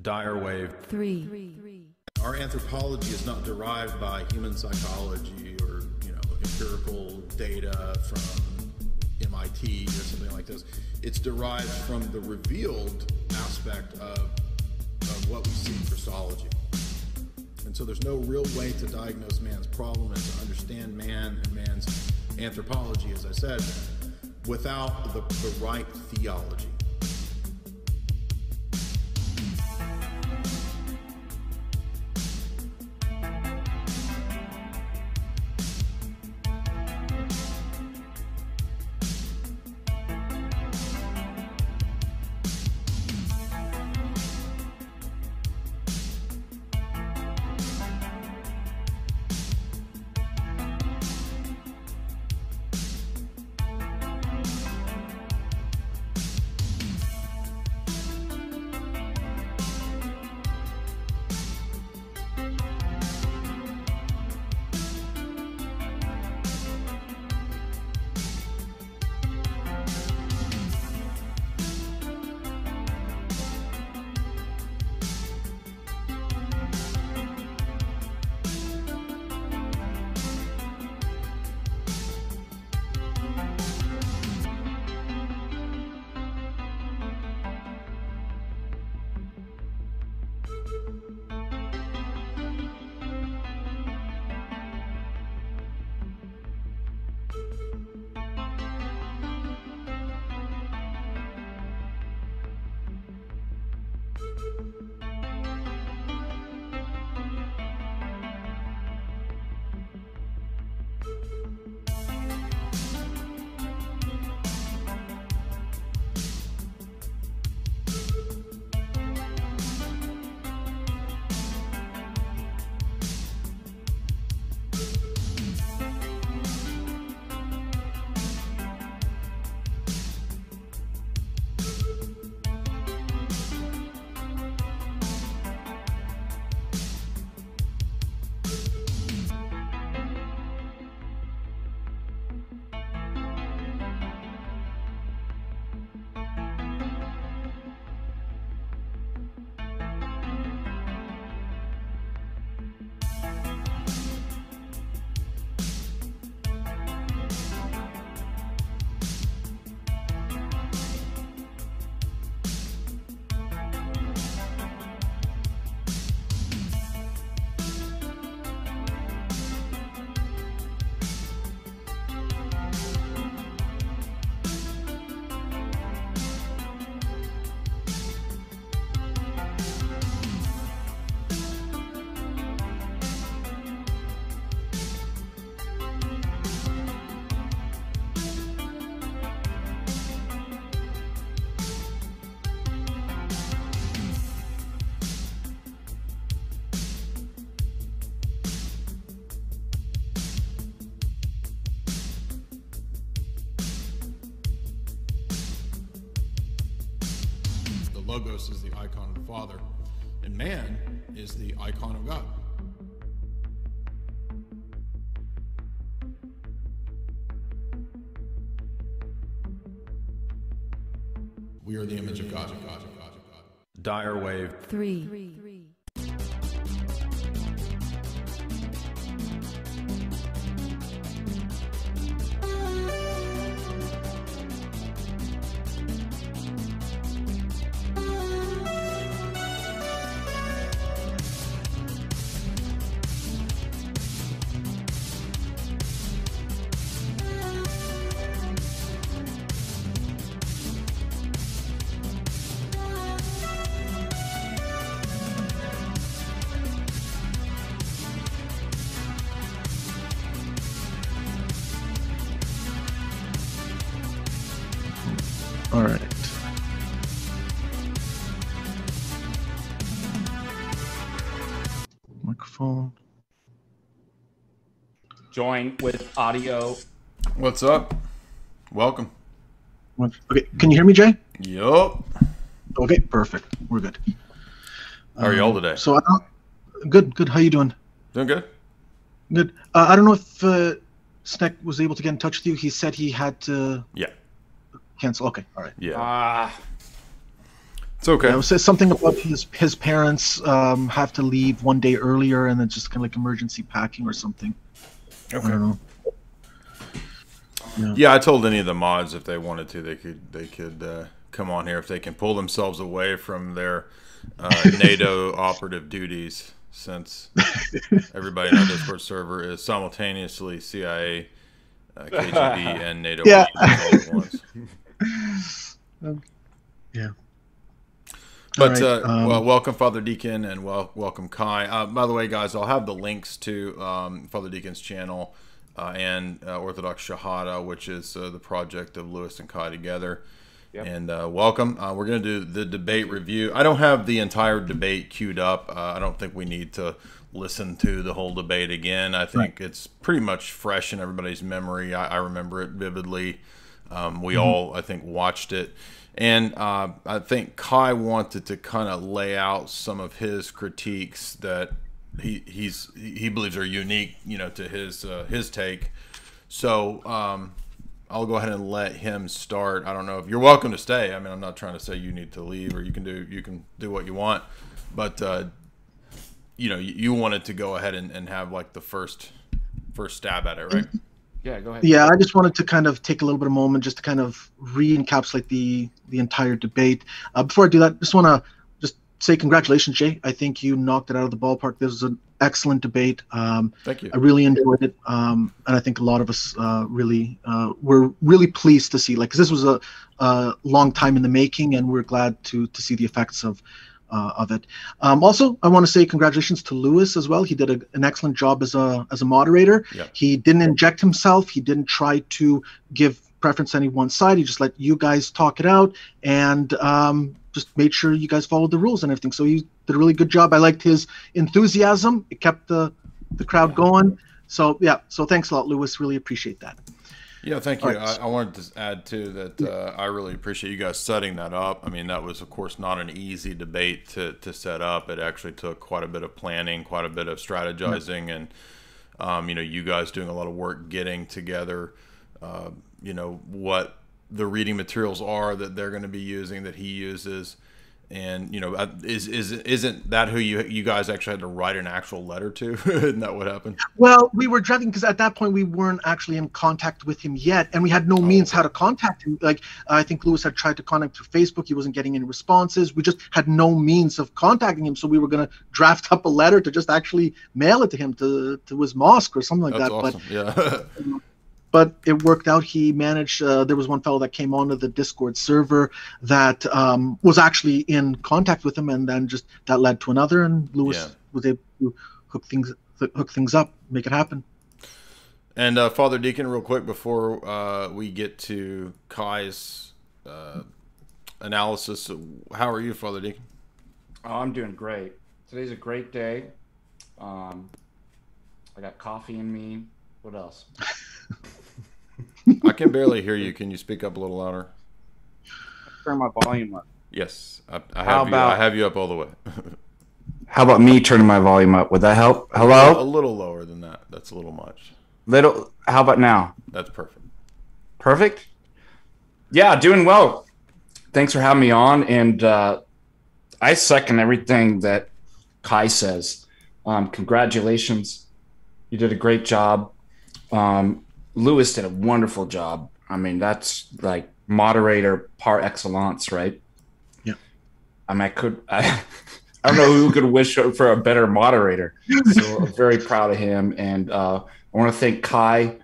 Dyer wave 3. Our anthropology is not derived by human psychology or, empirical data from MIT or something like this. It's derived from the revealed aspect of what we see in Christology. And so there's no real way to diagnose man's problem and to understand man and man's anthropology, as I said, without the right theology. Logos is the icon of the Father, and man is the icon of God. We are the image of God. Dyer wave 3. All right. Microphone. Join with audio. What's up? Welcome. Okay, can you hear me, Jay? Yup. Okay, perfect. We're good. How are y'all today? So, good. How you doing? Doing good. Good. I don't know if Snek was able to get in touch with you. He said he had to Yeah. cancel. Okay, all right. Yeah. It's okay. It says something about his parents have to leave one day earlier, and it's just kind of like emergency packing or something. Okay. I don't know. Yeah, I told any of the mods if they wanted to, they could come on here if they can pull themselves away from their NATO operative duties, since everybody in our Discord server is simultaneously CIA, KGB, and NATO all at once. Yeah. But right, well, welcome Father Deacon, and welcome Kai. By the way, guys, I'll have the links to Father Deacon's channel and Orthodox Shahada, which is the project of Lewis and Kai together. Yep. And welcome. We're going to do the debate review. I don't have the entire debate queued up. I don't think we need to listen to the whole debate again. I think it's pretty much fresh in everybody's memory. I remember it vividly. We all, I think, watched it. And I think Kai wanted to kind of lay out some of his critiques that he believes are unique, to his take. So I'll go ahead and let him start. I don't know if you're welcome to stay. I mean, I'm not trying to say you need to leave, or you can do what you want. But you wanted to go ahead and have like the first stab at it, right? Yeah, go ahead. Yeah, I just wanted to kind of take a little bit of a moment just to kind of re-encapsulate the entire debate. Before I do that, just want to just say congratulations, Jay. I think you knocked it out of the ballpark. This was an excellent debate. Thank you. I really enjoyed it, and I think a lot of us really were really pleased to see, like, 'cause this was a long time in the making, and we're glad to see the effects of it. Also, I want to say congratulations to Lewis as well. He did an excellent job as a moderator. Yep. He didn't inject himself. He didn't try to give preference to any one side. He just let you guys talk it out, and just made sure you guys followed the rules and everything. So he did a really good job. I liked his enthusiasm. It kept the crowd going. So yeah, so thanks a lot, Lewis. Really appreciate that. Yeah, thank you. Right. I wanted to add too that I really appreciate you guys setting that up. I mean, that was of course not an easy debate to set up. It actually took quite a bit of planning, quite a bit of strategizing, and you guys doing a lot of work getting together. What the reading materials are that they're going to be using, that he uses. And isn't that who you guys actually had to write an actual letter to? Isn't that what happened? Well, we were driving because at that point we weren't actually in contact with him yet, and we had no means how to contact him. Like, I think Lewis had tried to contact through Facebook. He wasn't getting any responses. We just had no means of contacting him, so we were going to draft up a letter to just actually mail it to him to his mosque or something like That's that. Awesome. Yeah. But it worked out. He managed. There was one fellow that came onto the Discord server that was actually in contact with him, and then just that led to another, and Lewis was able to hook things up, make it happen. And Father Deacon, real quick before we get to Kai's analysis, how are you, Father Deacon? Oh, I'm doing great. Today's a great day. I got coffee in me. What else? I can barely hear you. Can you speak up a little louder? Turn my volume up. Yes, I have you up all the way. How about me turning my volume up? Would that help? Hello? A little lower than that. That's a little much. Little. How about now? That's perfect. Perfect? Yeah, doing well. Thanks for having me on. And I second everything that Kai says. Congratulations. You did a great job. Lewis did a wonderful job. I mean, that's like moderator par excellence, right? Yeah. I mean, I don't know who could wish for a better moderator. So I'm very proud of him. And I want to thank Kai,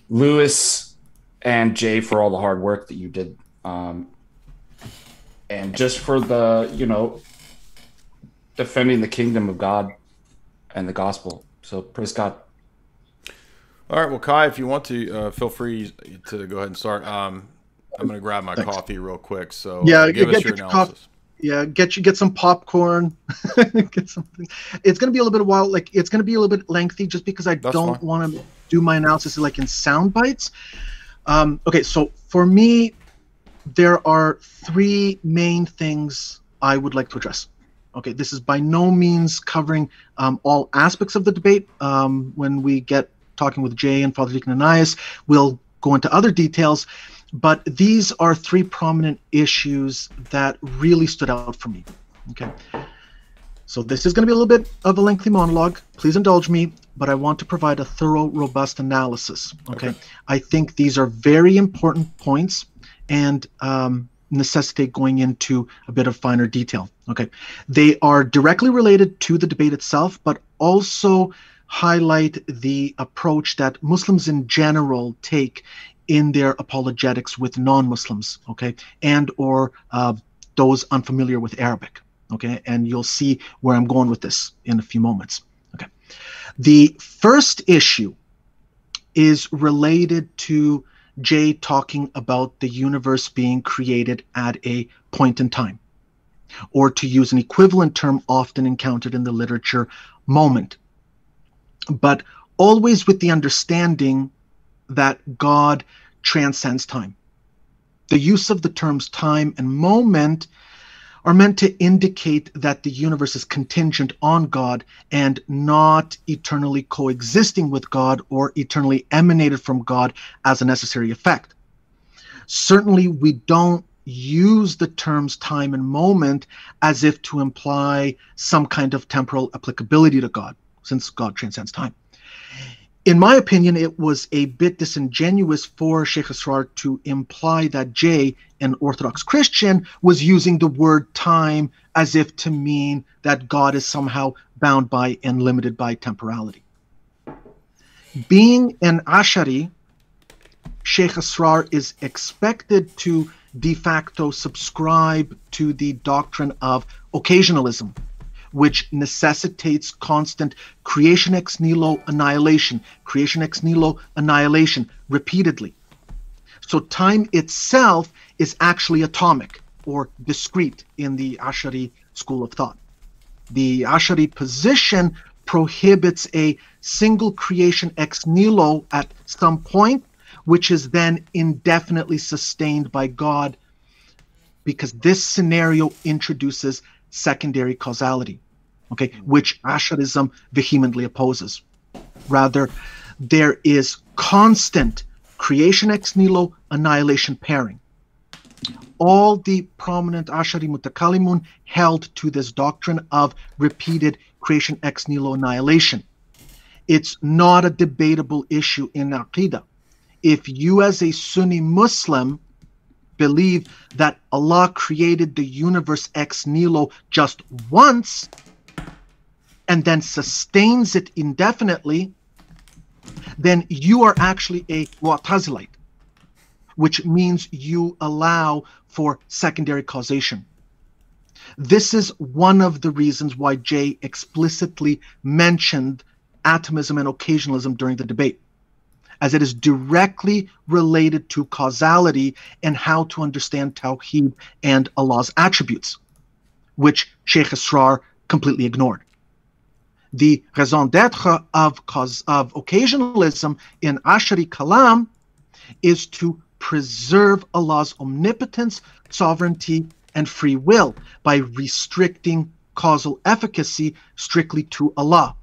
Lewis, and Jay for all the hard work that you did. And just for the, defending the kingdom of God and the gospel. So praise God. All right, well, Kai, if you want to, feel free to go ahead and start. I'm going to grab my coffee real quick. So give us your analysis. Get some popcorn. Get something. It's going to be a little bit while. Like, it's going to be a little bit lengthy, just because I don't want to do my analysis like in sound bites. Okay, so for me, there are three main things I would like to address. Okay, this is by no means covering all aspects of the debate. When we get talking with Jay and Father Dcn Ananias, we'll go into other details. But these are three prominent issues that really stood out for me. Okay. So this is going to be a little bit of a lengthy monologue. Please indulge me, but I want to provide a thorough, robust analysis. Okay. I think these are very important points and necessitate going into a bit of finer detail. Okay. They are directly related to the debate itself, but also highlight the approach that Muslims in general take in their apologetics with non-Muslims, okay, and or those unfamiliar with Arabic, okay, and you'll see where I'm going with this in a few moments. Okay, the first issue is related to Jay talking about the universe being created at a point in time, or to use an equivalent term often encountered in the literature, moment, but always with the understanding that God transcends time. The use of the terms time and moment are meant to indicate that the universe is contingent on God and not eternally coexisting with God or eternally emanated from God as a necessary effect. Certainly, we don't use the terms time and moment as if to imply some kind of temporal applicability to God, since God transcends time. In my opinion, it was a bit disingenuous for Sheikh Asrar to imply that Jay, an Orthodox Christian, was using the word time as if to mean that God is somehow bound by and limited by temporality. Being an Ashari, Sheikh Asrar is expected to de facto subscribe to the doctrine of occasionalism, which necessitates constant creation ex nihilo annihilation, creation ex nihilo annihilation repeatedly. So time itself is actually atomic or discrete in the Ashari school of thought. The Ashari position prohibits a single creation ex nihilo at some point, which is then indefinitely sustained by God, because this scenario introduces secondary causality, okay, which Asharism vehemently opposes. Rather, there is constant creation ex nihilo annihilation pairing. All the prominent Ashari Mutakallimun held to this doctrine of repeated creation ex nihilo annihilation. It's not a debatable issue in Aqidah. If you as a Sunni Muslim believe that Allah created the universe ex nihilo just once and then sustains it indefinitely, then you are actually a Mu'tazilite, which means you allow for secondary causation. This is one of the reasons why Jay explicitly mentioned atomism and occasionalism during the debate, as it is directly related to causality and how to understand Tawhid and Allah's attributes, which Sheikh Asrar completely ignored. The raison d'etre of occasionalism in Ashari Kalam is to preserve Allah's omnipotence, sovereignty, and free will by restricting causal efficacy strictly to Allah,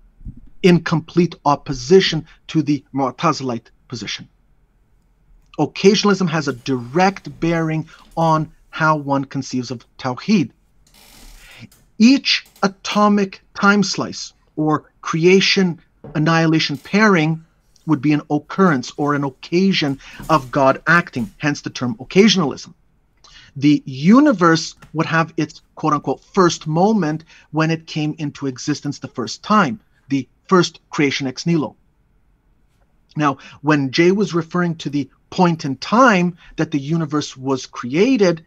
in complete opposition to the Mu'tazilite position. Occasionalism has a direct bearing on how one conceives of Tawhid. Each atomic time slice or creation annihilation pairing would be an occurrence or an occasion of God acting, hence the term occasionalism. The universe would have its quote-unquote first moment when it came into existence the first time, the first creation ex nihilo. Now, when Jay was referring to the point in time that the universe was created,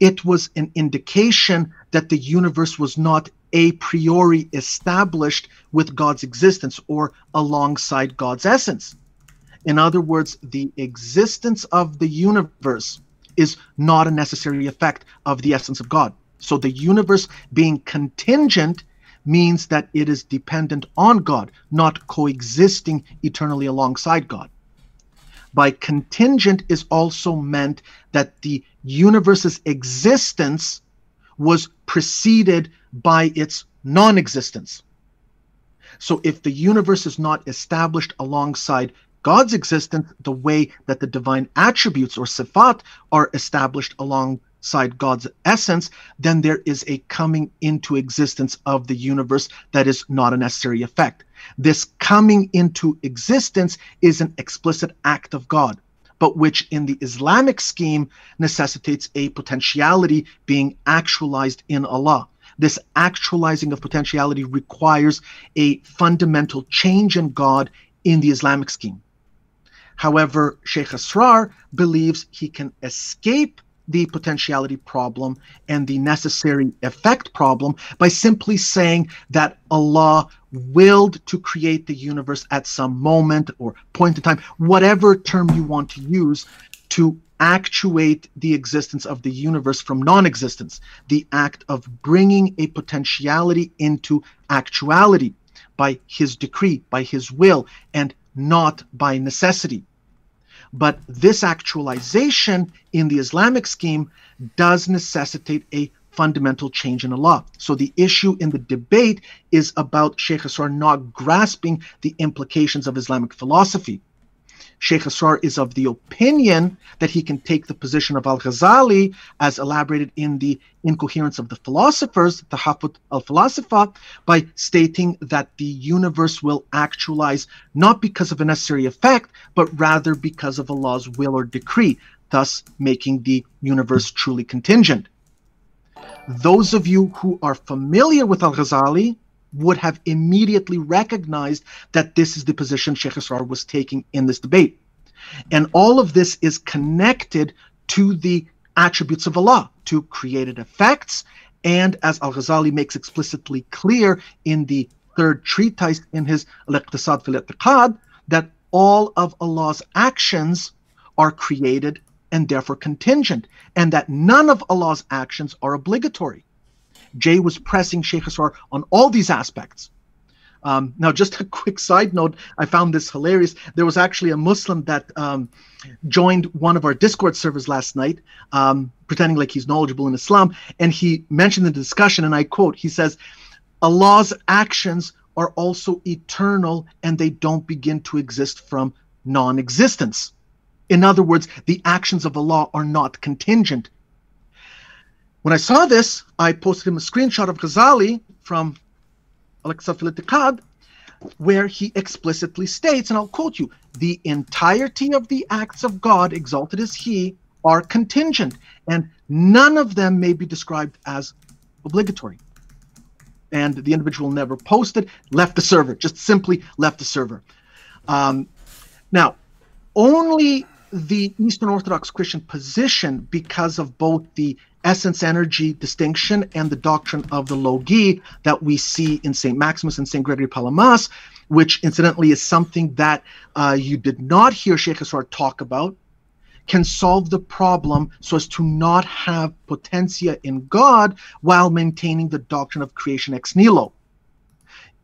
it was an indication that the universe was not a priori established with God's existence or alongside God's essence. In other words, the existence of the universe is not a necessary effect of the essence of God. So the universe being contingent means that it is dependent on God, not coexisting eternally alongside God. By contingent is also meant that the universe's existence was preceded by its non-existence. So if the universe is not established alongside God's existence the way that the divine attributes or sifat are established alongside God's essence, then there is a coming into existence of the universe that is not a necessary effect. This coming into existence is an explicit act of God, but which in the Islamic scheme necessitates a potentiality being actualized in Allah. This actualizing of potentiality requires a fundamental change in God in the Islamic scheme. However, Sheikh Asrar believes he can escape the potentiality problem and the necessary effect problem by simply saying that Allah willed to create the universe at some moment or point in time, whatever term you want to use, to actuate the existence of the universe from non-existence, the act of bringing a potentiality into actuality by his decree, by his will, and not by necessity. But this actualization in the Islamic scheme does necessitate a fundamental change in Allah. So the issue in the debate is about Sheikh Asrar not grasping the implications of Islamic philosophy. Sheikh Asrar is of the opinion that he can take the position of Al-Ghazali, as elaborated in the Incoherence of the Philosophers, Tahafut al-Falasifa, by stating that the universe will actualize not because of a necessary effect, but rather because of Allah's will or decree, thus making the universe truly contingent. Those of you who are familiar with Al-Ghazali would have immediately recognized that this is the position Sheikh Asrar was taking in this debate. And all of this is connected to the attributes of Allah, to created effects, and as Al-Ghazali makes explicitly clear in the third treatise in his Al-Iqtisad fil I'tiqad, that all of Allah's actions are created and therefore contingent, and that none of Allah's actions are obligatory. Jay was pressing Sheikh Asrar on all these aspects. Now, just a quick side note, I found this hilarious. There was actually a Muslim that joined one of our Discord servers last night, pretending like he's knowledgeable in Islam, and he mentioned in the discussion, and I quote, he says, Allah's actions are also eternal and they don't begin to exist from non-existence. In other words, the actions of Allah are not contingent. When I saw this, I posted him a screenshot of Ghazali from Al-Iqtisad fil I'tiqad, where he explicitly states, and I'll quote you, the entirety of the acts of God, exalted is He, are contingent, and none of them may be described as obligatory. And the individual never posted, left the server, just simply left the server. Now, only the Eastern Orthodox Christian position, because of both the essence-energy distinction and the doctrine of the Logi that we see in St. Maximus and St. Gregory Palamas, which incidentally is something that you did not hear Sheikh Asrar talk about, can solve the problem so as to not have potentia in God while maintaining the doctrine of creation ex nihilo.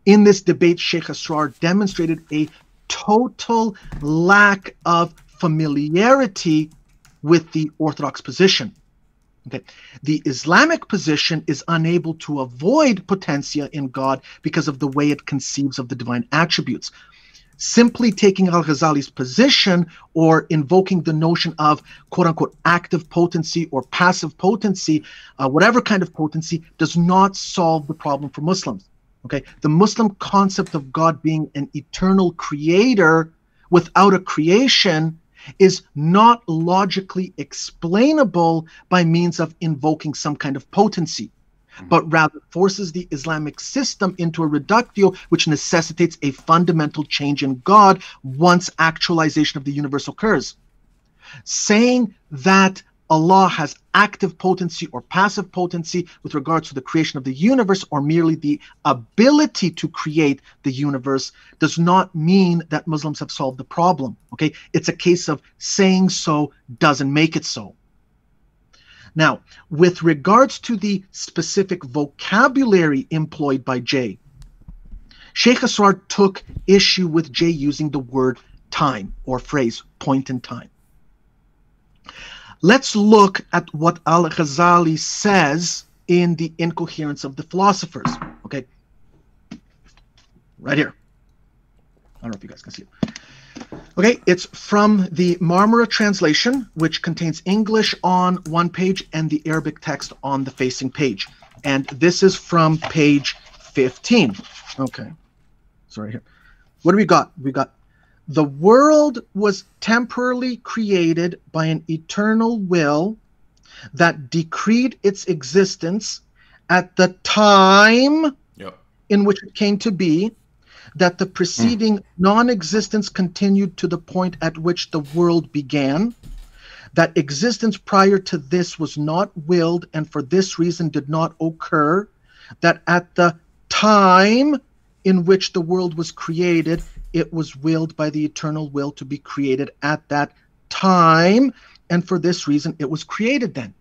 In this debate, Sheikh Asrar demonstrated a total lack of familiarity with the Orthodox position. Okay. The Islamic position is unable to avoid potentia in God because of the way it conceives of the divine attributes. Simply taking Al-Ghazali's position or invoking the notion of quote-unquote active potency or passive potency, whatever kind of potency, does not solve the problem for Muslims. Okay. The Muslim concept of God being an eternal creator without a creation is not logically explainable by means of invoking some kind of potency, but rather forces the Islamic system into a reductio which necessitates a fundamental change in God once actualization of the universe occurs. Saying that Allah has active potency or passive potency with regards to the creation of the universe, or merely the ability to create the universe, does not mean that Muslims have solved the problem. Okay, it's a case of saying so doesn't make it so. Now, with regards to the specific vocabulary employed by Jay, Sheikh Asrar took issue with Jay using the word time or phrase point in time. Let's look at what Al-Ghazali says in the Incoherence of the Philosophers. Okay, right here. I don't know if you guys can see it. Okay, it's from the Marmara translation, which contains English on one page and the Arabic text on the facing page. And this is from page 15. Okay, sorry here. What do we got? We got, the world was temporarily created by an eternal will that decreed its existence at the time in which it came to be, that the preceding non-existence continued to the point at which the world began, that existence prior to this was not willed and for this reason did not occur, that at the time in which the world was created, it was willed by the eternal will to be created at that time, and for this reason it was created then.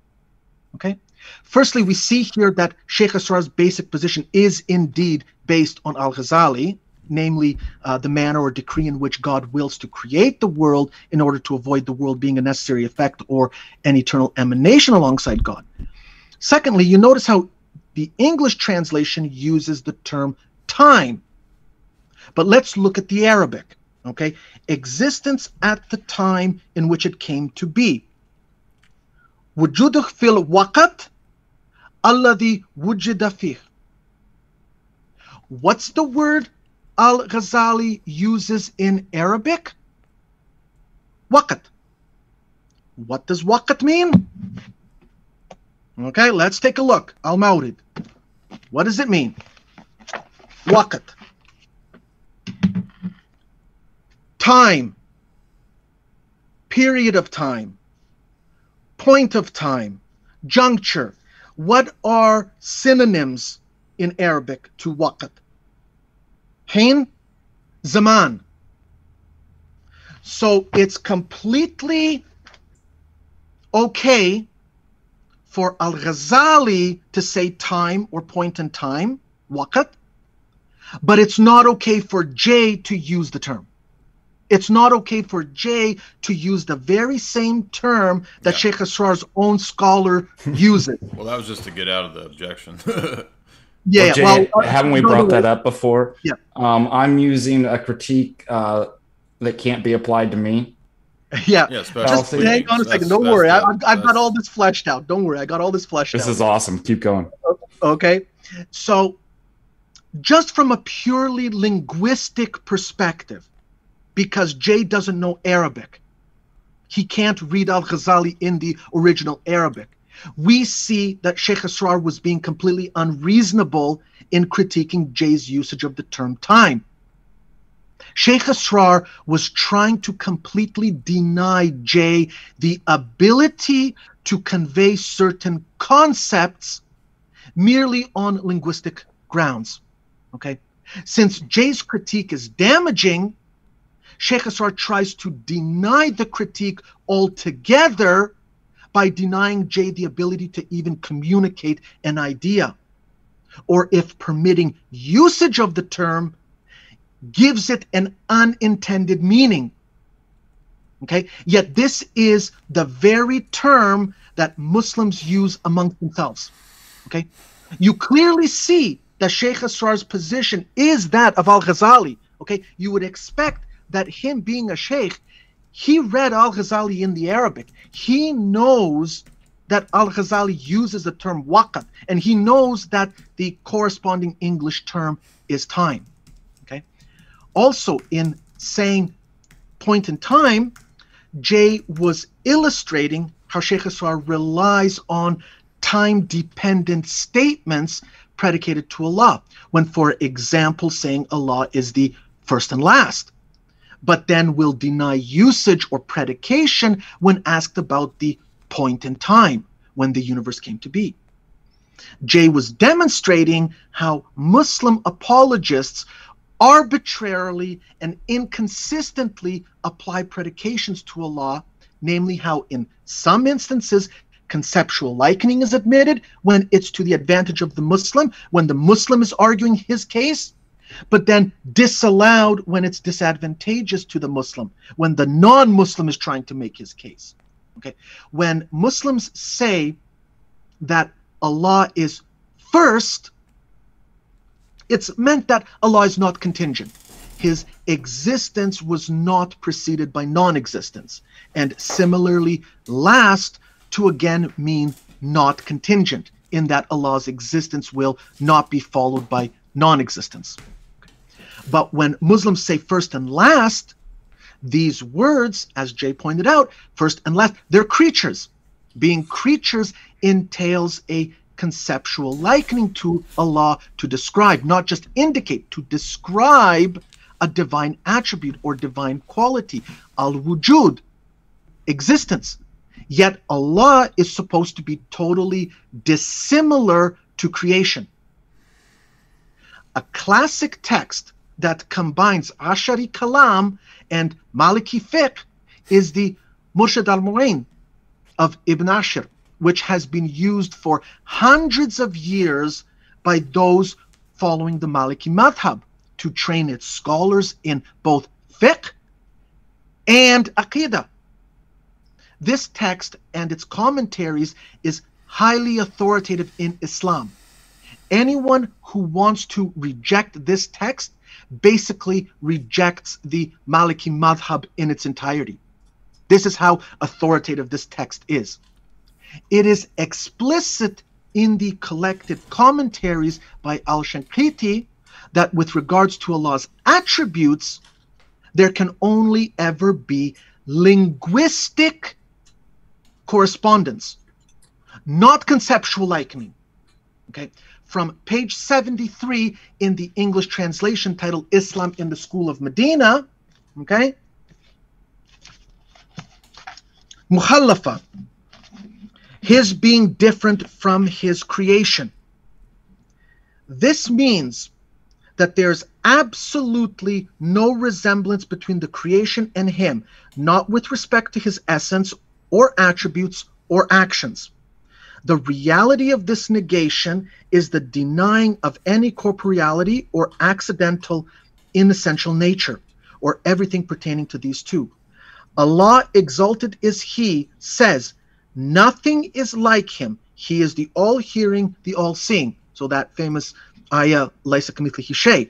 Okay? Firstly, we see here that Sheikh Asrar's basic position is indeed based on Al-Ghazali, namely the manner or decree in which God wills to create the world in order to avoid the world being a necessary effect or an eternal emanation alongside God. Secondly, you notice how the English translation uses the term time. But let's look at the Arabic, okay? Existence at the time in which it came to be. وجوده في الوقت الذي وجد فيه. What's the word Al-Ghazali uses in Arabic? Waqt. What does waqt mean? Okay, let's take a look. Al-Mawrid. What does it mean? Waqt. Time. Period of time. Point of time. Juncture. What are synonyms in Arabic to waqt? Hin, zaman. So it's completely okay for Al-Ghazali to say time or point in time, waqt, but it's not okay for Jay to use the term. It's not okay for Jay to use the very same term that Sheikh Asrar's own scholar uses. Well, that was just to get out of the objection. Yeah, well, Jay, haven't we brought that up before? Yeah. I'm using a critique that can't be applied to me. Yeah. Just hang on a second. Don't worry. I've got all this fleshed out. Don't worry. I got all this fleshed out. This is awesome. Keep going. Okay. So just from a purely linguistic perspective, because Jay doesn't know Arabic, he can't read Al-Ghazali in the original Arabic. We see that Sheikh Asrar was being completely unreasonable in critiquing Jay's usage of the term time. Sheikh Asrar was trying to completely deny Jay the ability to convey certain concepts merely on linguistic grounds. Okay? Since Jay's critique is damaging, Sheikh Asrar tries to deny the critique altogether by denying Jay the ability to even communicate an idea, or if permitting usage of the term, gives it an unintended meaning. Okay? Yet this is the very term that Muslims use amongst themselves. Okay? You clearly see that Sheikh Asrar's position is that of Al-Ghazali. Okay? You would expect that him being a sheikh, he read Al-Ghazali in the Arabic. He knows that Al-Ghazali uses the term waqt, and he knows that the corresponding English term is time. Okay. Also, in saying point in time, Jay was illustrating how Sheikh Asrar relies on time-dependent statements predicated to Allah, when, for example, saying Allah is the first and last, but then will deny usage or predication when asked about the point in time when the universe came to be. Jay was demonstrating how Muslim apologists arbitrarily and inconsistently apply predications to Allah, namely how in some instances conceptual likening is admitted when it's to the advantage of the Muslim, when the Muslim is arguing his case, but then disallowed when it's disadvantageous to the Muslim, when the non-Muslim is trying to make his case. Okay, when Muslims say that Allah is first, it's meant that Allah is not contingent. his existence was not preceded by non-existence. And similarly, last to again mean not contingent, in that Allah's existence will not be followed by non-existence. But when Muslims say first and last, these words, as Jay pointed out, first and last, they're creatures. Being creatures entails a conceptual likening to Allah to describe, not just indicate, to describe a divine attribute or divine quality, al-wujud, existence. Yet Allah is supposed to be totally dissimilar to creation. A classic text that combines Ashari Kalam and Maliki fiqh is the Murshid al-Mu'in of Ibn Ashir, which has been used for hundreds of years by those following the Maliki madhab to train its scholars in both fiqh and aqidah. This text and its commentaries is highly authoritative in Islam. Anyone who wants to reject this text basically rejects the Maliki madhab in its entirety. This is how authoritative this text is. It is explicit in the collected commentaries by Al-Shanqiti that with regards to Allah's attributes, there can only ever be linguistic correspondence, not conceptual likening. Okay? From page 73 in the English translation titled Islam in the School of Medina, okay? Muhallafa, his being different from his creation. This means that there's absolutely no resemblance between the creation and him, not with respect to his essence or attributes or actions. The reality of this negation is the denying of any corporeality or accidental inessential nature, or everything pertaining to these two. Allah, exalted is He, says, nothing is like Him. He is the all-hearing, the all-seeing. So that famous ayah, Laysa kamithlihi shay,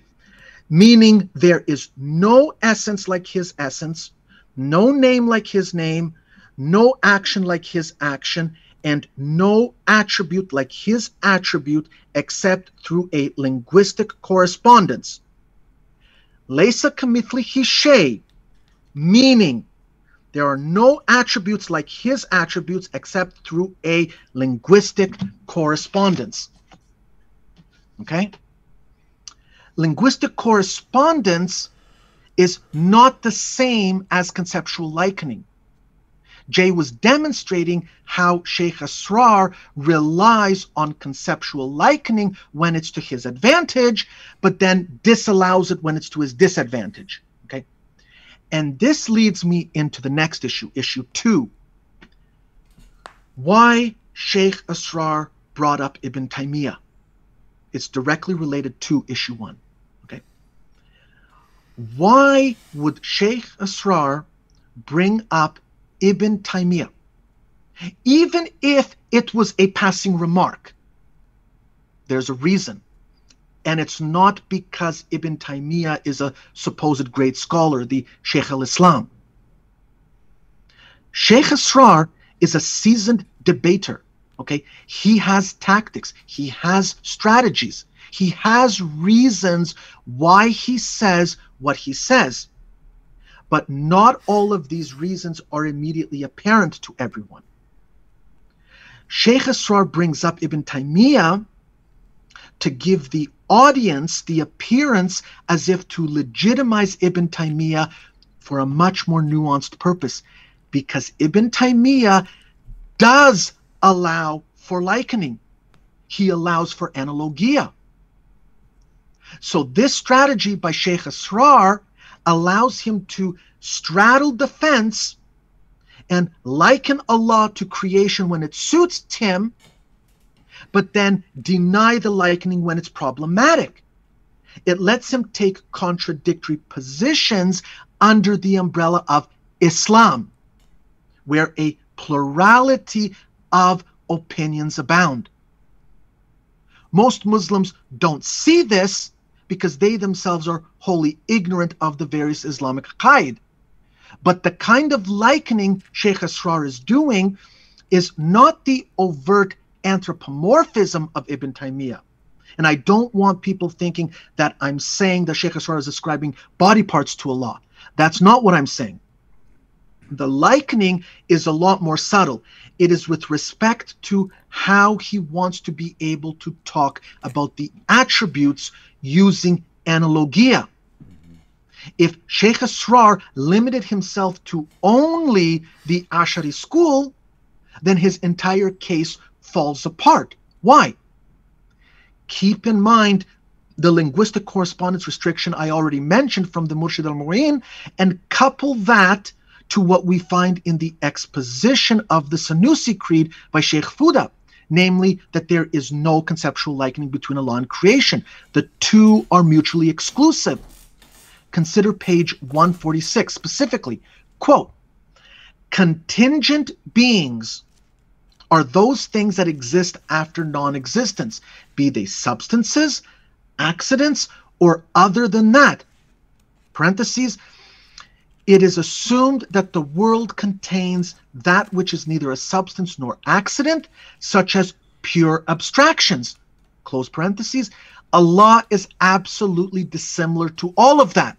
meaning there is no essence like His essence, no name like His name, no action like His action, and no attribute like His attribute except through a linguistic correspondence. Laysa kamithlihi shay, meaning there are no attributes like His attributes except through a linguistic correspondence. Okay? Linguistic correspondence is not the same as conceptual likening. Jay was demonstrating how Sheikh Asrar relies on conceptual likening when it's to his advantage, but then disallows it when it's to his disadvantage. Okay? And this leads me into the next issue, issue 2. Why Sheikh Asrar brought up Ibn Taymiyyah. It's directly related to issue 1. Okay? Why would Sheikh Asrar bring up Ibn Taymiyyah, even if it was a passing remark? There's a reason, and it's not because Ibn Taymiyyah is a supposed great scholar, the Sheikh al-Islam. Sheikh Asrar is a seasoned debater. Okay, he has tactics, he has strategies, he has reasons why he says what he says. But not all of these reasons are immediately apparent to everyone. Sheikh Asrar brings up Ibn Taymiyyah to give the audience the appearance as if to legitimize Ibn Taymiyyah for a much more nuanced purpose, because Ibn Taymiyyah does allow for likening. He allows for analogia. So this strategy by Sheikh Asrar allows him to straddle the fence and liken Allah to creation when it suits him, but then deny the likening when it's problematic. It lets him take contradictory positions under the umbrella of Islam, where a plurality of opinions abound. Most Muslims don't see this because they themselves are wholly ignorant of the various Islamic aqaid. But the kind of likening Sheikh Asrar is doing is not the overt anthropomorphism of Ibn Taymiyyah. And I don't want people thinking that I'm saying that Sheikh Asrar is ascribing body parts to Allah. That's not what I'm saying. The likening is a lot more subtle. It is with respect to how he wants to be able to talk about the attributes using analogia. If Sheikh Asrar limited himself to only the Ash'ari school, then his entire case falls apart. Why? Keep in mind the linguistic correspondence restriction I already mentioned from the Murshid al-Mu'in, and couple that to what we find in the exposition of the Sanusi Creed by Sheikh Fuda, namely that there is no conceptual likening between Allah and creation. The two are mutually exclusive. Consider page 146 specifically. Quote, contingent beings are those things that exist after non-existence, be they substances, accidents, or other than that. Parentheses, it is assumed that the world contains that which is neither a substance nor accident, such as pure abstractions. Close parentheses. Allah is absolutely dissimilar to all of that.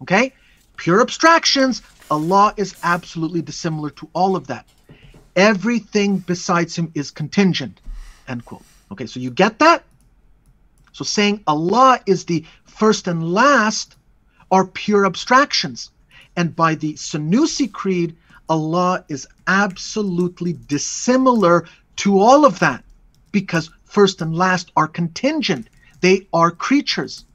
Okay? Pure abstractions, Allah is absolutely dissimilar to all of that. Everything besides him is contingent. End quote. Okay, so you get that? So saying Allah is the first and last are pure abstractions. And by the Sanusi Creed, Allah is absolutely dissimilar to all of that, because first and last are contingent. They are creatures.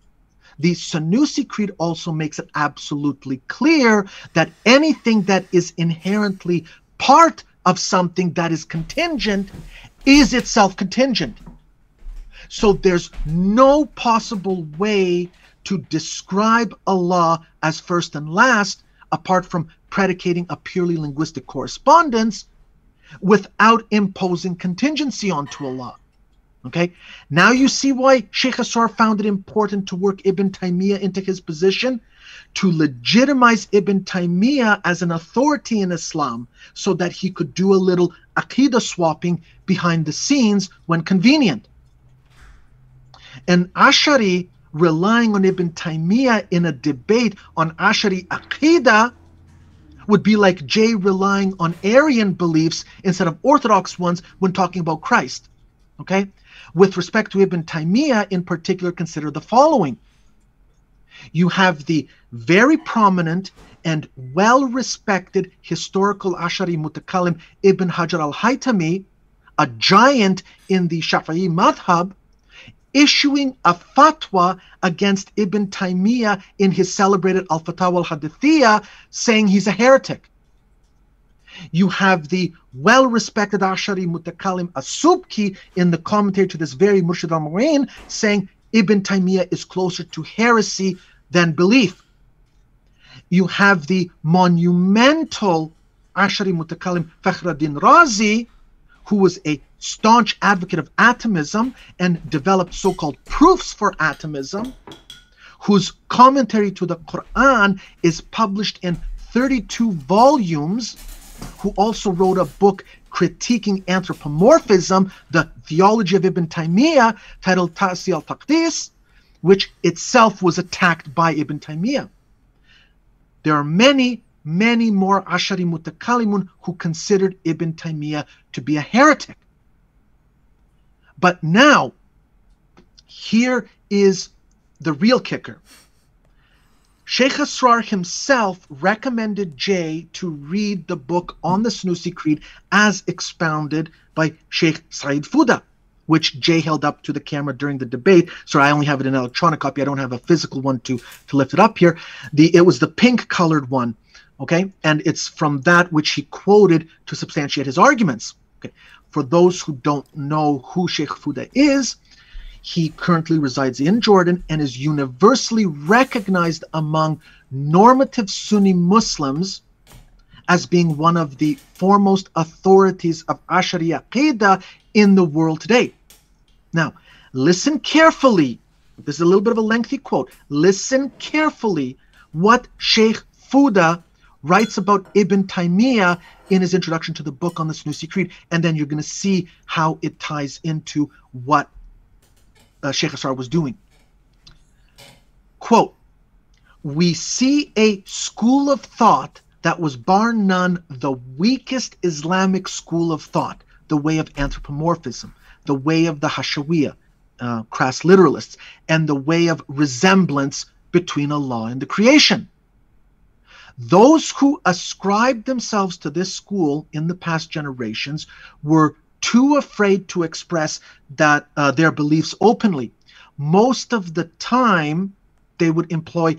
The Sanusi Creed also makes it absolutely clear that anything that is inherently part of something that is contingent is itself contingent. So there's no possible way to describe Allah as first and last apart from predicating a purely linguistic correspondence without imposing contingency onto Allah. Okay, now you see why Sheikh Asrar found it important to work Ibn Taymiyyah into his position, to legitimize Ibn Taymiyyah as an authority in Islam so that he could do a little aqidah swapping behind the scenes when convenient. An Ash'ari relying on Ibn Taymiyyah in a debate on Ash'ari aqidah would be like Jay relying on Arian beliefs instead of Orthodox ones when talking about Christ. Okay? With respect to Ibn Taymiyyah in particular, consider the following. You have the very prominent and well-respected historical Ash'ari mutakallim Ibn Hajar al-Haytami, a giant in the Shafi'i madhab, issuing a fatwa against Ibn Taymiyyah in his celebrated Al-Fatawa al-Hadithiyah, saying he's a heretic. You have the well-respected Ash'ari mutakallim As-Subki in the commentary to this very Murshid al-Mu'in, saying Ibn Taymiyyah is closer to heresy than belief. You have the monumental Ash'ari mutakallim Fakhruddin Razi, who was a staunch advocate of atomism and developed so-called proofs for atomism, whose commentary to the Quran is published in 32 volumes, who also wrote a book critiquing anthropomorphism, the theology of Ibn Taymiyyah, titled Ta'si al-Taqdis, which itself was attacked by Ibn Taymiyyah. There are many, many more Ash'ari mutakallimun who considered Ibn Taymiyyah to be a heretic. But now, here is the real kicker. Sheikh Asrar himself recommended Jay to read the book on the Sanusi Creed as expounded by Sheikh Said Fuda, which Jay held up to the camera during the debate. Sorry, I only have it in an electronic copy. I don't have a physical one to lift it up here. It was the pink-colored one, okay? And it's from that which he quoted to substantiate his arguments. Okay. For those who don't know who Sheikh Fuda is, he currently resides in Jordan and is universally recognized among normative Sunni Muslims as being one of the foremost authorities of Ash'ari Aqidah in the world today. Now, listen carefully This is a little bit of a lengthy quote. Listen carefully what Sheikh Fuda writes about Ibn Taymiyyah in his introduction to the book on the Sunusi Creed, and then you're going to see how it ties into what Sheikh Asrar was doing. Quote, "We see a school of thought that was bar none the weakest Islamic school of thought, the way of anthropomorphism, the way of the Hashawiyah, crass literalists, and the way of resemblance between Allah and the creation. Those who ascribed themselves to this school in the past generations were too afraid to express that their beliefs openly. Most of the time, they would employ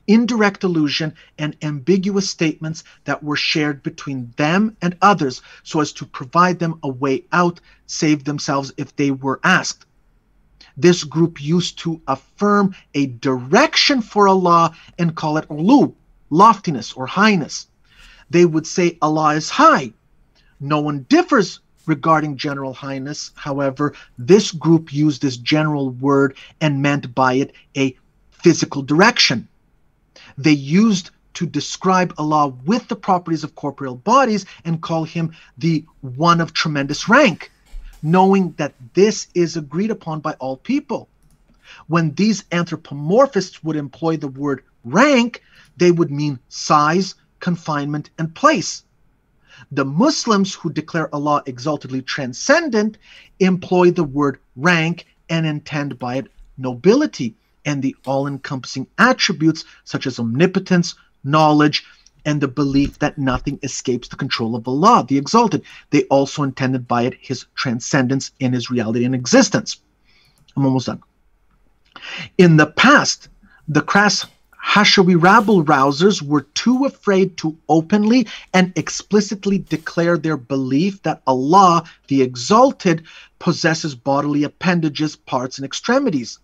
indirect allusion and ambiguous statements that were shared between them and others so as to provide them a way out, save themselves if they were asked. This group used to affirm a direction for Allah and call it ulu, loftiness or highness. They would say Allah is high. No one differs regarding general highness. However, this group used this general word and meant by it a physical direction. They used to describe Allah with the properties of corporeal bodies and call him the one of tremendous rank, knowing that this is agreed upon by all people. When these anthropomorphists would employ the word rank, they would mean size, confinement, and place. The Muslims who declare Allah exaltedly transcendent employ the word rank and intend by it nobility and the all-encompassing attributes such as omnipotence, knowledge, and the belief that nothing escapes the control of Allah, the exalted. They also intended by it his transcendence in his reality and existence. I'm almost done. In the past, the crass Hashawi rabble-rousers were too afraid to openly and explicitly declare their belief that Allah, the exalted, possesses bodily appendages, parts, and extremities.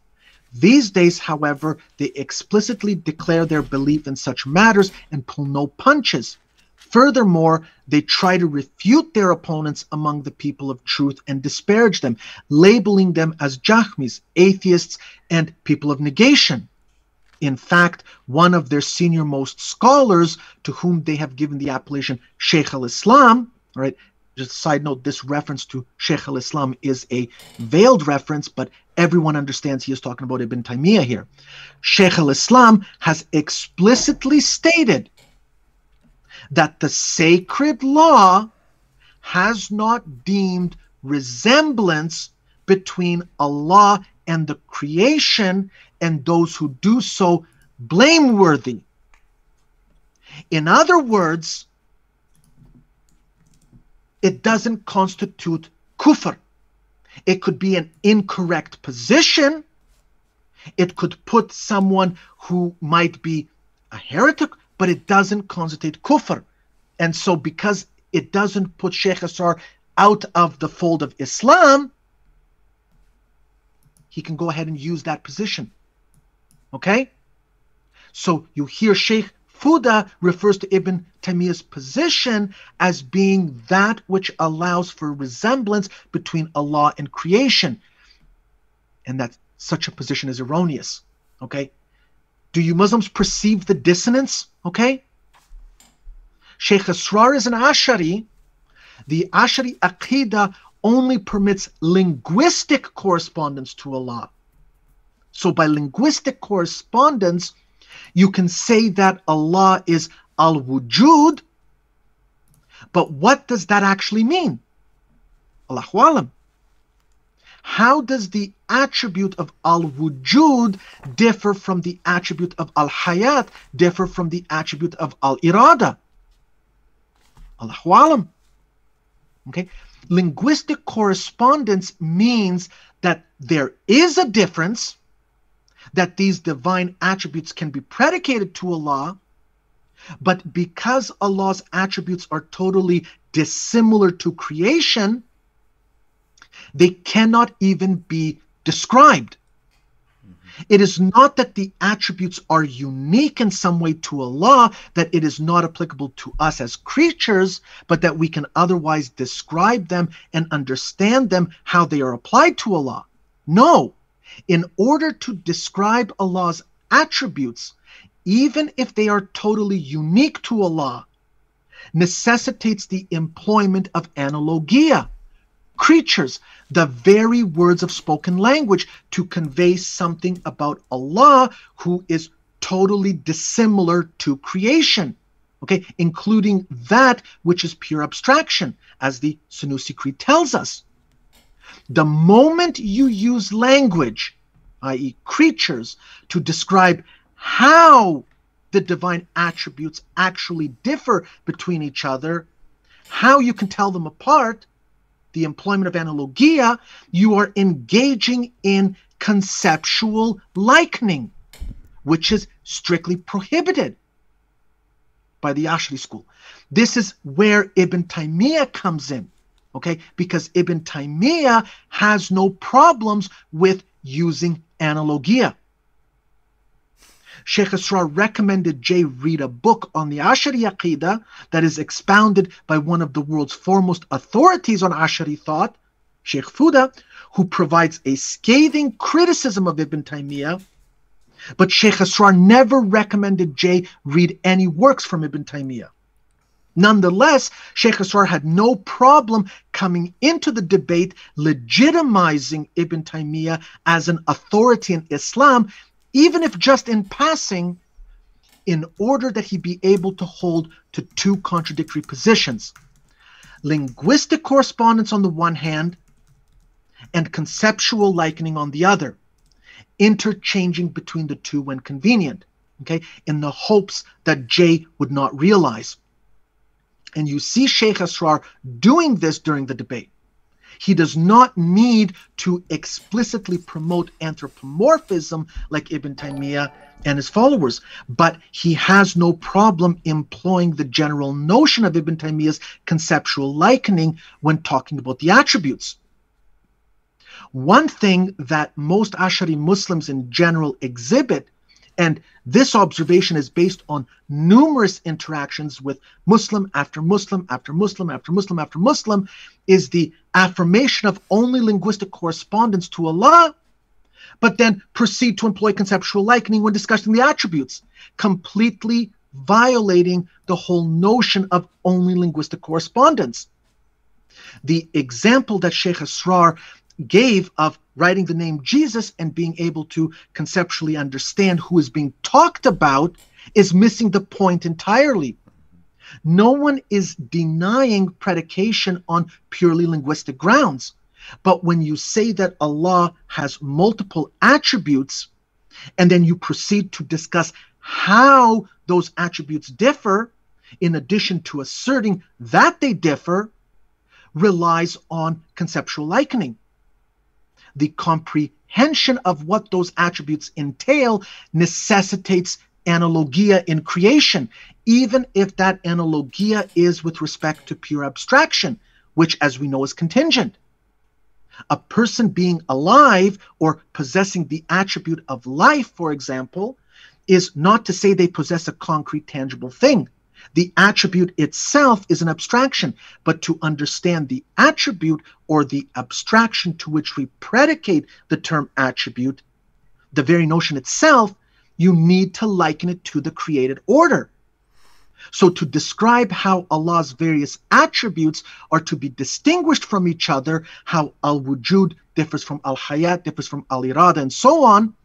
These days, however, they explicitly declare their belief in such matters and pull no punches. Furthermore, they try to refute their opponents among the people of truth and disparage them, labeling them as Jahmis, atheists, and people of negation. In fact, one of their senior-most scholars, to whom they have given the appellation Sheikh al-Islam, right? Just a side note, this reference to Sheikh al-Islam is a veiled reference, but everyone understands he is talking about Ibn Taymiyyah here. Sheikh al-Islam has explicitly stated that the sacred law has not deemed resemblance between Allah and the creation and those who do so blameworthy. In other words, it doesn't constitute kufr. It could be an incorrect position. It could put someone who might be a heretic, but it doesn't constitute kufr. And so because it doesn't put Sheikh Asrar out of the fold of Islam, he can go ahead and use that position. Okay? So you hear Sheikh Fuda refers to Ibn Taymiyyah's position as being that which allows for resemblance between Allah and creation. And that such a position is erroneous. Okay? Do you Muslims perceive the dissonance? Okay? Sheikh Asrar is an Ashari. The Ashari Aqidah only permits linguistic correspondence to Allah. So by linguistic correspondence, you can say that Allah is al-wujud, but what does that actually mean? Allahu alam. How does the attribute of al-wujud differ from the attribute of al-hayat, differ from the attribute of al-irada? Allahu alam. Okay? Linguistic correspondence means that there is a difference, that these divine attributes can be predicated to Allah, but because Allah's attributes are totally dissimilar to creation, they cannot even be described. It is not that the attributes are unique in some way to Allah, that it is not applicable to us as creatures, but that we can otherwise describe them and understand them how they are applied to Allah. No, in order to describe Allah's attributes, even if they are totally unique to Allah, necessitates the employment of analogia, creatures, the very words of spoken language, to convey something about Allah who is totally dissimilar to creation, okay, including that which is pure abstraction, as the Sanusi Creed tells us. The moment you use language, i.e. creatures, to describe how the divine attributes actually differ between each other, how you can tell them apart, the employment of analogia, you are engaging in conceptual likening, which is strictly prohibited by the Ash'ari school. This is where Ibn Taymiyyah comes in, okay? Because Ibn Taymiyyah has no problems with using analogia. Sheikh Asrar recommended Jay read a book on the Ash'ari Aqidah that is expounded by one of the world's foremost authorities on Ash'ari thought, Sheikh Fuda, who provides a scathing criticism of Ibn Taymiyyah. But Sheikh Asrar never recommended Jay read any works from Ibn Taymiyyah. Nonetheless, Sheikh Asrar had no problem coming into the debate legitimizing Ibn Taymiyyah as an authority in Islam, even if just in passing, in order that he be able to hold to two contradictory positions: linguistic correspondence on the one hand and conceptual likening on the other, interchanging between the two when convenient, okay, in the hopes that Jay would not realize. And you see Sheikh Asrar doing this during the debate. He does not need to explicitly promote anthropomorphism like Ibn Taymiyyah and his followers, but he has no problem employing the general notion of Ibn Taymiyyah's conceptual likening when talking about the attributes. One thing that most Ash'ari Muslims in general exhibit, and this observation is based on numerous interactions with Muslim after Muslim after Muslim after Muslim after Muslim, is the affirmation of only linguistic correspondence to Allah, but then proceed to employ conceptual likening when discussing the attributes, completely violating the whole notion of only linguistic correspondence. The example that Sheikh Asrar gave of writing the name Jesus and being able to conceptually understand who is being talked about is missing the point entirely. No one is denying predication on purely linguistic grounds. But when you say that Allah has multiple attributes, and then you proceed to discuss how those attributes differ, in addition to asserting that they differ, relies on conceptual likening. The comprehension of what those attributes entail necessitates analogia in creation, even if that analogia is with respect to pure abstraction, which, as we know, is contingent. A person being alive or possessing the attribute of life, for example, is not to say they possess a concrete, tangible thing. The attribute itself is an abstraction, but to understand the attribute or the abstraction to which we predicate the term attribute, the very notion itself, you need to liken it to the created order. So to describe how Allah's various attributes are to be distinguished from each other, how al-wujud differs from al-hayat, differs from al-irada, and so on,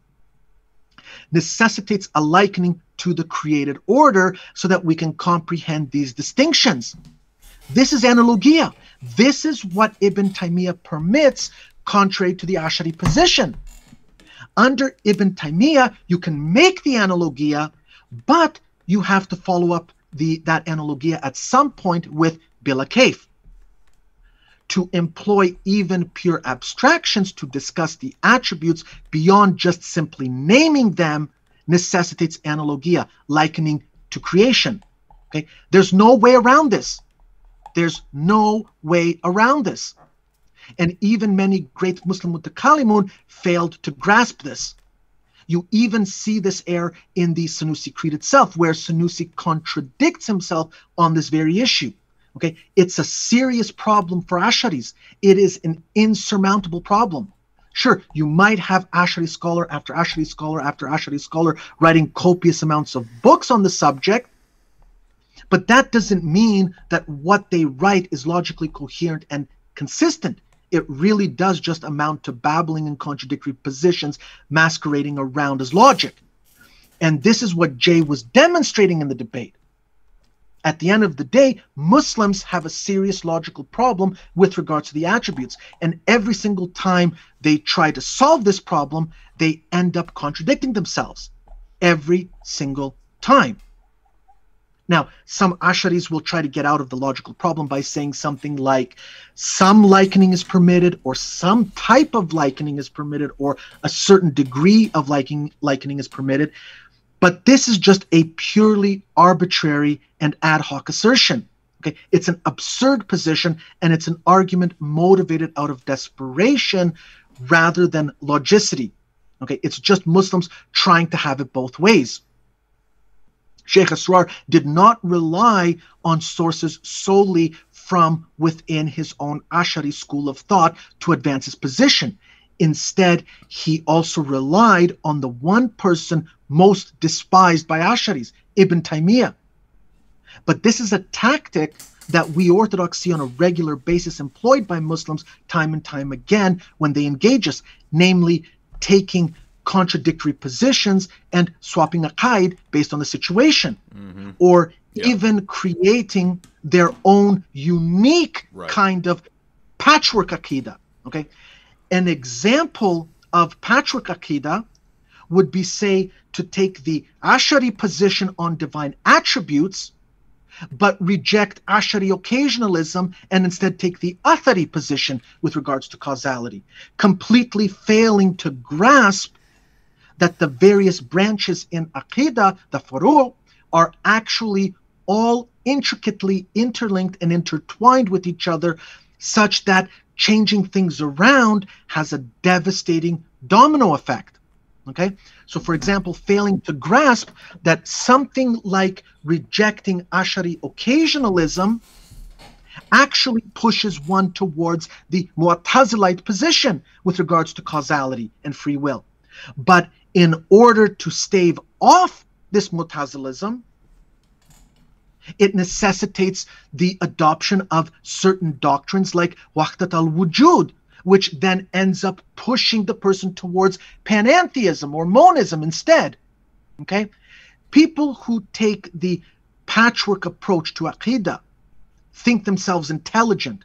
necessitates a likening to the created order so that we can comprehend these distinctions. This is analogia. This is what Ibn Taymiyyah permits, contrary to the Ash'ari position. Under Ibn Taymiyyah, you can make the analogia, but you have to follow up that analogia at some point with bila kayf. To employ even pure abstractions to discuss the attributes beyond just simply naming them necessitates analogia, likening to creation. Okay, there's no way around this. There's no way around this. And even many great Muslim mutakallimun failed to grasp this. You even see this error in the Sanusi Creed itself, where Sanusi contradicts himself on this very issue. Okay, it's a serious problem for Ash'aris. It is an insurmountable problem. Sure, you might have Ash'ari scholar after Ash'ari scholar after Ash'ari scholar writing copious amounts of books on the subject, but that doesn't mean that what they write is logically coherent and consistent. It really does just amount to babbling and contradictory positions masquerading around as logic. And this is what Jay was demonstrating in the debate. At the end of the day, Muslims have a serious logical problem with regards to the attributes. And every single time they try to solve this problem, they end up contradicting themselves. Every single time. Now, some Ash'aris will try to get out of the logical problem by saying something like some likening is permitted, or some type of likening is permitted, or a certain degree of likening is permitted. But this is just a purely arbitrary and ad hoc assertion. Okay, it's an absurd position, and it's an argument motivated out of desperation rather than logicity. Okay, it's just Muslims trying to have it both ways. Sheikh Asrar did not rely on sources solely from within his own Ash'ari school of thought to advance his position. Instead, he also relied on the one person most despised by Ash'aris, Ibn Taymiyyah. But this is a tactic that we Orthodox see on a regular basis employed by Muslims time and time again when they engage us, namely taking contradictory positions and swapping aqaid based on the situation, or even creating their own unique kind of patchwork aqidah. Okay, an example of patchwork aqidah would be, say, to take the Ash'ari position on divine attributes, but reject Ash'ari occasionalism and instead take the Athari position with regards to causality, completely failing to grasp that the various branches in Aqidah, the furu', are actually all intricately interlinked and intertwined with each other, such that changing things around has a devastating domino effect. Okay, so for example, failing to grasp that something like rejecting Ash'ari occasionalism actually pushes one towards the Mu'tazilite position with regards to causality and free will. But in order to stave off this Mu'tazilism, it necessitates the adoption of certain doctrines like Wahdat al-Wujud, which then ends up pushing the person towards panentheism or monism instead. Okay? People who take the patchwork approach to Aqidah think themselves intelligent,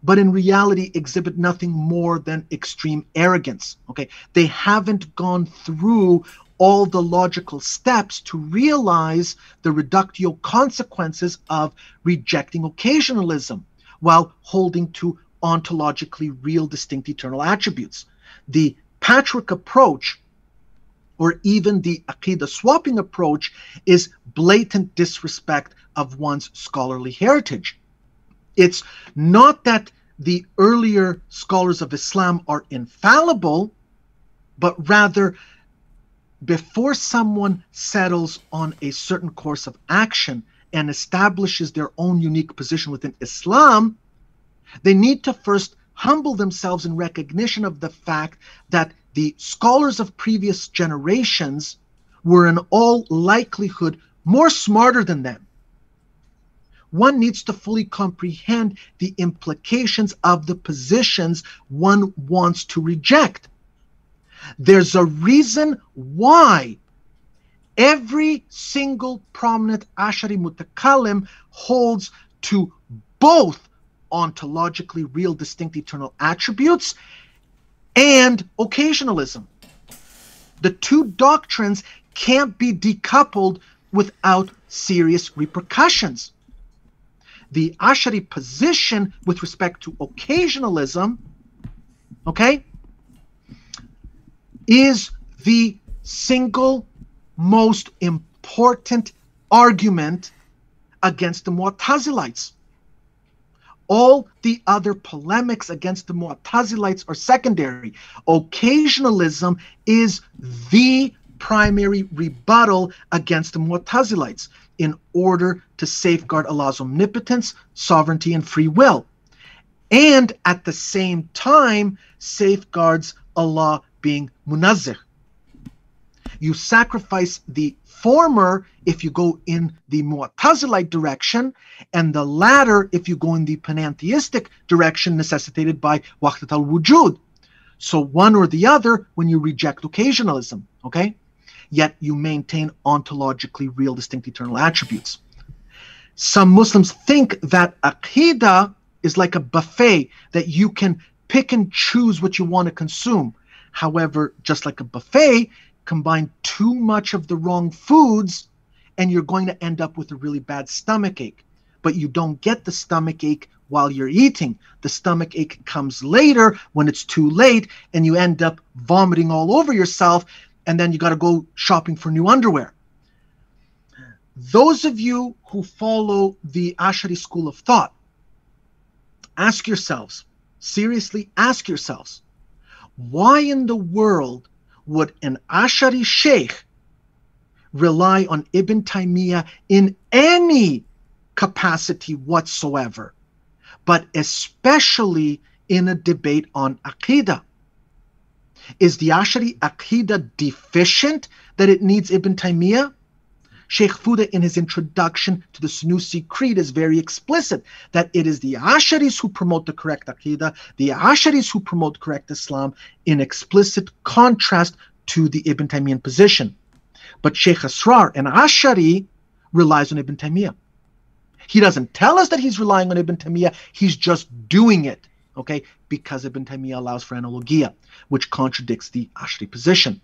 but in reality exhibit nothing more than extreme arrogance. Okay, they haven't gone through all the logical steps to realize the reductio consequences of rejecting occasionalism while holding to ontologically real, distinct, eternal attributes. The patchwork approach, or even the Aqidah swapping approach, is blatant disrespect of one's scholarly heritage. It's not that the earlier scholars of Islam are infallible, but rather before someone settles on a certain course of action and establishes their own unique position within Islam, they need to first humble themselves in recognition of the fact that the scholars of previous generations were in all likelihood more smarter than them. One needs to fully comprehend the implications of the positions one wants to reject. There's a reason why every single prominent Ash'ari mutakallim holds to both ontologically real, distinct, eternal attributes and occasionalism. The two doctrines can't be decoupled without serious repercussions. The Ash'ari position with respect to occasionalism, okay, is the single most important argument against the Mu'tazilites. All the other polemics against the Mu'tazilites are secondary. Occasionalism is the primary rebuttal against the Mu'tazilites in order to safeguard Allah's omnipotence, sovereignty, and free will, and at the same time safeguards Allah being munazzih. You sacrifice the former if you go in the Mu'tazilite direction, and the latter if you go in the panentheistic direction necessitated by Wahdat al-Wujud. So one or the other when you reject occasionalism, okay? Yet you maintain ontologically real, distinct, eternal attributes. Some Muslims think that Aqidah is like a buffet that you can pick and choose what you want to consume. However, just like a buffet, combine too much of the wrong foods and you're going to end up with a really bad stomach ache. But you don't get the stomach ache while you're eating. The stomach ache comes later when it's too late and you end up vomiting all over yourself, and then you got to go shopping for new underwear. Those of you who follow the Ash'ari school of thought, ask yourselves, seriously ask yourselves, why in the world would an Ash'ari Sheikh rely on Ibn Taymiyyah in any capacity whatsoever, but especially in a debate on Aqidah? Is the Ash'ari Aqidah deficient that it needs Ibn Taymiyyah? Sheikh Fuda in his introduction to the Sunusi Creed is very explicit that it is the Ash'aris who promote the correct Aqidah, the Ash'aris who promote correct Islam, in explicit contrast to the Ibn Taymiyyah position. But Sheikh Asrar, an Ash'ari, relies on Ibn Taymiyyah. He doesn't tell us that he's relying on Ibn Taymiyyah, he's just doing it, okay, because Ibn Taymiyyah allows for analogia, which contradicts the Ash'ari position.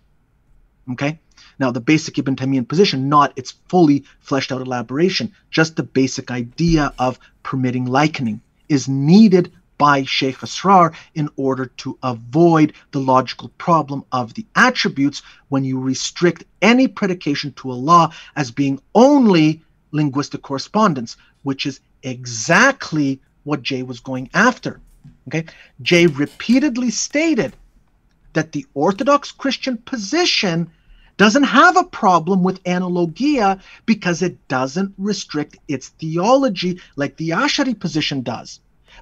Okay? Now, the basic Ibn Taymiyyah position, not its fully fleshed out elaboration, just the basic idea of permitting likening, is needed by Sheikh Asrar in order to avoid the logical problem of the attributes when you restrict any predication to Allah as being only linguistic correspondence, which is exactly what Jay was going after. Okay? Jay repeatedly stated that the Orthodox Christian position doesn't have a problem with analogia because it doesn't restrict its theology like the Ash'ari position does.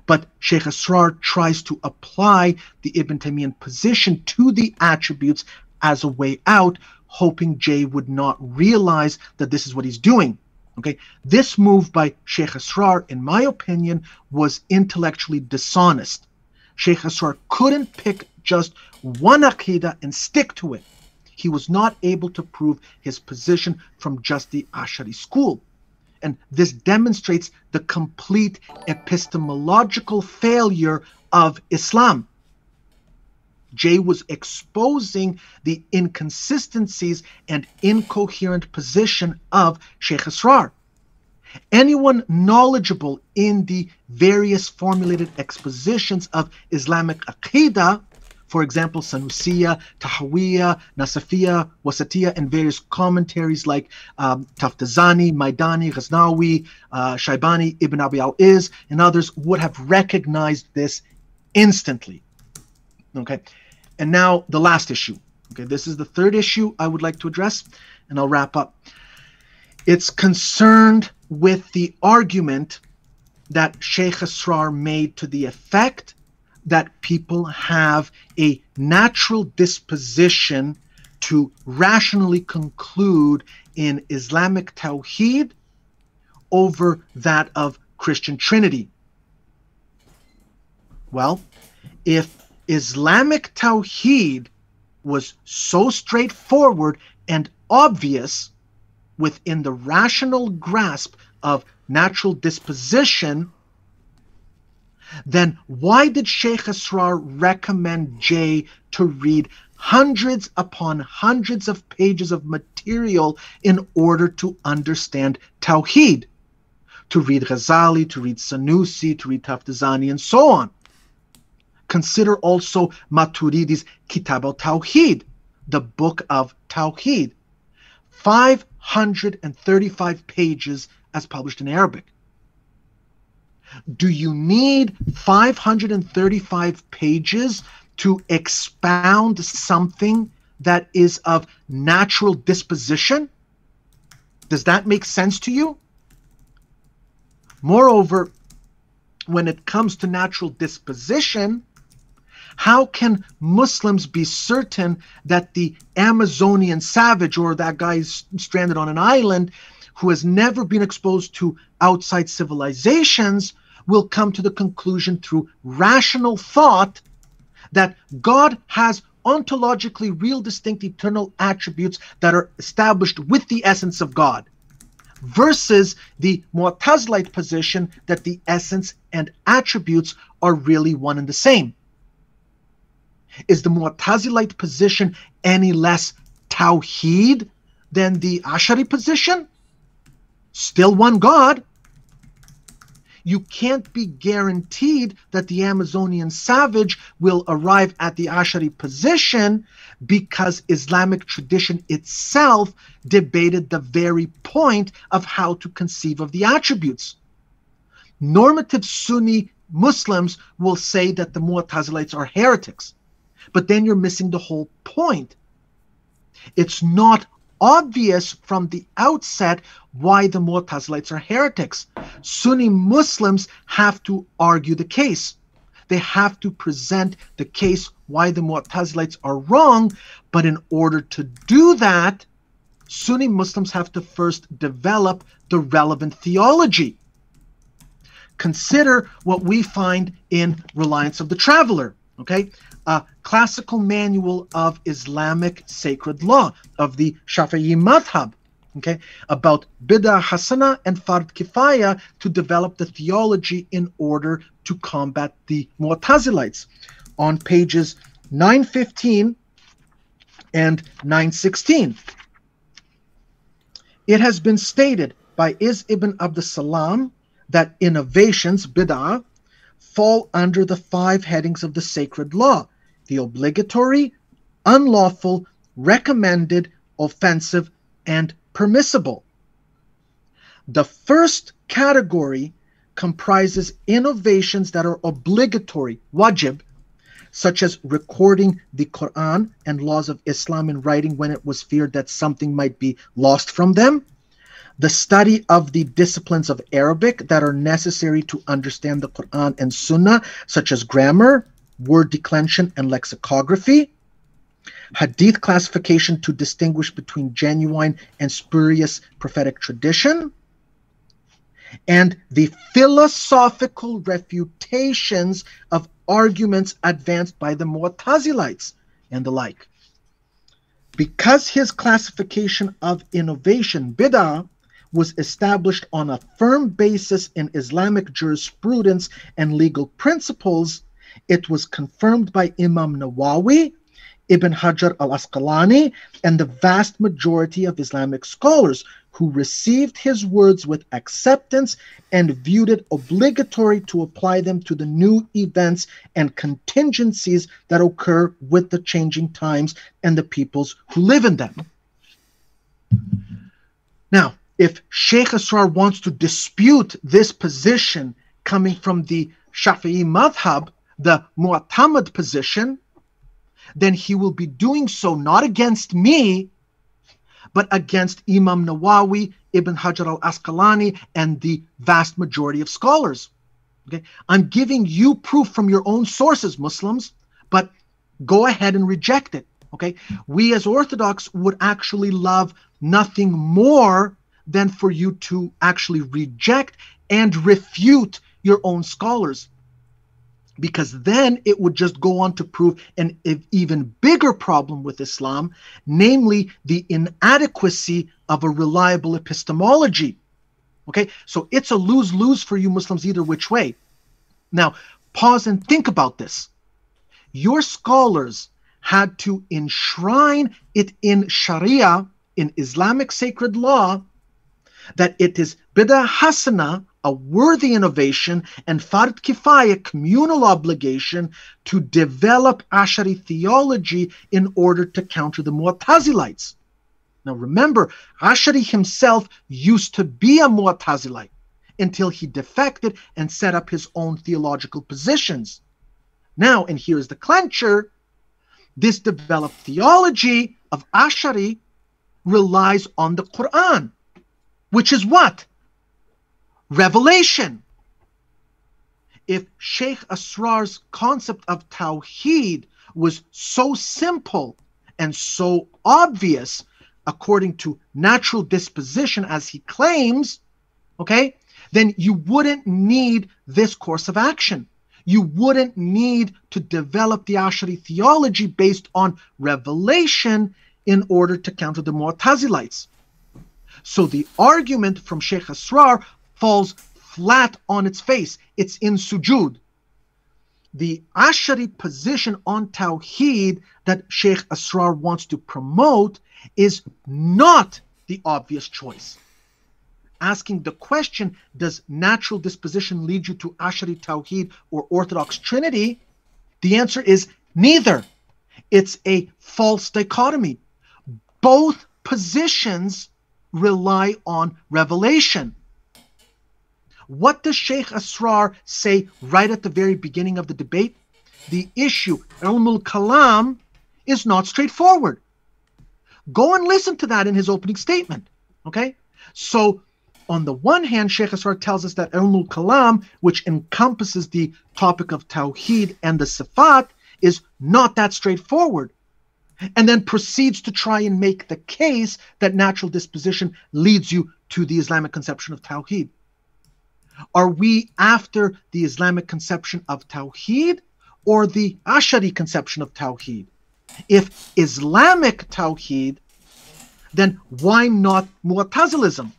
But Sheikh Asrar tries to apply the Ibn Taymiyyah position to the attributes as a way out, hoping Jay would not realize that this is what he's doing. Okay, this move by Sheikh Asrar, in my opinion, was intellectually dishonest. Sheikh Asrar couldn't pick just one Aqidah and stick to it. He was not able to prove his position from just the Ash'ari school. And this demonstrates the complete epistemological failure of Islam. Jay was exposing the inconsistencies and incoherent position of Sheikh Asrar. Anyone knowledgeable in the various formulated expositions of Islamic Aqidah, for example, Sanusiya, Tahawiyya, Nasafiyya, Wasatiyya, and various commentaries like Taftazani, Maidani, Ghaznawi, Shaybani, Ibn Abi al-Iz, and others would have recognized this instantly. Okay, and now the last issue. Okay, this is the third issue I would like to address, and I'll wrap up. It's concerned with the argument that Sheikh Asrar made to the effect that people have a natural disposition to rationally conclude in Islamic Tawhid over that of Christian Trinity. Well, if Islamic Tawhid was so straightforward and obvious within the rational grasp of natural disposition, then why did Sheikh Asrar recommend Jay to read hundreds upon hundreds of pages of material in order to understand Tawhid? To read Ghazali, to read Sanusi, to read Taftazani, and so on. Consider also Maturidi's Kitab al-Tawhid, the book of Tawhid. 535 pages as published in Arabic. Do you need 535 pages to expound something that is of natural disposition? Does that make sense to you? Moreover, when it comes to natural disposition, How can Muslims be certain that the Amazonian savage, or that guy stranded on an island who has never been exposed to outside civilizations, will come to the conclusion through rational thought that God has ontologically real, distinct, eternal attributes that are established with the essence of God, versus the Mu'tazilite position that the essence and attributes are really one and the same? Is the Mu'tazilite position any less Tawhid than the Ash'ari position? Still one God. You can't be guaranteed that the Amazonian savage will arrive at the Ash'ari position, because Islamic tradition itself debated the very point of how to conceive of the attributes. Normative Sunni Muslims will say that the Mu'tazilites are heretics, but then you're missing the whole point. It's not obvious from the outset why the Mu'tazilites are heretics. Sunni Muslims have to argue the case. They have to present the case why the Mu'tazilites are wrong, but in order to do that, Sunni Muslims have to first develop the relevant theology. Consider what we find in Reliance of the Traveler, okay? A classical manual of Islamic sacred law of the Shafi'i madhab, okay, about bid'ah hasana and fard kifaya, to develop the theology in order to combat the Mu'tazilites. On pages 915 and 916, it has been stated by Iz ibn Abdussalam that innovations, bid'ah, fall under the 5 headings of the sacred law: the obligatory, unlawful, recommended, offensive, and permissible. The first category comprises innovations that are obligatory, wajib, such as recording the Quran and laws of Islam in writing when it was feared that something might be lost from them; the study of the disciplines of Arabic that are necessary to understand the Quran and Sunnah, such as grammar, word declension, and lexicography; hadith classification to distinguish between genuine and spurious prophetic tradition; and the philosophical refutations of arguments advanced by the Mu'tazilites and the like. Because his classification of innovation, bid'ah, was established on a firm basis in Islamic jurisprudence and legal principles, it was confirmed by Imam Nawawi, Ibn Hajar al-Asqalani, and the vast majority of Islamic scholars, who received his words with acceptance and viewed it obligatory to apply them to the new events and contingencies that occur with the changing times and the peoples who live in them. Now, if Sheikh Asrar wants to dispute this position coming from the Shafi'i madhab, the Mu'tamad position, then he will be doing so not against me, but against Imam Nawawi, Ibn Hajar al-Asqalani, and the vast majority of scholars. Okay? I'm giving you proof from your own sources, Muslims, but go ahead and reject it. Okay? We as Orthodox would actually love nothing more than for you to actually reject and refute your own scholars, because then it would just go on to prove an even bigger problem with Islam, namely the inadequacy of a reliable epistemology. Okay, so it's a lose-lose for you Muslims either which way. Now, pause and think about this. Your scholars had to enshrine it in Sharia, in Islamic sacred law, that it is bid'ah hasana, a worthy innovation, and fard kifaya, communal obligation, to develop Ash'ari theology in order to counter the Mu'tazilites. Now remember, Ash'ari himself used to be a Mu'tazilite until he defected and set up his own theological positions. Now, and here's the clincher, this developed theology of Ash'ari relies on the Quran, which is what? Revelation. if Sheikh Asrar's concept of Tawhid was so simple and so obvious according to natural disposition as he claims, okay, then you wouldn't need this course of action. You wouldn't need to develop the Ash'ari theology based on revelation in order to counter the Mu'tazilites. So the argument from Sheikh Asrar falls flat on its face. It's in sujud. The Ash'ari position on Tawhid that Sheikh Asrar wants to promote is not the obvious choice. Asking the question, does natural disposition lead you to Ash'ari Tawhid or Orthodox Trinity? The answer is neither. It's a false dichotomy. Both positions rely on revelation. What does Sheikh Asrar say right at the very beginning of the debate? The issue, Ilmul Kalam, is not straightforward. Go and listen to that in his opening statement. Okay? So, on the one hand, Sheikh Asrar tells us that Ilmul Kalam, which encompasses the topic of Tawhid and the Sifat, is not that straightforward. And then proceeds to try and make the case that natural disposition leads you to the Islamic conception of Tawhid. Are we after the Islamic conception of Tawhid or the Ash'ari conception of Tawhid? If Islamic Tawhid, then why not Mu'tazilism?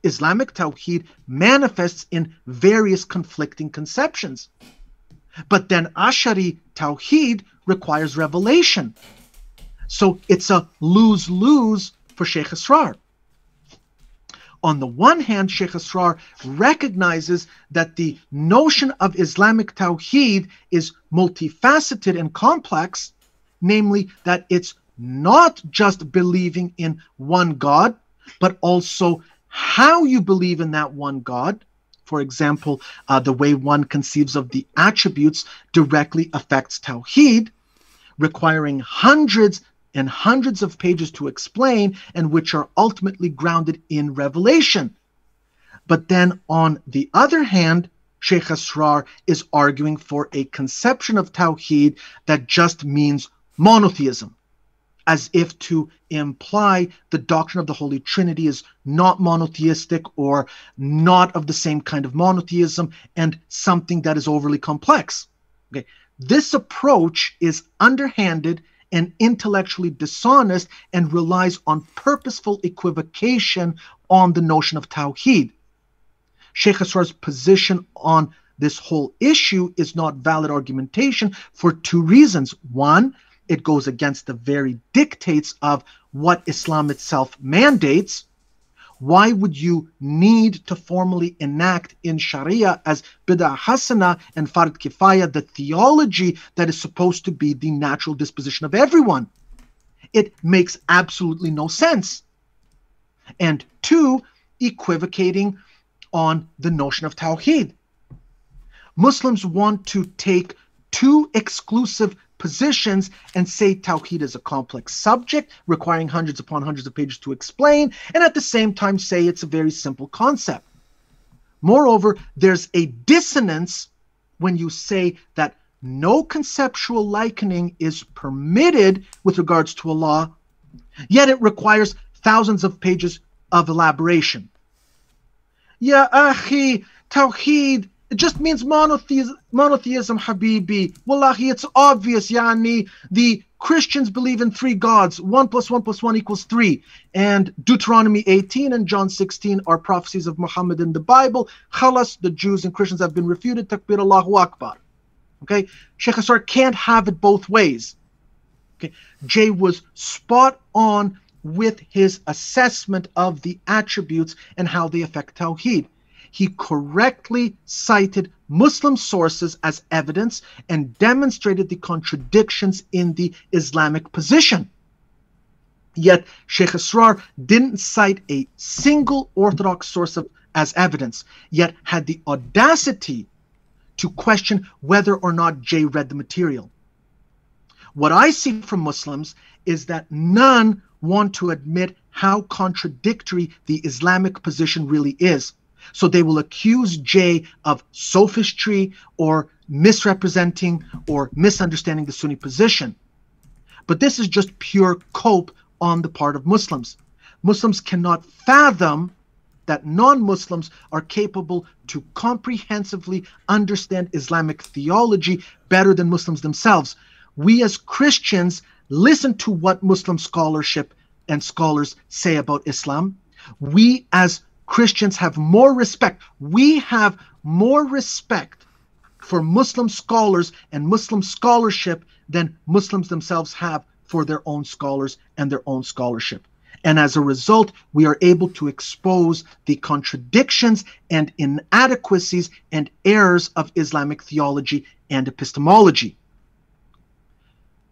Islamic Tawhid manifests in various conflicting conceptions. But then Ash'ari Tawhid requires revelation. So it's a lose-lose for Sheikh Asrar. On the one hand, Sheikh Asrar recognizes that the notion of Islamic Tawhid is multifaceted and complex, namely that it's not just believing in one God, but also how you believe in that one God. For example, the way one conceives of the attributes directly affects Tawhid, requiring hundreds and hundreds of pages to explain, and which are ultimately grounded in revelation. But then on the other hand, Sheikh Asrar is arguing for a conception of Tawhid that just means monotheism, as if to imply the doctrine of the Holy Trinity is not monotheistic or not of the same kind of monotheism and something that is overly complex. Okay. This approach is underhanded and intellectually dishonest and relies on purposeful equivocation on the notion of Tawhid. Sheikh Asrar's position on this whole issue is not valid argumentation for two reasons. One, it goes against the very dictates of what Islam itself mandates. Why would you need to formally enact in Sharia as Bid'ah Hasana and Fard Kifaya the theology that is supposed to be the natural disposition of everyone? It makes absolutely no sense. And two, equivocating on the notion of Tawhid. Muslims want to take two exclusive positions and say Tawhid is a complex subject requiring hundreds upon hundreds of pages to explain, and at the same time say it's a very simple concept. Moreover, there's a dissonance when you say that no conceptual likening is permitted with regards to Allah, yet it requires thousands of pages of elaboration. Ya akhi, Tawhid, it just means monotheism, Habibi. Wallahi, it's obvious, yani. The Christians believe in three gods. 1 + 1 + 1 = 3. And Deuteronomy 18 and John 16 are prophecies of Muhammad in the Bible. Khalas, the Jews and Christians have been refuted. Takbir Allahu Akbar. Okay? Sheikh Asrar can't have it both ways. Okay? Jay was spot on with his assessment of the attributes and how they affect Tawhid. He correctly cited Muslim sources as evidence and demonstrated the contradictions in the Islamic position. Yet Sheikh Asrar didn't cite a single orthodox source as evidence, yet had the audacity to question whether or not Jay read the material. What I see from Muslims is that none want to admit how contradictory the Islamic position really is. So they will accuse Jay of sophistry or misrepresenting or misunderstanding the Sunni position. But this is just pure cope on the part of Muslims. Muslims cannot fathom that non-Muslims are capable to comprehensively understand Islamic theology better than Muslims themselves. We as Christians listen to what Muslim scholarship and scholars say about Islam. We as Christians have more respect. We have more respect for Muslim scholars and Muslim scholarship than Muslims themselves have for their own scholars and their own scholarship. And as a result, we are able to expose the contradictions and inadequacies and errors of Islamic theology and epistemology.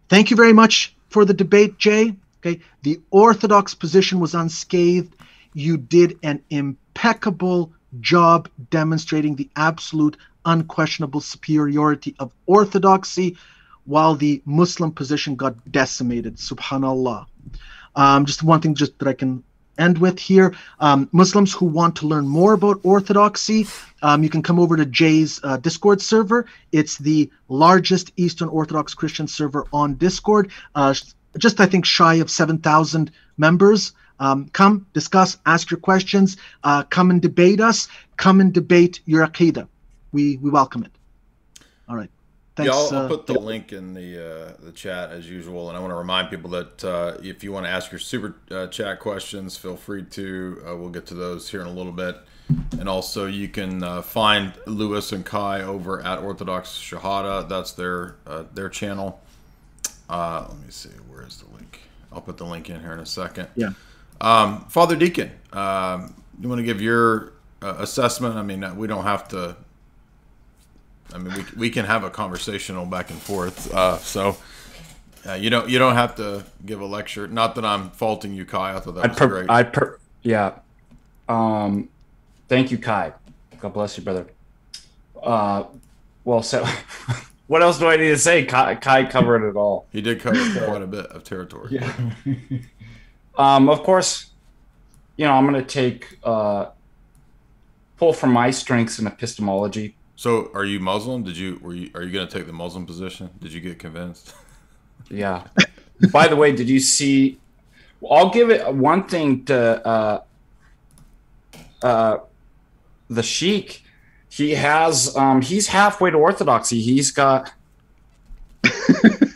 Thank you very much for the debate, Jay. Okay, the orthodox position was unscathed. You did an impeccable job demonstrating the absolute, unquestionable superiority of orthodoxy, while the Muslim position got decimated. Subhanallah. Just one thing just that I can end with here. Muslims who want to learn more about orthodoxy, you can come over to Jay's Discord server. It's the largest Eastern Orthodox Christian server on Discord. Just, I think, shy of 7,000 members. Come, discuss, ask your questions, come and debate us, come and debate your Aqidah. We welcome it. All right. Thanks, yeah, I'll put the link in the chat as usual, and I want to remind people that if you want to ask your super chat questions, feel free to. We'll get to those here in a little bit, and also you can find Lewis and Kai over at Orthodox Shahada. That's their channel. Let me see, where is the link? I'll put the link in here in a second. Yeah. Father Deacon, you want to give your assessment? I mean, we don't have to. I mean, we can have a conversational back and forth. So you don't have to give a lecture. Not that I'm faulting you, Kai. I thought that was great. Yeah. Thank you, Kai. God bless you, brother. Well, so what else do I need to say? Kai covered it all. He did cover quite a bit of territory. Yeah. Of course, I'm going to take pull from my strengths in epistemology. So, are you Muslim? Are you going to take the Muslim position? Did you get convinced? Yeah. By the way, did you see? I'll give it one thing to the Sheikh. He has he's halfway to orthodoxy. He's got the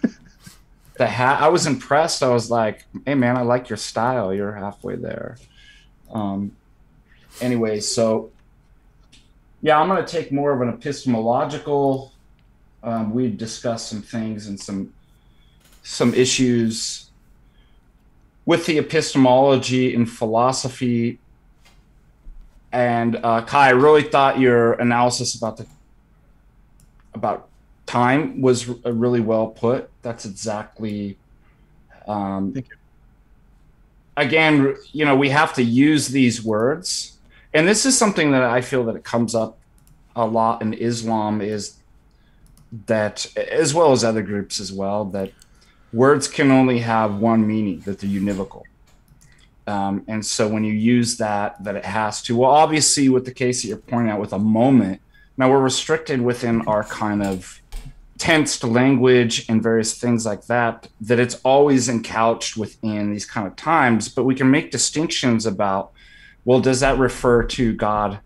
hat. I was impressed. I was like, "Hey, man, I like your style. You're halfway there." Anyway, so. Yeah, I'm going to take more of an epistemological. We discussed some things and some issues with the epistemology and philosophy. And Kai, I really thought your analysis about time was really well put. That's exactly. Thank you. Again, we have to use these words. And this is something that I feel that it comes up a lot in Islam, is that, as well as other groups as well, that words can only have one meaning, that they're univocal. And so when you use that it has to, well, obviously with the case that you're pointing out with a moment, now we're restricted within our kind of tensed language and various things like that it's always encouched within these kind of times, but we can make distinctions about, well, does that refer to God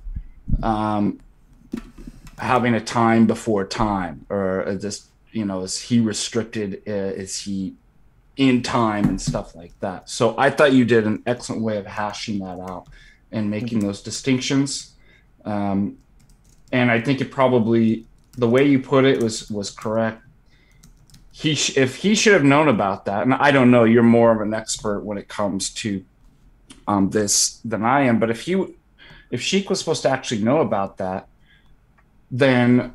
having a time before time, or is he restricted? Is he in time and stuff like that? So I thought you did an excellent way of hashing that out and making those distinctions. And I think it probably, the way you put it was correct. If he should have known about that, and I don't know, you're more of an expert when it comes to this than I am, but if Sheikh was supposed to actually know about that, then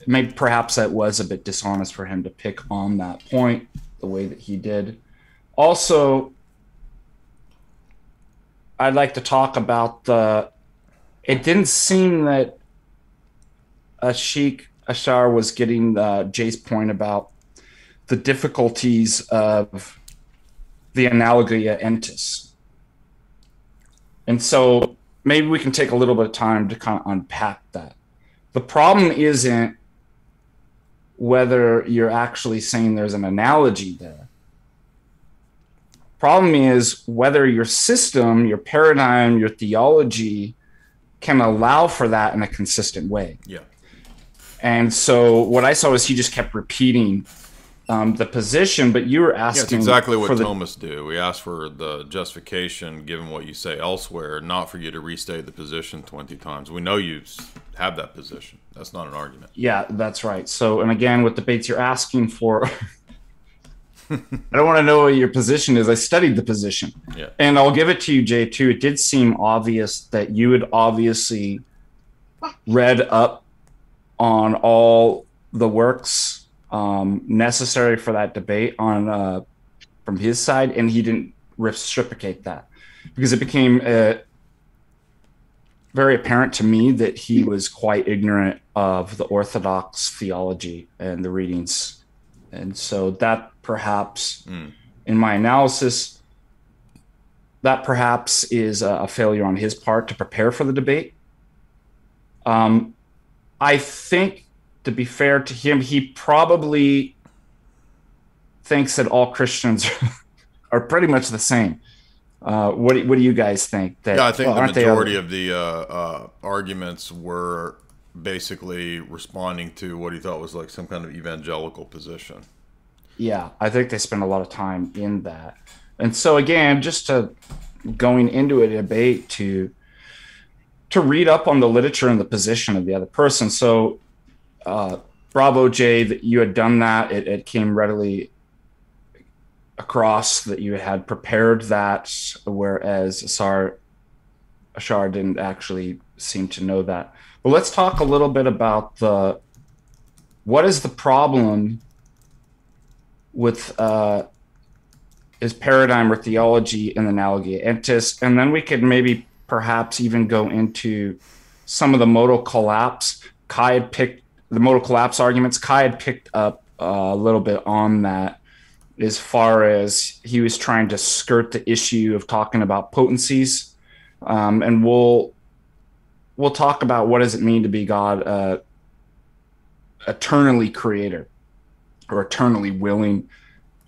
maybe perhaps that was a bit dishonest for him to pick on that point the way that he did. Also, I'd like to talk about it didn't seem that Sheikh Asrar was getting Jay's point about the difficulties of the analogia entis. And so maybe we can take a little bit of time to kind of unpack that. The problem isn't whether you're actually saying there's an analogy there. Problem is whether your system, your paradigm, your theology can allow for that in a consistent way. Yeah. And so what I saw was he just kept repeating the position, but you were asking. Yeah, it's exactly what Thomas do. We ask for the justification given what you say elsewhere, not for you to restate the position 20 times. We know you have that position. That's not an argument. Yeah, that's right. So, and again, with debates, you're asking for. I don't want to know what your position is. I studied the position. Yeah. And I'll give it to you, Jay, too. It did seem obvious that you had obviously read up on all the works necessary for that debate on from his side, and he didn't reciprocate that because it became very apparent to me that he was quite ignorant of the Orthodox theology and the readings. And so that perhaps, in my analysis, that perhaps is a failure on his part to prepare for the debate. I think, to be fair to him, he probably thinks that all Christians are pretty much the same. What do you guys think? Yeah, I think the majority of the arguments were basically responding to what he thought was like some kind of evangelical position. Yeah, I think they spend a lot of time in that. And so again, just going into a debate to read up on the literature and the position of the other person. So bravo, Jay, that you had done that. It came readily across that you had prepared that, whereas Asrar didn't actually seem to know that. But let's talk a little bit about what is the problem with his paradigm or theology in the Analogia Entis, and then we could maybe perhaps even go into some of the modal collapse. Kai had picked the modal collapse arguments. Kai had picked up a little bit on that, as far as he was trying to skirt the issue of talking about potencies, and we'll talk about what does it mean to be God, eternally creator or eternally willing.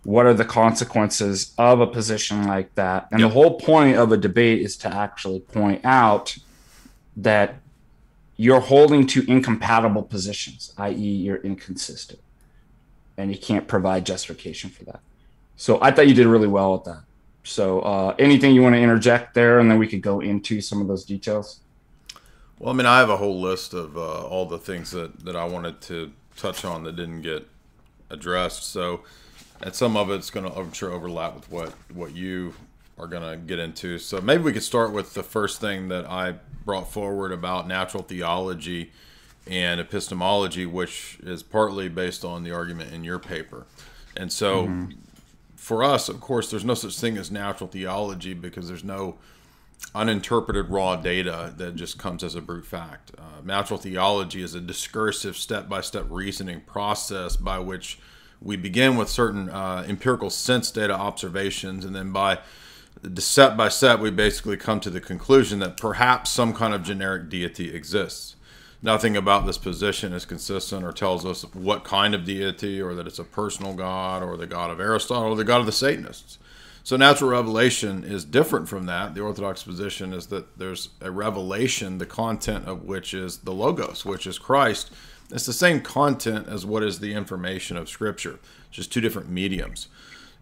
What are the consequences of a position like that? And the whole point of a debate is to actually point out that you're holding to incompatible positions, i.e. you're inconsistent, and you can't provide justification for that. So I thought you did really well at that. So anything you want to interject there, and then we could go into some of those details? Well, I mean, I have a whole list of all the things that I wanted to touch on that didn't get addressed. So, and some of it's going to, I'm sure, overlap with what you are going to get into. So maybe we could start with the first thing that I brought forward about natural theology and epistemology, which is partly based on the argument in your paper. And so for us, of course, there's no such thing as natural theology because there's no uninterpreted raw data that just comes as a brute fact. Natural theology is a discursive step-by-step reasoning process by which we begin with certain empirical sense data observations, and then by step by step we basically come to the conclusion that perhaps some kind of generic deity exists. Nothing about this position is consistent or tells us what kind of deity, or that it's a personal god, or the god of Aristotle, or the god of the Satanists. So natural revelation is different from that. The Orthodox position is that there's a revelation, the content of which is the Logos, which is Christ. It's the same content as what is the information of Scripture, just two different mediums.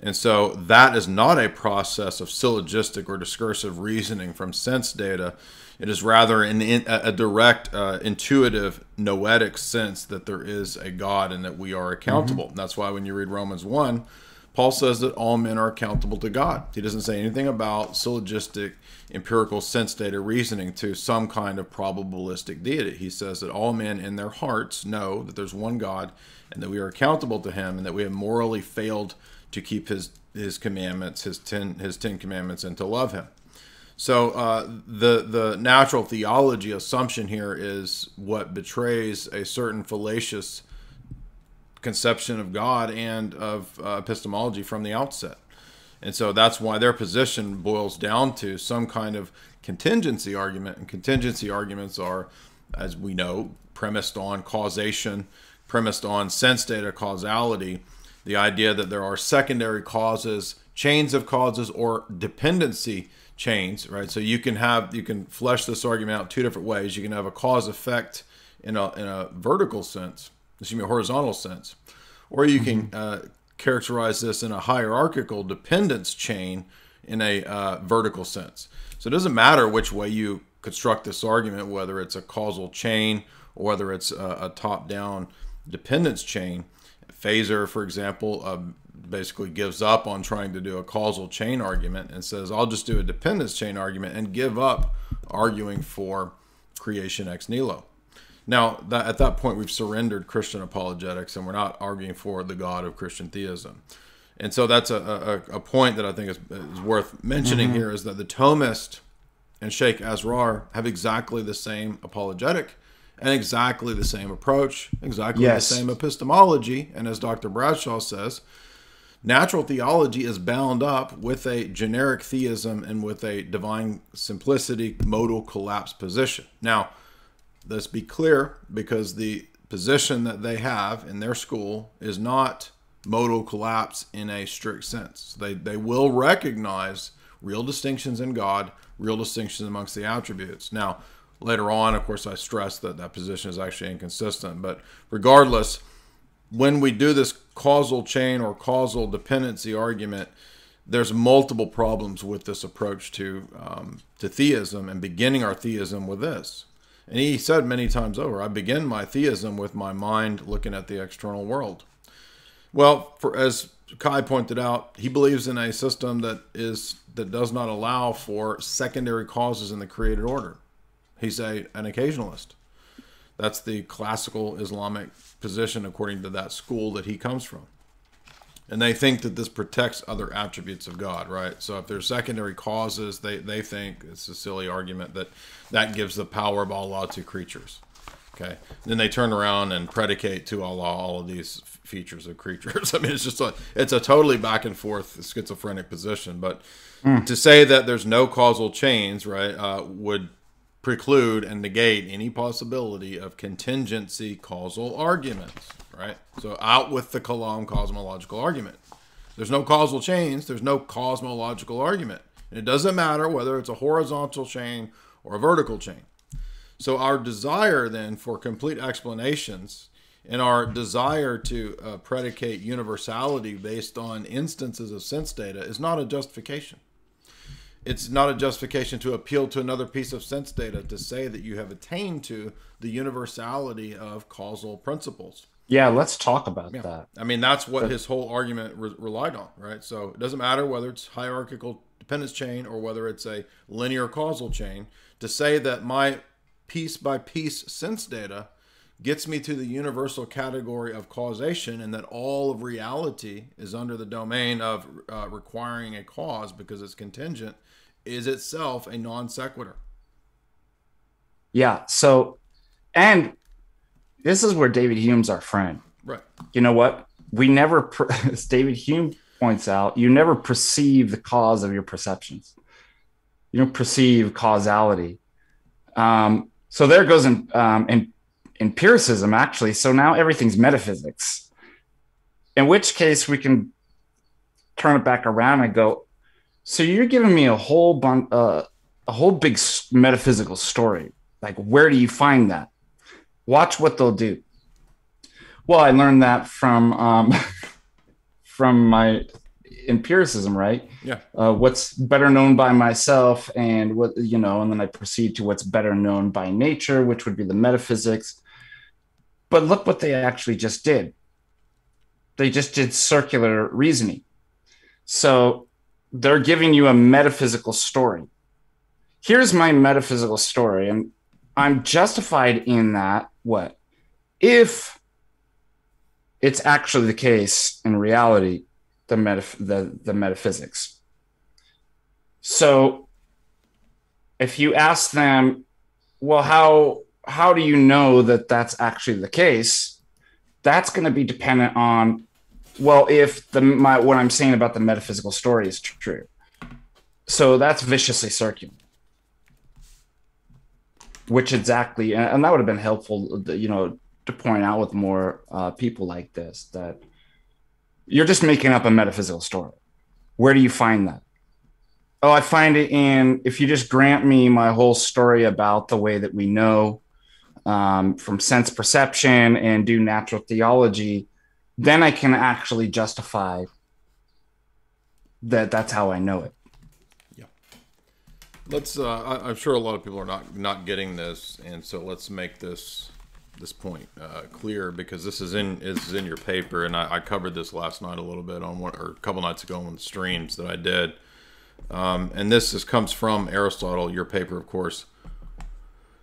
And so that is not a process of syllogistic or discursive reasoning from sense data. It is rather a direct, intuitive, noetic sense that there is a God and that we are accountable. That's why when you read Romans 1, Paul says that all men are accountable to God. He doesn't say anything about syllogistic, empirical sense data reasoning to some kind of probabilistic deity. He says that all men in their hearts know that there's one God and that we are accountable to him, and that we have morally failed to keep his commandments, his 10 commandments, and to love him. So the natural theology assumption here is what betrays a certain fallacious conception of God and of epistemology from the outset. And so that's why their position boils down to some kind of contingency argument. And contingency arguments are, as we know, premised on causation, premised on sense data causality, the idea that there are secondary causes, chains of causes, or dependency chains, right? So you can flesh this argument out two different ways. You can have a cause effect in a vertical sense, a horizontal sense, or you can characterize this in a hierarchical dependence chain in a vertical sense. So it doesn't matter which way you construct this argument, whether it's a causal chain or whether it's a top-down dependence chain. Phaser, for example, basically gives up on trying to do a causal chain argument and says, I'll just do a dependence chain argument and give up arguing for creation ex nihilo. Now, at that point, we've surrendered Christian apologetics and we're not arguing for the God of Christian theism. And so that's a point that I think is worth mentioning here, is that the Thomist and Sheikh Asrar have exactly the same apologetic and exactly the same approach, exactly the same epistemology. And as Dr. Bradshaw says, natural theology is bound up with a generic theism and with a divine simplicity modal collapse position. Now, let's be clear, because the position that they have in their school is not modal collapse in a strict sense. They will recognize real distinctions in God, real distinctions amongst the attributes. Now, later on, of course, I stress that that position is actually inconsistent. But regardless, when we do this causal chain or causal dependency argument, there's multiple problems with this approach to theism, and beginning our theism with this. And he said many times over, I begin my theism with my mind looking at the external world. Well, as Kai pointed out, he believes in a system that does not allow for secondary causes in the created order. He's an occasionalist. That's the classical Islamic position according to that school that he comes from. And they think that this protects other attributes of God, right? So if there's secondary causes, they think, it's a silly argument, that gives the power of Allah to creatures. Okay. Then they turn around and predicate to Allah all of these features of creatures. I mean, it's a totally back and forth schizophrenic position. But to say that there's no causal chains, right, would preclude and negate any possibility of contingency causal arguments, right? So out with the Kalam cosmological argument. There's no causal chains. There's no cosmological argument. And it doesn't matter whether it's a horizontal chain or a vertical chain. So our desire then for complete explanations and our desire to predicate universality based on instances of sense data is not a justification. It's not a justification to appeal to another piece of sense data to say that you have attained to the universality of causal principles. Yeah, let's talk about that. I mean, that's what his whole argument relied on, right? So it doesn't matter whether it's hierarchical dependence chain or whether it's a linear causal chain. To say that my piece-by-piece sense data gets me to the universal category of causation and that all of reality is under the domain of requiring a cause because it's contingent is itself a non sequitur. Yeah. So, and this is where David Hume's our friend. Right. You know what? We never, as David Hume points out, you never perceive the cause of your perceptions. You don't perceive causality. So there goes in empiricism, actually. So now everything's metaphysics, in which case we can turn it back around and go, so you're giving me a whole big metaphysical story. Like, where do you find that? Watch what they'll do. Well, I learned that from my empiricism, right? Yeah. What's better known by myself, and what, and then I proceed to what's better known by nature, which would be the metaphysics. But look what they actually just did. They just did circular reasoning. So they're giving you a metaphysical story. Here's my metaphysical story, and I'm justified in that. What if it's actually the case in reality? The metaphysics. So if you ask them, well, how do you know that that's actually the case? That's going to be dependent on, well, if what I'm saying about the metaphysical story is true. So that's viciously circular. which exactly, and that would have been helpful, you know, to point out with more people like this, that you're just making up a metaphysical story. Where do you find that? Oh, I find it in, if you just grant me my whole story about the way that we know from sense perception and do natural theology, then I can actually justify that that's how I know it. Yeah. Let's, I'm sure a lot of people are not getting this. And so let's make this point clear, because this is in your paper. And I covered this last night a little bit on one, or a couple nights ago on the streams that I did. And this comes from Aristotle. Your paper, of course,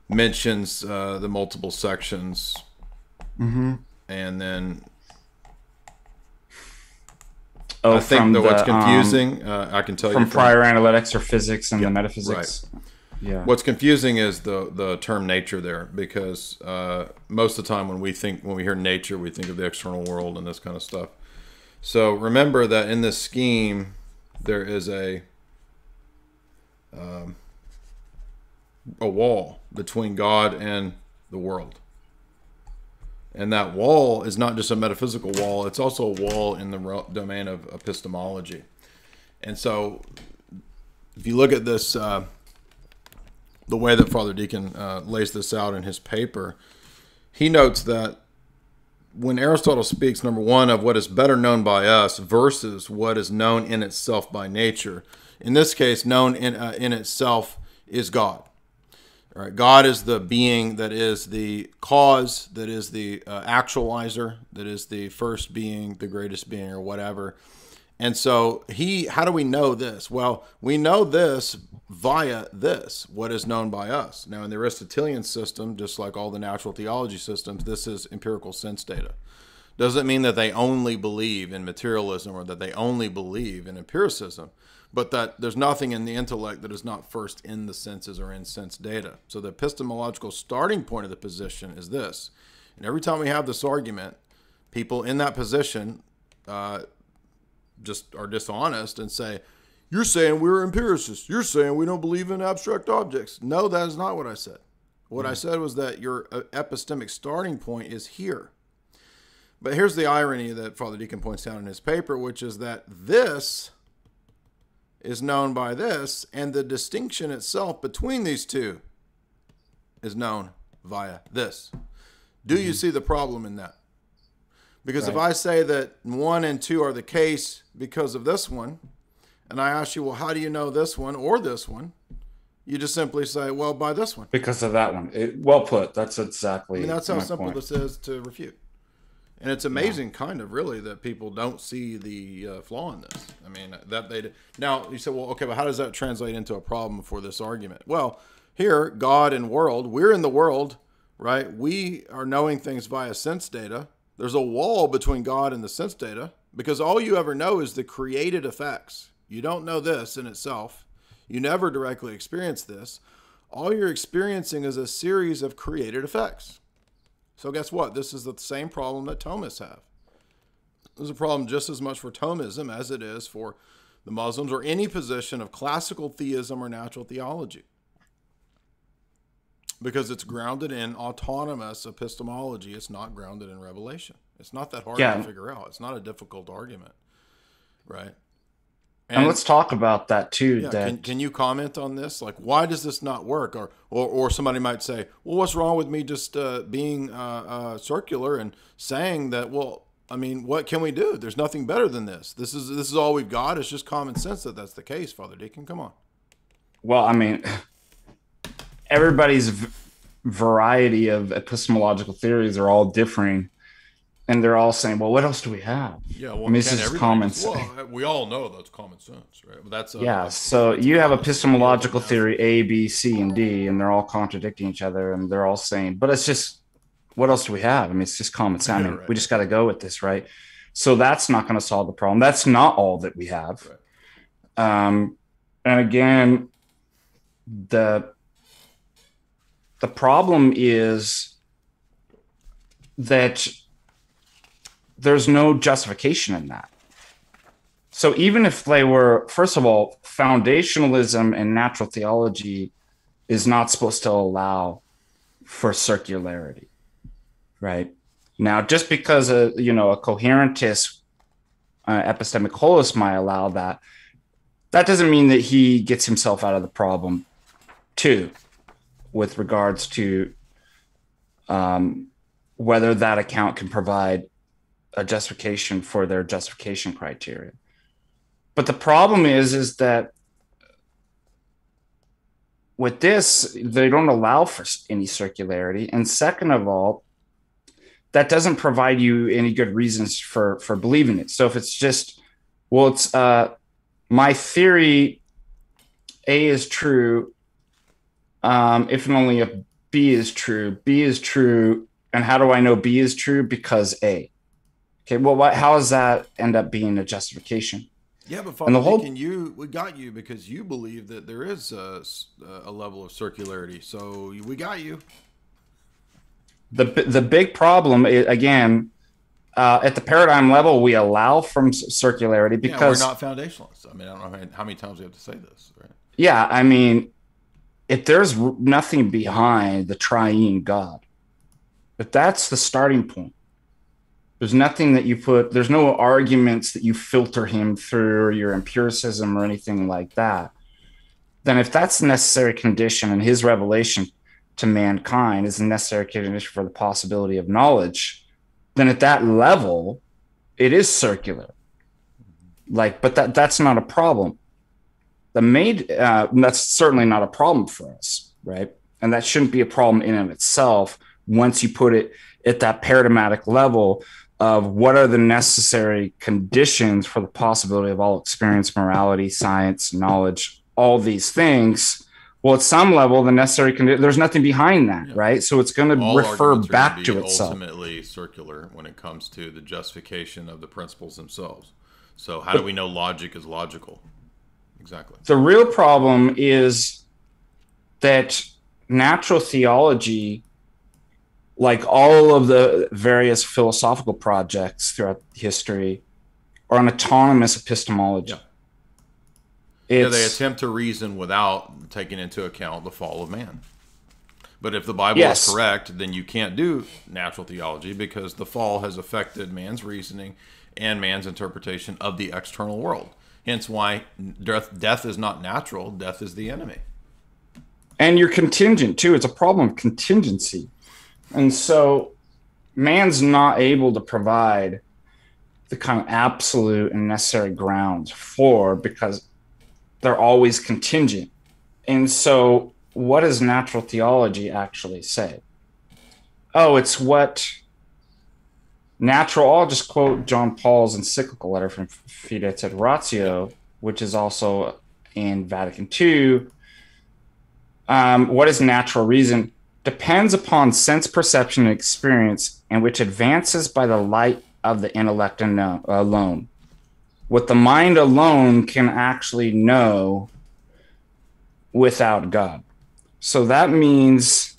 mentions the multiple sections, and then I think that what's confusing, I can tell you from prior analytics or physics and the metaphysics. Right. Yeah. What's confusing is the term nature there, because most of the time when we hear nature, we think of the external world and this kind of stuff. So remember that in this scheme, there is a wall between God and the world. And that wall is not just a metaphysical wall, it's also a wall in the domain of epistemology. And so if you look at this, the way that Father Deacon lays this out in his paper, he notes that when Aristotle speaks, number one, of what is better known by us versus what is known in itself by nature, in this case, known in itself is God. All right, God is the being that is the cause, that is the actualizer, that is the first being, the greatest being, or whatever. And so how do we know this? Well, we know this via this, what is known by us. Now, in the Aristotelian system, just like all the natural theology systems, this is empirical sense data. Doesn't mean that they only believe in materialism or that they only believe in empiricism, but that there's nothing in the intellect that is not first in the senses or in sense data. So the epistemological starting point of the position is this. And every time we have this argument, people in that position just are dishonest and say, you're saying we're empiricists. You're saying we don't believe in abstract objects. No, that is not what I said. What I said was that your epistemic starting point is here. But here's the irony that Father Deacon points out in his paper, which is that this is known by this, and the distinction itself between these two is known via this. Do you see the problem in that? Because if I say that 1 and 2 are the case because of this one, and I ask you, well, how do you know this one or this one? You just simply say, well, by this one. Because of that one. Well put. That's exactly. I mean, that's how simple point. This is to refute. And it's amazing, kind of, really, that people don't see the flaw in this. I mean, that they now you say, well, okay, but how does that translate into a problem for this argument? Well, here, God and world, we're in the world, right? We are knowing things via sense data. There's a wall between God and the sense data, because all you ever know is the created effects. You don't know this in itself. You never directly experience this. All you're experiencing is a series of created effects. So guess what? This is the same problem that Thomists have. There's a problem just as much for Thomism as it is for the Muslims or any position of classical theism or natural theology. Because it's grounded in autonomous epistemology. It's not grounded in revelation. It's not that hard to figure out. It's not a difficult argument, right? And let's talk about that too. Yeah, that can you comment on this? Like, why does this not work? Or somebody might say, well, what's wrong with me just being circular and saying that? Well, I mean, what can we do? There's nothing better than this. This is all we've got. It's just common sense that that's the case. Father Deacon, come on. Well, I mean, everybody's variety of epistemological theories are all differing. And they're all saying, well, what else do we have? Yeah, well, I mean, this is common sense. Well, we all know that's common sense, right? But that's so you have epistemological theory A, B, C, and D, and they're all contradicting each other, and they're all saying, but it's just, what else do we have? I mean, it's just common sense. I mean, we just got to go with this, right? So that's not going to solve the problem. That's not all that we have. Right. And again, the problem is that there's no justification in that. So even if they were, first of all, foundationalism and natural theology is not supposed to allow for circularity, right? Now, just because a coherentist epistemic holist might allow that, that doesn't mean that he gets himself out of the problem too, with regards to whether that account can provide a justification for their justification criteria. But the problem is that with this, they don't allow for any circularity. And second of all, that doesn't provide you any good reasons for believing it. So if it's just, well, it's my theory A is true, if and only if B is true. And how do I know B is true? Because A. Okay, well, how does that end up being a justification? Yeah, but Father Deacon, we got you because you believe that there is a level of circularity. So we got you. The big problem is, again, at the paradigm level, we allow from circularity because we're not foundationalists. I mean, I don't know how many times we have to say this, right? Yeah, I mean, if there's nothing behind the triune God, if that's the starting point, there's nothing that you put, there's no arguments that you filter him through or your empiricism or anything like that, then if that's the necessary condition and his revelation to mankind is a necessary condition for the possibility of knowledge, then at that level, it is circular. But that's not a problem. That's certainly not a problem for us, right? And that shouldn't be a problem in and of itself once you put it at that paradigmatic level of what are the necessary conditions for the possibility of all experience, morality, science, knowledge, all these things. Well, at some level, the necessary condition, there's nothing behind that, right? So it's going to refer back to itself. Ultimately circular when it comes to the justification of the principles themselves. So how do we know logic is logical? Exactly. The real problem is that natural theology, like all of the various philosophical projects throughout history, are an autonomous epistemology. Yeah. They attempt to reason without taking into account the fall of man. But if the Bible is correct, then you can't do natural theology because the fall has affected man's reasoning and man's interpretation of the external world. Hence why death is not natural. Death is the enemy. And you're contingent, too. It's a problem of contingency. And so man's not able to provide the kind of absolute and necessary grounds because they're always contingent. And so what does natural theology actually say? Oh, it's what natural, I'll just quote John Paul's encyclical letter from Fides et Ratio, which is also in Vatican II. What is natural reason? Depends upon sense perception and experience, and which advances by the light of the intellect alone. What the mind alone can actually know without God. So that means,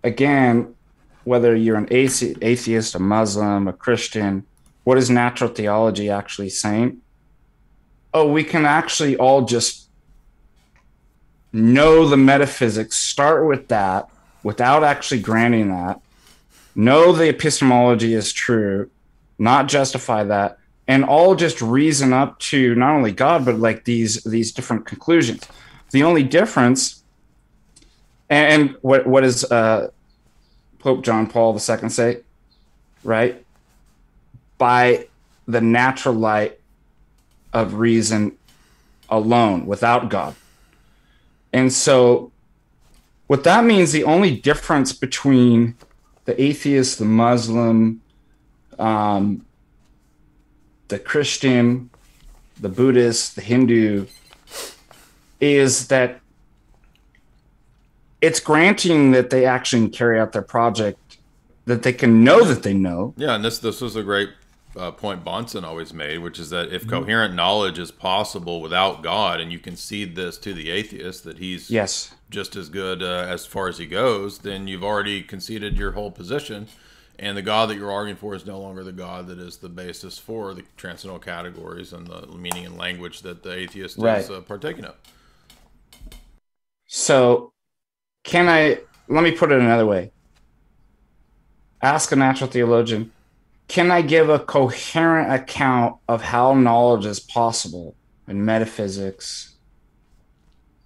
again, whether you're an atheist, a Muslim, a Christian, what is natural theology actually saying? Oh, we can actually all just know the metaphysics, start with that, without actually granting that, know the epistemology is true, not justify that, and all just reason up to not only God, but like these different conclusions. The only difference, and what does Pope John Paul II say, right? By the natural light of reason alone, without God. And so what that means, the only difference between the atheist, the Muslim, the Christian, the Buddhist, the Hindu, is that it's granting that they actually carry out their project, that they can know that they know. Yeah, and this was a great point Bonson always made, which is that if coherent knowledge is possible without God, and you concede this to the atheist, that he's just as good as far as he goes, then you've already conceded your whole position. And the God that you're arguing for is no longer the God that is the basis for the transcendental categories and the meaning and language that the atheist is partaking of. So let me put it another way. ask a natural theologian, can I give a coherent account of how knowledge is possible in metaphysics,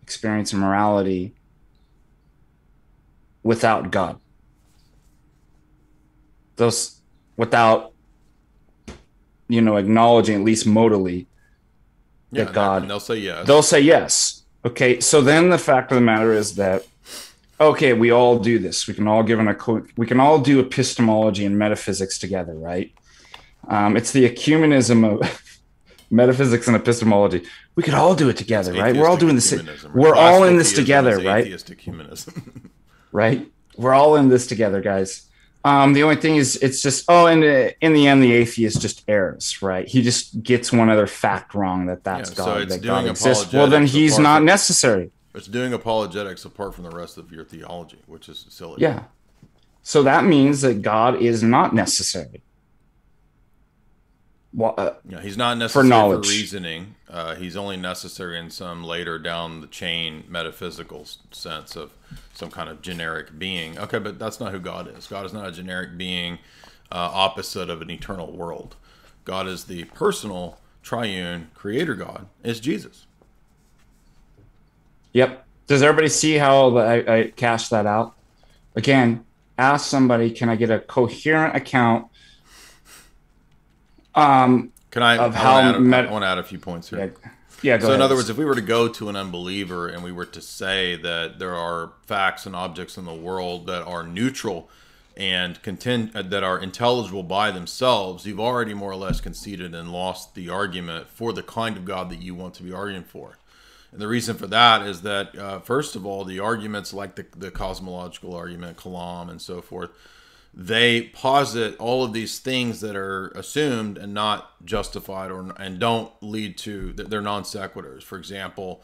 experience, and morality without God? Those, without, acknowledging at least modally that God. And they'll say yes. They'll say yes. Okay, so then the fact of the matter is that, okay, we all do this. We can all do epistemology and metaphysics together, right? It's the ecumenism of metaphysics and epistemology. We could all do it together, right? We're all doing this. We're all in this together, right? Atheistic humanism. Right? We're all in this together, guys. The only thing is, it's just, in the end, the atheist just errs, right? He just gets one other fact wrong, that's God, so that God exists. Well, then he's not necessary. It's doing apologetics apart from the rest of your theology, which is silly. Yeah. So that means that God is not necessary. Well, he's not necessary for reasoning. He's only necessary in some later down the chain metaphysical sense of some kind of generic being. Okay, but that's not who God is. God is not a generic being opposite of an eternal world. God is the personal, triune, creator God. Is Jesus. Yep. Does everybody see how I cashed that out? Again, ask somebody, can I get a coherent account I want to add a few points here. Yeah, go so ahead. In other words, if we were to go to an unbeliever and we were to say that there are facts and objects in the world that are neutral and that are intelligible by themselves, you've already more or less conceded and lost the argument for the kind of God that you want to be arguing for. And the reason for that is that, first of all, the arguments like the cosmological argument, Kalam, and so forth, they posit all of these things that are assumed and not justified, and don't lead to, they're non sequiturs. For example,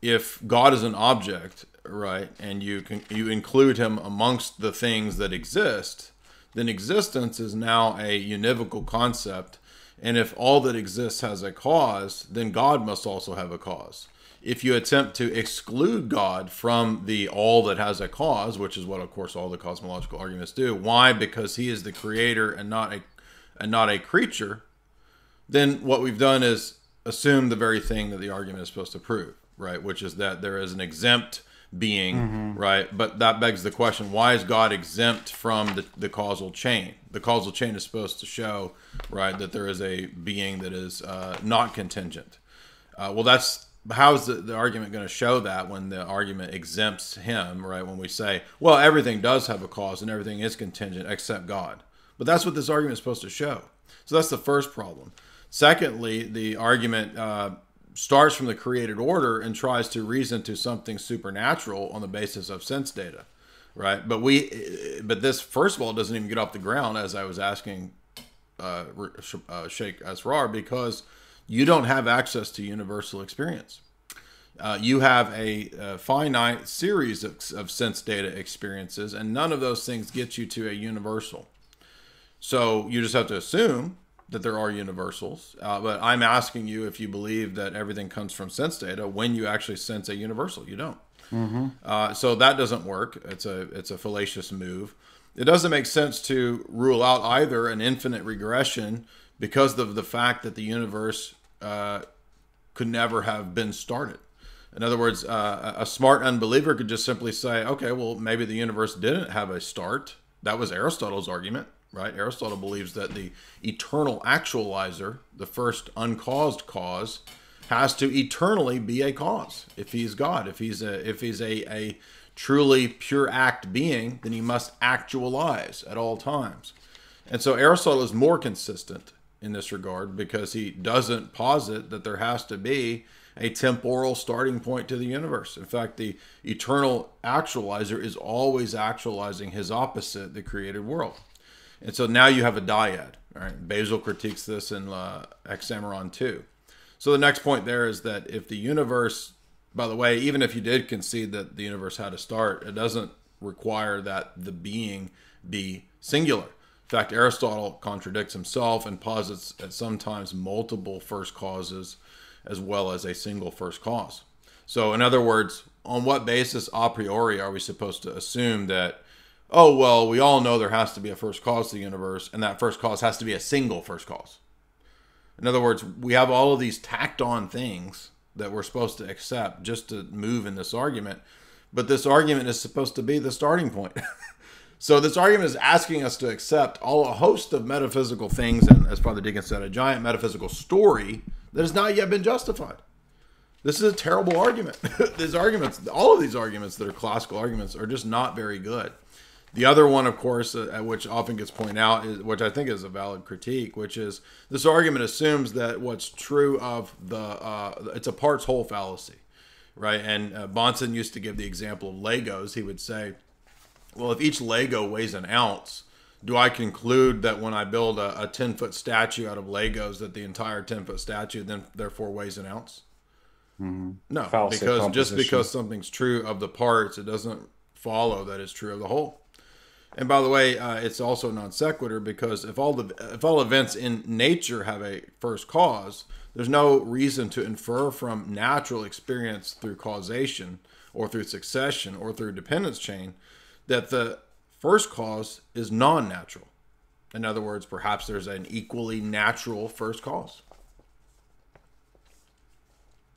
if God is an object, right, and you include him amongst the things that exist, then existence is now a univocal concept. And if all that exists has a cause, then God must also have a cause. If you attempt to exclude God from the all that has a cause, which is what, of course, all the cosmological arguments do, why? Because he is the creator and not a creature, then what we've done is assume the very thing that the argument is supposed to prove, right? Which is that there is an exempt being, right? But that begs the question, why is God exempt from the causal chain? The causal chain is supposed to show, right, that there is a being that is not contingent. How is the argument going to show that when the argument exempts him, right? When we say, well, everything does have a cause and everything is contingent except God. But that's what this argument is supposed to show. So that's the first problem. Secondly, the argument starts from the created order and tries to reason to something supernatural on the basis of sense data, right? But this, first of all, doesn't even get off the ground, as I was asking Sheikh Asrar, because you don't have access to universal experience. You have a finite series of sense data experiences, and none of those things get you to a universal. So you just have to assume that there are universals. But I'm asking you if you believe that everything comes from sense data when you actually sense a universal. You don't. So that doesn't work. It's a fallacious move. It doesn't make sense to rule out either an infinite regression because of the fact that the universe could never have been started. In other words, a smart unbeliever could just simply say, okay, well, maybe the universe didn't have a start. That was Aristotle's argument, right? Aristotle believes that the eternal actualizer, the first uncaused cause, has to eternally be a cause. If he's God, if he's a truly pure act being, then he must actualize at all times. And so Aristotle is more consistent in this regard because he doesn't posit that there has to be a temporal starting point to the universe. In fact, the eternal actualizer is always actualizing his opposite, the created world. And so now you have a dyad. All right? Basil critiques this in Hexameron 2. So the next point there is that if the universe, by the way, even if you did concede that the universe had a start, it doesn't require that the being be singular. In fact, Aristotle contradicts himself and posits at sometimes multiple first causes as well as a single first cause. So in other words, on what basis a priori are we supposed to assume that oh, well, we all know there has to be a first cause to the universe, and that first cause has to be a single first cause. In other words, we have all of these tacked on things that we're supposed to accept just to move in this argument. But this argument is supposed to be the starting point. So this argument is asking us to accept a host of metaphysical things, and as Father Deacon said, a giant metaphysical story that has not yet been justified. This is a terrible argument. These arguments, all of these arguments that are classical arguments, are just not very good. The other one, of course, which often gets pointed out, which I think is a valid critique, which is this argument assumes that what's true of it's a parts whole fallacy, right? And Bonson used to give the example of Legos. He would say, well, if each Lego weighs an ounce, do I conclude that when I build a 10-foot statue out of Legos that the entire 10-foot statue then therefore weighs an ounce? Mm-hmm. No, fallacy because just because something's true of the parts, it doesn't follow that it's true of the whole. And by the way, it's also non sequitur, because if all events in nature have a first cause, there's no reason to infer from natural experience through causation or through succession or through dependence chain that the first cause is non-natural. In other words, perhaps there's an equally natural first cause.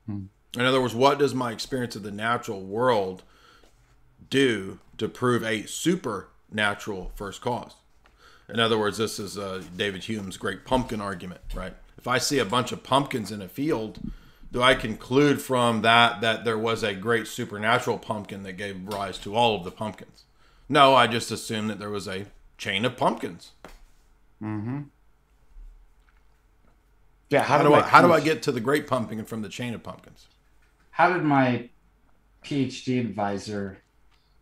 In other words, what does my experience of the natural world do to prove a supernatural first cause? In other words, this is David Hume's great pumpkin argument, right? If I see a bunch of pumpkins in a field, do I conclude from that there was a great supernatural pumpkin that gave rise to all of the pumpkins? No, I just assume that there was a chain of pumpkins. Mm-hmm. Yeah. How do I get to the great pumpkin from the chain of pumpkins? How did my PhD advisor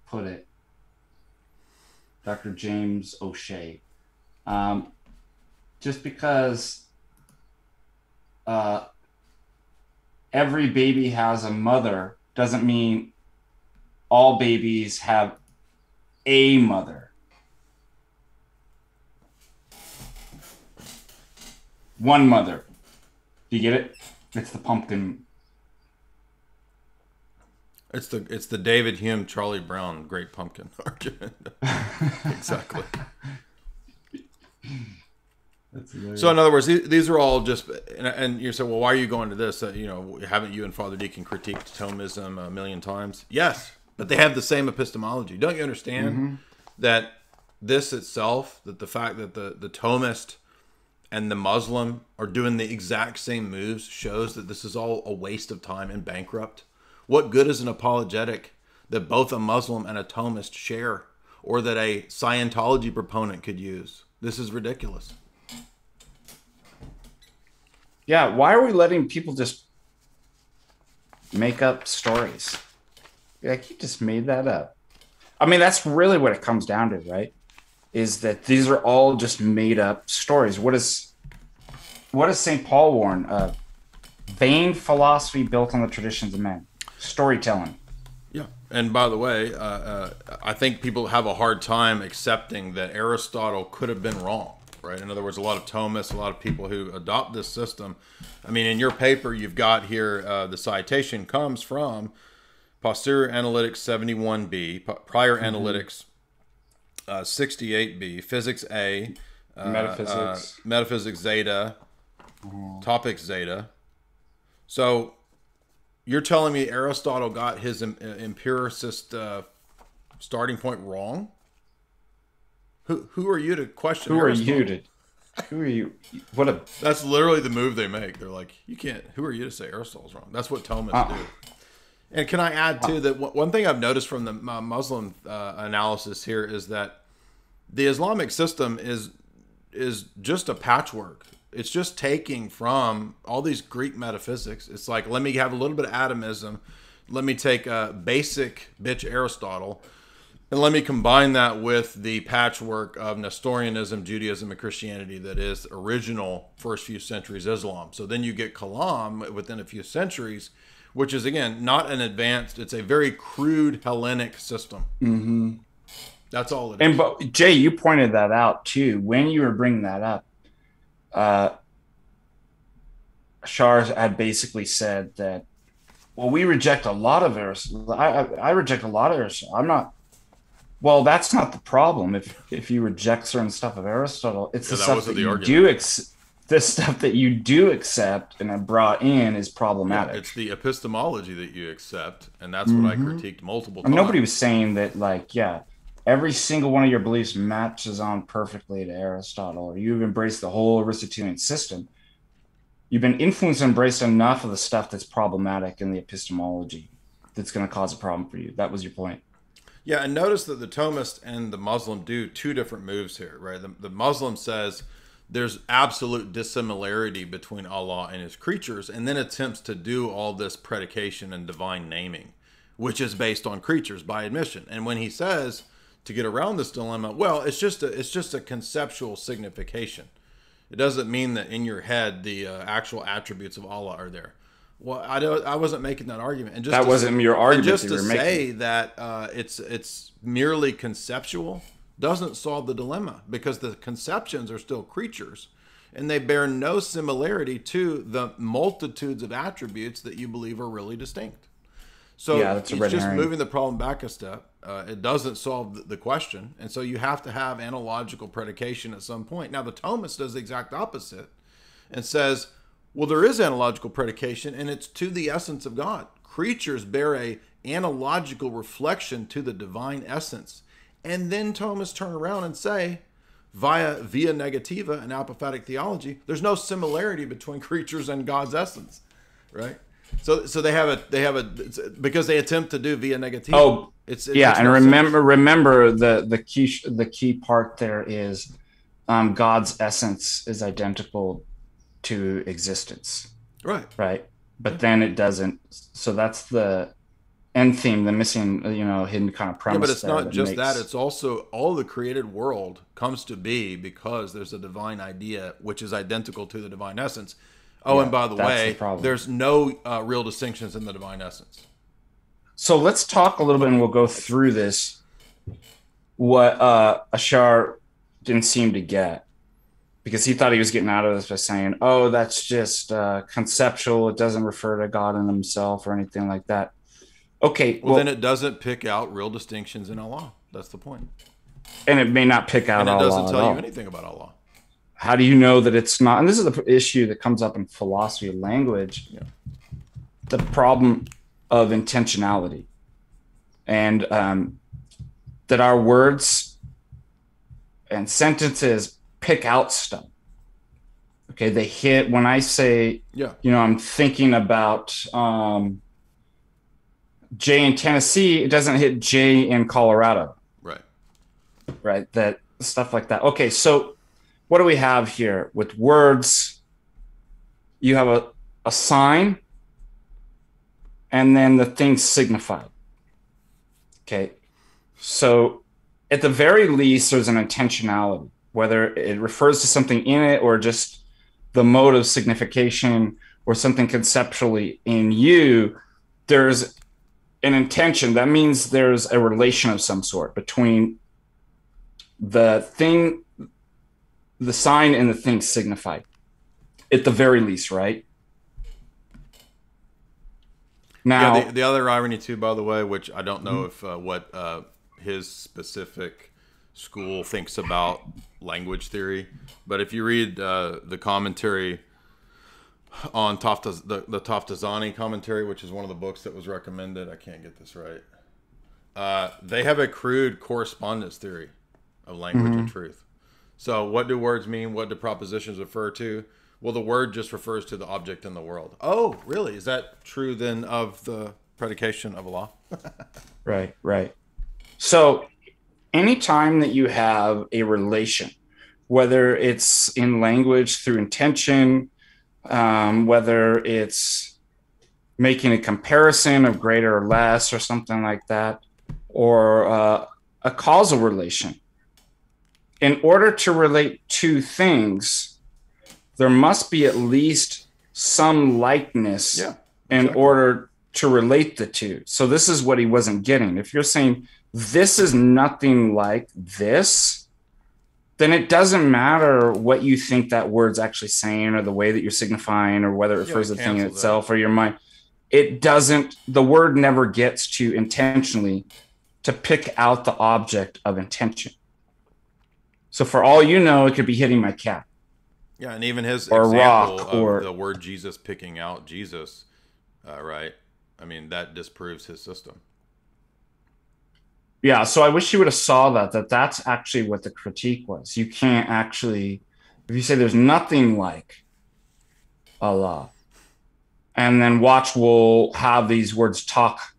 put it? Dr. James O'Shea. Just because every baby has a mother doesn't mean all babies have a mother. One mother. Do you get it? It's the pumpkin. It's the David Hume, Charlie Brown, great pumpkin argument. Exactly. So in other words, these are all just, and you say, well, why are you going to this? Haven't you and Father Deacon critiqued Thomism a million times? Yes, but they have the same epistemology. Don't you understand that this itself, that the fact that the Thomist and the Muslim are doing the exact same moves shows that this is all a waste of time and bankrupt? What good is an apologetic that both a Muslim and a Thomist share, or that a Scientology proponent could use? This is ridiculous. Yeah, why are we letting people just make up stories? Like, you just made that up. I mean, that's really what it comes down to, right? Is that these are all just made up stories. What does St. Paul warn? Vain philosophy built on the traditions of men. Storytelling. Yeah. And by the way, I think people have a hard time accepting that Aristotle could have been wrong, right? In other words, a lot of Thomists, a lot of people who adopt this system. I mean, in your paper, you've got here, the citation comes from Posterior Analytics 71b, Prior Analytics 68b, Physics A, Metaphysics Zeta, Topic Zeta. So you're telling me Aristotle got his empiricist starting point wrong? Who are you to question Aristotle? Who are you? That's literally the move they make. They're like, you can't. Who are you to say Aristotle's wrong? That's what Thomists do. And can I add too that one thing I've noticed from the Muslim analysis here is that the Islamic system is just a patchwork. It's just taking from all these Greek metaphysics. It's like, let me have a little bit of atomism. Let me take a basic bitch Aristotle, and let me combine that with the patchwork of Nestorianism, Judaism, and Christianity that is original first few centuries Islam. So then you get Kalam within a few centuries, which is, again, not an advanced, it's a very crude Hellenic system. Mm-hmm. That's all it is. But Jay, you pointed that out too. When you were bringing that up, Shar had basically said that, well, we reject a lot of Aristotle. I reject a lot of Aristotle. Well, that's not the problem. If you reject certain stuff of Aristotle, it's the stuff that you do the stuff that you do accept and have brought in is problematic. Yeah, it's the epistemology that you accept, and that's what I critiqued multiple times. And nobody was saying that, like, yeah, every single one of your beliefs matches on perfectly to Aristotle, or you've embraced the whole Aristotelian system. You've been influenced and embraced enough of the stuff that's problematic in the epistemology that's going to cause a problem for you. That was your point. Yeah, and notice that the Thomist and the Muslim do two different moves here, right? The Muslim says there's absolute dissimilarity between Allah and his creatures, and then attempts to do all this predication and divine naming, which is based on creatures by admission. And when he says to get around this dilemma, well, it's just a conceptual signification. It doesn't mean that in your head the actual attributes of Allah are there. Well, I wasn't making that argument, and just that wasn't your argument. And just to say that it's merely conceptual doesn't solve the dilemma, because the conceptions are still creatures, and they bear no similarity to the multitudes of attributes that you believe are really distinct. So yeah, that's it's just moving the problem back a step. It doesn't solve the question, and so you have to have analogical predication at some point. Now the Thomist does the exact opposite and says, well, there is analogical predication, and it's to the essence of God. Creatures bear a analogical reflection to the divine essence. And then Thomists turn around and say, via negativa and apophatic theology, there's no similarity between creatures and God's essence, right? So they have a because they attempt to do via negativa. Oh, and remember the key part there is God's essence is identical to existence, right, but then it doesn't. So that's the end theme, the missing, hidden kind of premise. Yeah, but it's not just that. It's also all the created world comes to be because there's a divine idea which is identical to the divine essence. Oh, yeah, and by the way, there's no real distinctions in the divine essence. So let's talk a little bit, and we'll go through this. What Asrar didn't seem to get, because he thought he was getting out of this by saying, oh, that's just conceptual. It doesn't refer to God in himself or anything like that. Okay. Well, then it doesn't pick out real distinctions in Allah. That's the point. And it may not pick out Allah. And it doesn't tell you anything about Allah. How do you know that it's not? And this is the issue that comes up in philosophy of language. Yeah. The problem of intentionality. And that our words and sentences pick out stuff. Okay, they hit. When I say, I'm thinking about J in Tennessee, it doesn't hit J in Colorado. Right. That stuff like that. Okay, so what do we have here with words? You have a sign, and then the thing signified. Okay, so at the very least, there's an intentionality, whether it refers to something in it or just the mode of signification or something conceptually in you. There's an intention. That means there's a relation of some sort between the thing, the sign, and the thing signified, at the very least, right? Now, yeah, the other irony too, by the way, which I don't know if what his specific school thinks about language theory, but if you read the commentary on the Taftazani commentary, which is one of the books that was recommended, I can't get this right. They have a crude correspondence theory of language and truth. So what do words mean? What do propositions refer to? Well, the word just refers to the object in the world. Oh, really? Is that true then of the predication of Allah? Right. So anytime that you have a relation, whether it's in language through intention, whether it's making a comparison of greater or less or something like that, or a causal relation, in order to relate two things, there must be at least some likeness in order to relate the two. So this is what he wasn't getting. If you're saying this is nothing like this, then it doesn't matter what you think that word's actually saying or the way that you're signifying or whether it refers to the thing itself or your mind. It doesn't, the word never gets to intentionally to pick out the object of intention. So for all you know, it could be hitting my cat. Yeah, and even his or example rock, of or the word Jesus picking out Jesus, right? I mean, that disproves his system. Yeah, so I wish you would have saw that's actually what the critique was. You can't actually, if you say there's nothing like Allah, and then watch will have these words talk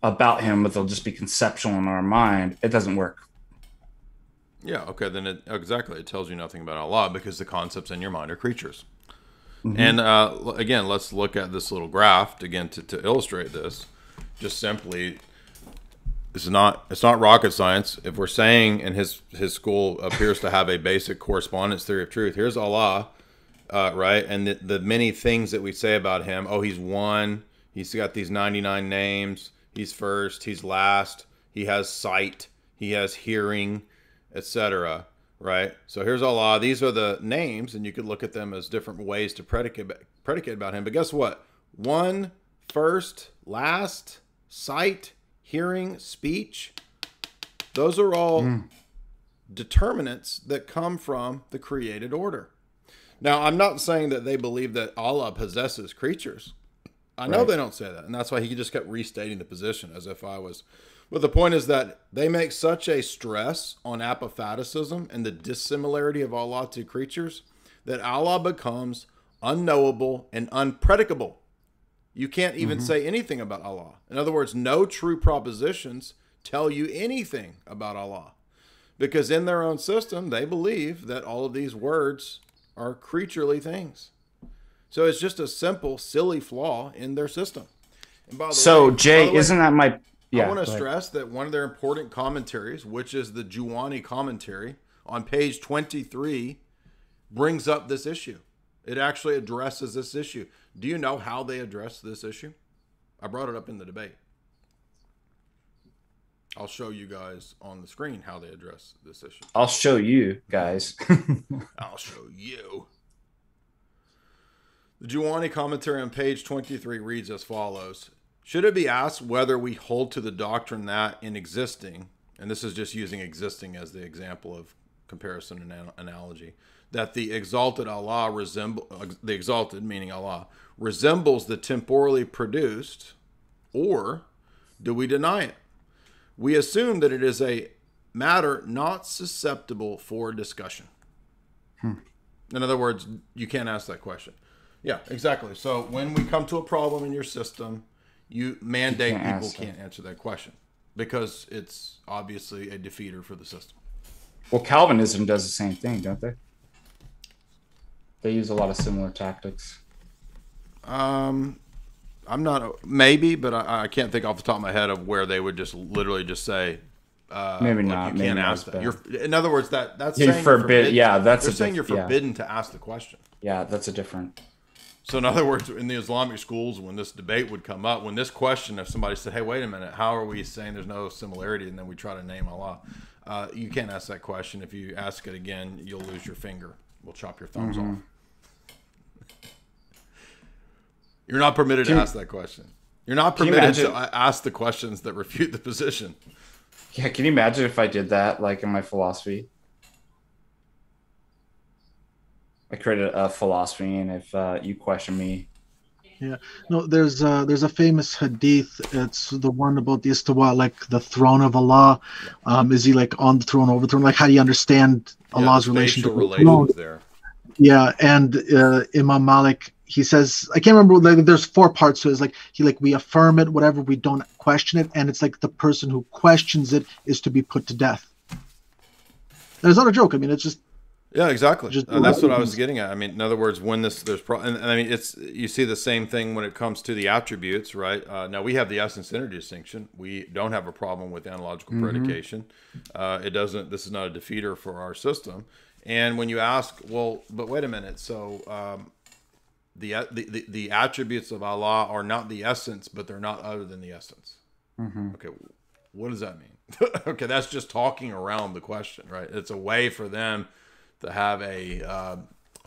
about him, but they'll just be conceptual in our mind, it doesn't work. Yeah, okay, then exactly. It tells you nothing about Allah because the concepts in your mind are creatures. And again, let's look at this little graph again to illustrate this. Just simply, it's not rocket science. If we're saying, and his school appears to have a basic correspondence theory of truth, here's Allah, right? And the many things that we say about him. Oh, he's one. He's got these 99 names. He's first. He's last. He has sight. He has hearing, etc. Right? So here's Allah. These are the names, and you could look at them as different ways to predicate about him. But guess what? One, first, last, sight, hearing, speech. Those are all determinants that come from the created order. Now, I'm not saying that they believe that Allah possesses creatures. I know they don't say that, and that's why he just kept restating the position as if I was. But the point is that they make such a stress on apophaticism and the dissimilarity of Allah to creatures that Allah becomes unknowable and unpredicable. You can't even say anything about Allah. In other words, no true propositions tell you anything about Allah. Because in their own system, they believe that all of these words are creaturely things. So it's just a simple, silly flaw in their system. And by the way, Jay, isn't that my... Yeah, I want to stress that one of their important commentaries, which is the Juwani commentary on page 23, brings up this issue. It actually addresses this issue. Do you know how they address this issue? I brought it up in the debate. I'll show you guys on the screen how they address this issue. I'll show you guys. I'll show you. The Juwani commentary on page 23 reads as follows. Should it be asked whether we hold to the doctrine that in existing, and this is just using existing as the example of comparison and analogy, that the exalted Allah the exalted meaning Allah resembles the temporally produced, or do we deny it? We assume that it is a matter not susceptible for discussion. In other words, you can't ask that question. Yeah, exactly. So when we come to a problem in your system, you mandate people can't answer that question because it's obviously a defeater for the system. Well, Calvinism does the same thing, don't they? They use a lot of similar tactics. I'm not, maybe, but I can't think off the top of my head of where they would just literally just say, maybe not. You can't ask that. In other words, that's saying forbidden. Yeah, they're saying you're forbidden to ask the question. Yeah, that's a different. So in other words, in the Islamic schools, when this debate would come up, when this question, if somebody said, hey, wait a minute, how are we saying there's no similarity? And then we try to name Allah. You can't ask that question. If you ask it again, you'll lose your finger. We'll chop your thumbs off. You're not permitted to ask that question. You're not permitted to ask the questions that refute the position. Yeah, can you imagine if I did that, like in my philosophy? I created a philosophy, and if you question me, no, there's a famous hadith. It's the one about the istiwa, like the throne of Allah. Is he like on the throne, over the throne? Like, how do you understand Allah's relation to the throne? There. Yeah, and Imam Malik, he says, I can't remember. Like, there's 4 parts to it. It's like we affirm it, whatever. We don't question it, and it's like the person who questions it is to be put to death. And it's not a joke. I mean, it's just. Yeah, exactly. That's what I was getting at. I mean, in other words, when and I mean, you see the same thing when it comes to the attributes, right? Now we have the essence energy distinction. We don't have a problem with analogical predication. This is not a defeater for our system. And when you ask, well, but wait a minute, so the attributes of Allah are not the essence, but they're not other than the essence. Okay, what does that mean? Okay, that's just talking around the question, right? It's a way for them to have a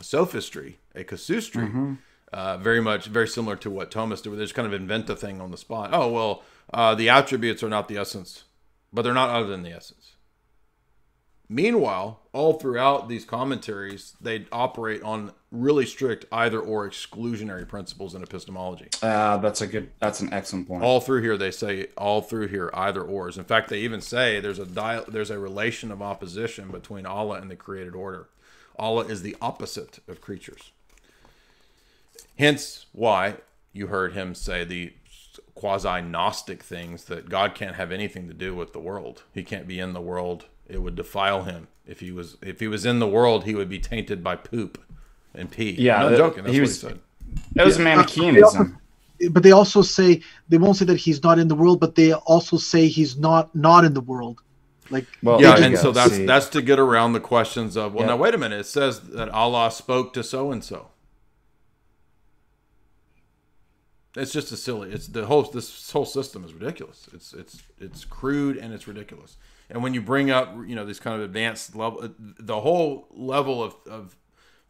sophistry, a casuistry, very similar to what Thomas did, where they just kind of invent a thing on the spot. Oh, well, the attributes are not the essence. but they're not other than the essence. Meanwhile, all throughout these commentaries, they operate on really strict either or exclusionary principles in epistemology. That's an excellent point. All through here, they say either ors. In fact, they even say there's a relation of opposition between Allah and the created order. Allah is the opposite of creatures. Hence why you heard him say the quasi-gnostic things, that God can't have anything to do with the world. He can't be in the world. It would defile him. If he was in the world, he would be tainted by poop and pee. Yeah, I'm not joking. That's what he said. That was Manichaeanism. But they also say, they won't say that he's not in the world, but they also say he's not in the world. Like, well, yeah, and so that's to get around the questions of, well, now wait a minute. It says that Allah spoke to so and so. It's just a silly. This whole system is ridiculous. It's crude and it's ridiculous. And when you bring up, these kind of advanced level, the whole level of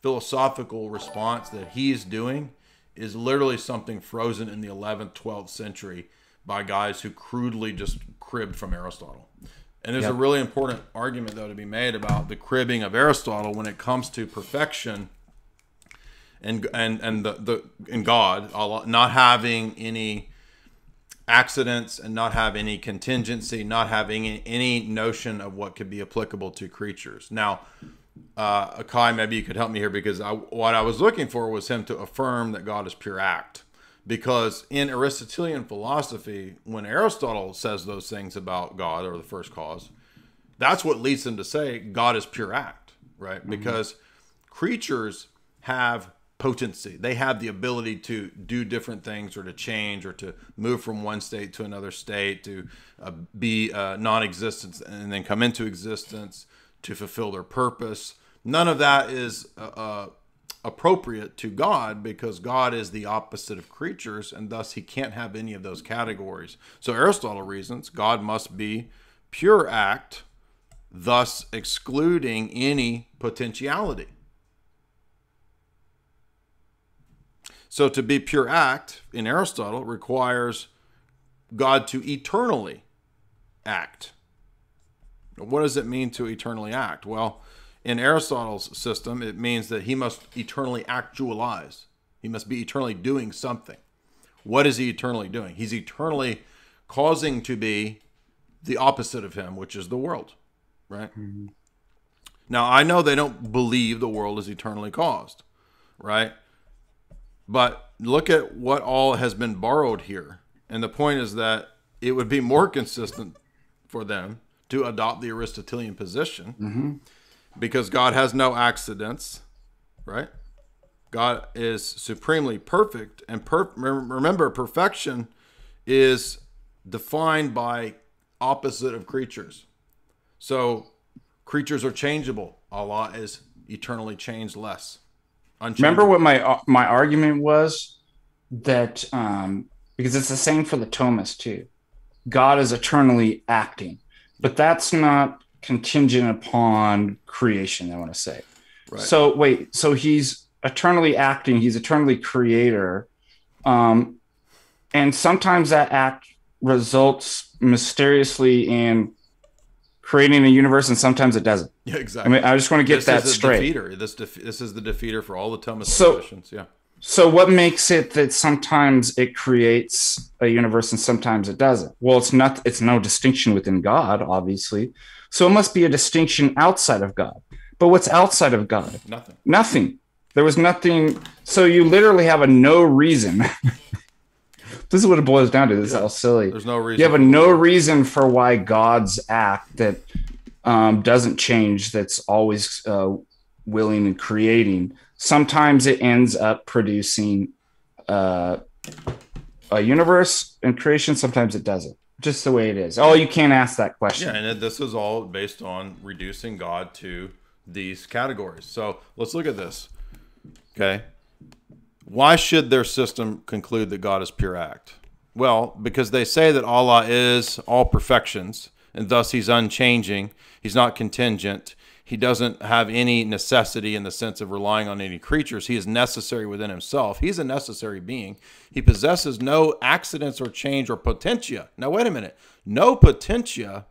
philosophical response that he's doing is literally something frozen in the 11th, 12th century by guys who crudely just cribbed from Aristotle. And there's a really important argument, though, to be made about the cribbing of Aristotle when it comes to perfection and God, Allah, not having any accidents and not have any contingency, not having any notion of what could be applicable to creatures. Now, Akai, maybe you could help me here, because what I was looking for was him to affirm that God is pure act. Because in Aristotelian philosophy, when Aristotle says those things about God or the first cause, that's what leads them to say God is pure act, right? Mm-hmm. Because creatures have potency. They have the ability to do different things, or to change, or to move from one state to another state, to be non-existent and then come into existence, to fulfill their purpose. None of that is appropriate to God, because God is the opposite of creatures, and thus he can't have any of those categories. So Aristotle reasons God must be pure act, thus excluding any potentiality. So to be pure act in Aristotle requires God to eternally act. What does it mean to eternally act? Well, in Aristotle's system, it means that he must eternally actualize. He must be eternally doing something. What is he eternally doing? He's eternally causing to be the opposite of him, which is the world, right? Mm-hmm. Now, I know they don't believe the world is eternally caused, right? But look at what all has been borrowed here. And the point is that it would be more consistent for them to adopt the Aristotelian position, mm-hmm. because God has no accidents, right? God is supremely perfect. And remember, perfection is defined by opposite of creatures. So creatures are changeable. Allah is eternally changeless. Remember what my argument was? That because it's the same for the Thomists too. God is eternally acting, but that's not contingent upon creation, I want to say. Right. So wait, so he's eternally acting, he's eternally creator, and sometimes that act results mysteriously in creating a universe, and sometimes it doesn't. Yeah, exactly. I mean, I just want to get that straight. This is the defeater for all the Thomist positions. Yeah. So what makes it that sometimes it creates a universe and sometimes it doesn't? Well, it's no distinction within God, obviously. So it must be a distinction outside of God. But what's outside of God? Nothing. There was nothing. So you literally have a no reason. This is what it boils down to. This is all silly. There's no reason. You have a no reason for why God's act that doesn't change, that's always willing and creating. Sometimes it ends up producing a universe and creation. Sometimes it doesn't. Just the way it is. Oh, you can't ask that question. Yeah, and this is all based on reducing God to these categories. So let's look at this. Okay. Why should their system conclude that God is pure act? Well, because they say that Allah is all perfections, and thus he's unchanging. He's not contingent. He doesn't have any necessity in the sense of relying on any creatures. He is necessary within himself. He's a necessary being. He possesses no accidents or change or potentia. Now, wait a minute. No potentia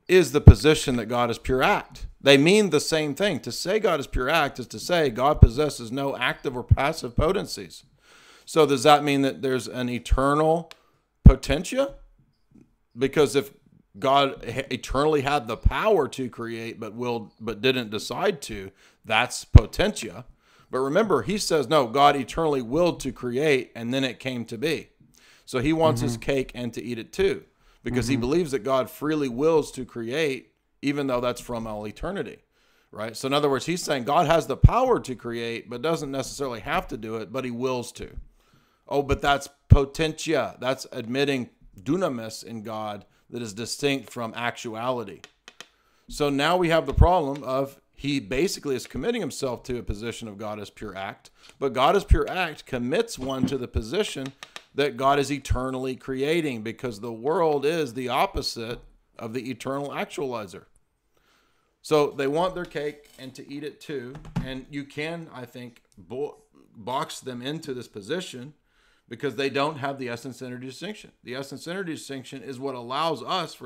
is the position that God is pure act. They mean the same thing. To say God is pure act is to say God possesses no active or passive potencies. So does that mean that there's an eternal potentia? Because if God eternally had the power to create but didn't decide to, that's potentia. But remember, he says, no, God eternally willed to create, and then it came to be. So he wants his cake and to eat it too, because he believes that God freely wills to create, even though that's from all eternity, right? So in other words, he's saying God has the power to create, but doesn't necessarily have to do it, but he wills to. Oh, but that's potentia. That's admitting dunamis in God that is distinct from actuality. So now we have the problem of he basically is committing himself to a position of God as pure act, but God as pure act commits one to the position that God is eternally creating, because the world is the opposite of the eternal actualizer. So they want their cake and to eat it too. And you can, I think, box them into this position because they don't have the essence-energy distinction. The essence-energy distinction is what allows us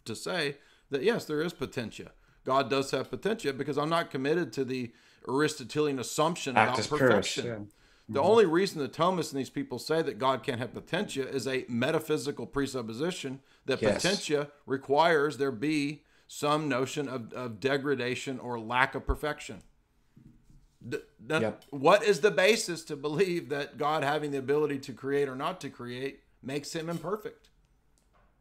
to say that, yes, there is potentia. God does have potentia, because I'm not committed to the Aristotelian assumption about perfection. Purus, yeah. The only reason the Thomists and these people say that God can't have potentia is a metaphysical presupposition that potentia requires there be some notion of degradation or lack of perfection. What is the basis to believe that God having the ability to create or not to create makes him imperfect?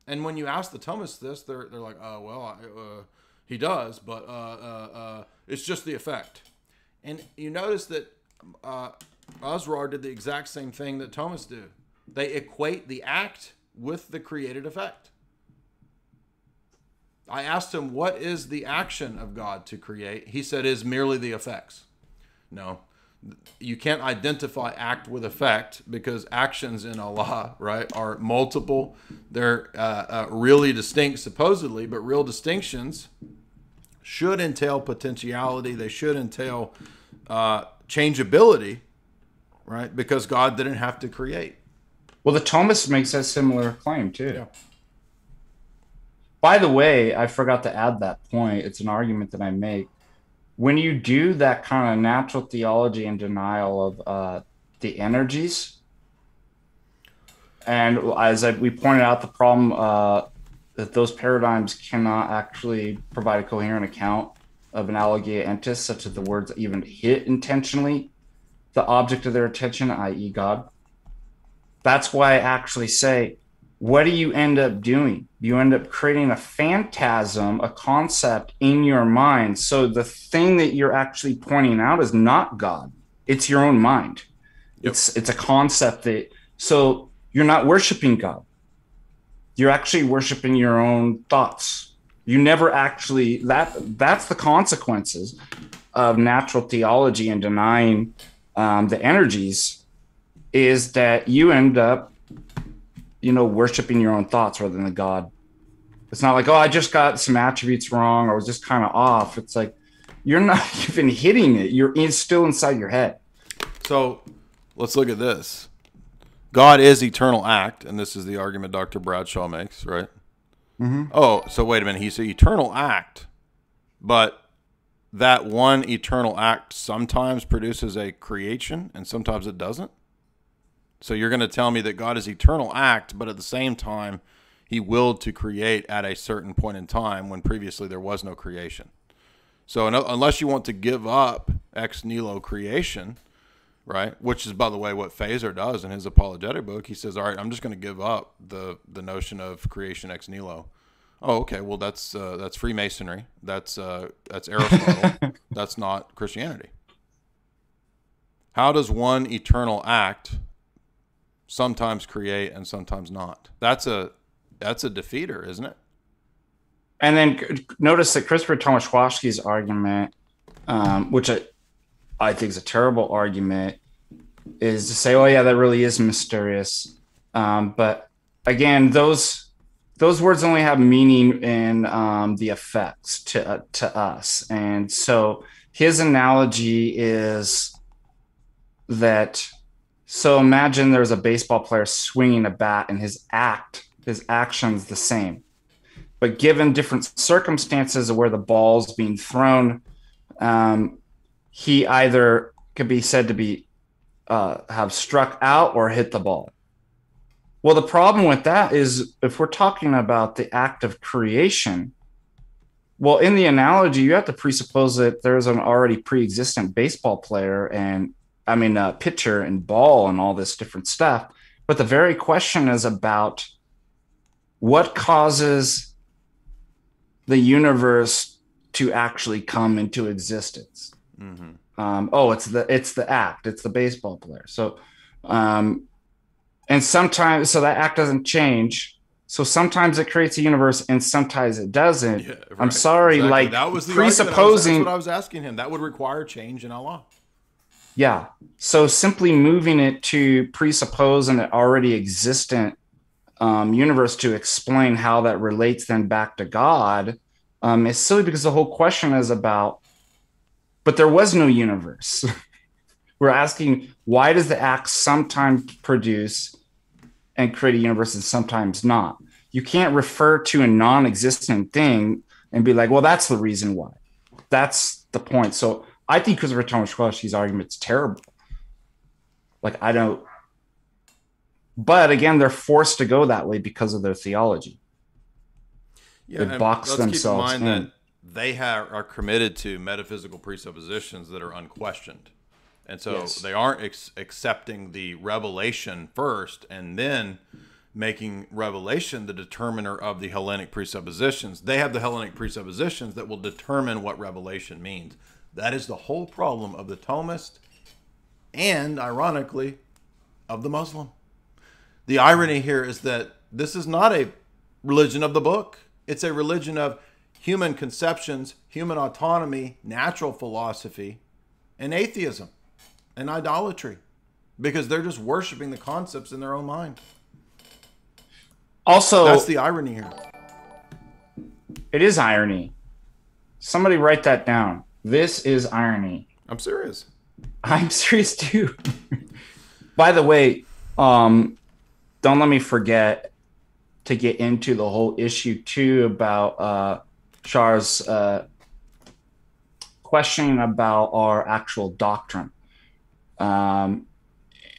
And when you ask the Thomists this, they're like, oh, well, he does, but it's just the effect. And you notice that Asrar did the exact same thing that Thomists do. They equate the act with the created effect. I asked him, what is the action of God to create? He said, is merely the effects. No, you can't identify act with effect, because actions in Allah, right, are multiple. They're really distinct, supposedly, but real distinctions should entail potentiality. They should entail changeability, right? Because God didn't have to create. Well, the Thomists makes a similar claim too. Yeah. By the way, I forgot to add that point. It's an argument that I make. When you do that kind of natural theology and denial of the energies, and as we pointed out, the problem that those paradigms cannot actually provide a coherent account of an allegea entis, such as the words that even hit intentionally the object of their attention, i.e. God. That's why I actually say, what do you end up doing? You end up creating a phantasm, a concept in your mind. So the thing that you're actually pointing out is not God. It's your own mind. Yep. It's a concept that, so you're not worshiping God. You're actually worshiping your own thoughts. You never actually, that's the consequences of natural theology and denying the energies, is that you end up, worshiping your own thoughts rather than the God. It's not like, oh, I just got some attributes wrong, or I was just kind of off. It's like, you're not even hitting it. It's still inside your head. So let's look at this. God is eternal act, and this is the argument Dr. Bradshaw makes, right? Mm-hmm. Oh, so wait a minute. He's an eternal act, but that one eternal act sometimes produces a creation, and sometimes it doesn't? So you're going to tell me that God is eternal act, but at the same time, he willed to create at a certain point in time when previously there was no creation. So unless you want to give up ex nihilo creation, right, which is, by the way, what Phaser does in his apologetic book, he says, all right, I'm just going to give up the notion of creation ex nihilo. Oh, okay, well, that's Freemasonry. That's Aristotle. That's not Christianity. How does one eternal act sometimes create and sometimes not? That's a defeater, isn't it? And then notice that Christopher Tomaszewski's argument, which I think is a terrible argument, is to say, oh yeah, that really is mysterious. But again, those words only have meaning in the effects to us. And so his analogy is that, so imagine there's a baseball player swinging a bat, and his action's the same. but given different circumstances of where the ball's being thrown, he either could be said to be have struck out or hit the ball. Well, the problem with that is if we're talking about the act of creation, well, in the analogy, you have to presuppose that there's an already pre-existent baseball player and pitcher and ball and all this different stuff. But the very question is about what causes the universe to actually come into existence. It's the act, it's the baseball player. So, and sometimes, so that act doesn't change. So sometimes it creates a universe and sometimes it doesn't. Yeah, right. I'm sorry, exactly. Like that was the presupposing. That's what I was asking him. That would require change in Allah. Yeah. So simply moving it to presuppose an already existent universe to explain how that relates then back to God is silly, because the whole question is about, but there was no universe. We're asking, why does the act sometimes produce and create a universe and sometimes not? You can't refer to a non-existent thing and be like, well, that's the reason why. That's the point. So I think Christopher Thomas Quashie's argument is terrible. Like, I don't. But again, they're forced to go that way because of their theology. Yeah, they box themselves in. That they are committed to metaphysical presuppositions that are unquestioned. And so they aren't accepting the revelation first and then making revelation the determiner of the Hellenic presuppositions. They have the Hellenic presuppositions that will determine what revelation means. That is the whole problem of the Thomist and, ironically, of the Muslim. The irony here is that this is not a religion of the book. It's a religion of human conceptions, human autonomy, natural philosophy, and atheism and idolatry, because they're just worshiping the concepts in their own mind. Also, that's the irony here. It is irony. Somebody write that down. This is irony. I'm serious. I'm serious too. By the way, don't let me forget to get into the whole issue too about Char's questioning about our actual doctrine.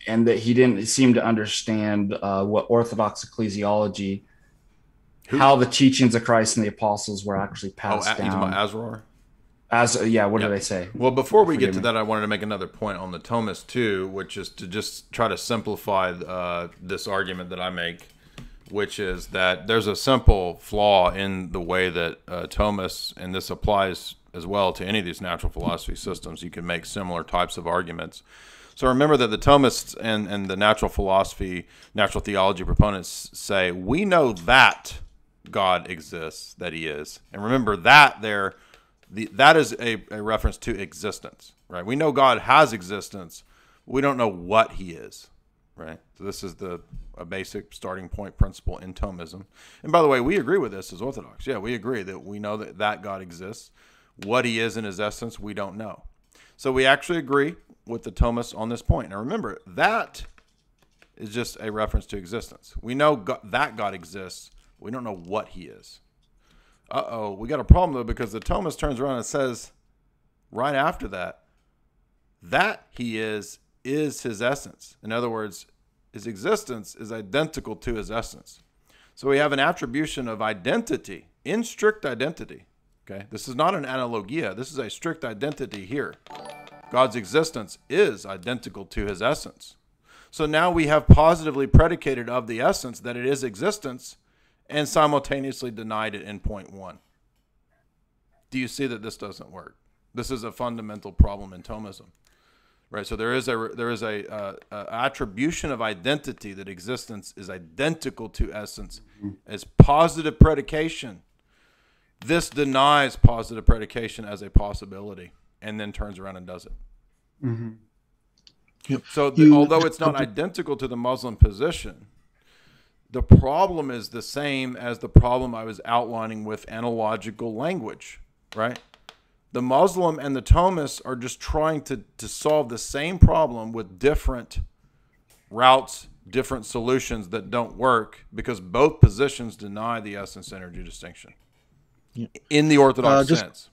And that he didn't seem to understand what Orthodox ecclesiology, how the teachings of Christ and the apostles were actually passed down. You talking about Asrar? What did I say? Well, before we get to that, I wanted to make another point on the Thomist too, which is to just try to simplify this argument that I make, which is that there's a simple flaw in the way that Thomists, and this applies as well to any of these natural philosophy systems, you can make similar types of arguments. So remember that the Thomists and the natural philosophy, natural theology proponents say, we know that God exists, that he is. And remember that that is a reference to existence, right? We know God has existence. We don't know what he is, right? So this is a basic starting point principle in Thomism. And by the way, we agree with this as Orthodox. Yeah, we agree that we know that God exists. What he is in his essence, we don't know. So we actually agree with the Thomists on this point. Now remember, that is just a reference to existence. We know that God exists. We don't know what he is. We got a problem though, because the Thomist turns around and says right after that he is his essence. In other words, his existence is identical to his essence. So we have an attribution of identity, in strict identity. Okay, this is not an analogia. This is a strict identity here. God's existence is identical to his essence. So now we have positively predicated of the essence that it is existence and simultaneously denied it in point one. Do you see that this doesn't work? This is a fundamental problem in Thomism, right? So there is a attribution of identity that existence is identical to essence as positive predication. This denies positive predication as a possibility and then turns around and does it. Mm-hmm. Yep. So although it's not identical to the Muslim position, the problem is the same as the problem I was outlining with analogical language, right? The Muslim and the Thomists are just trying to solve the same problem with different routes different solutions that don't work because both positions deny the essence energy distinction in the Orthodox sense.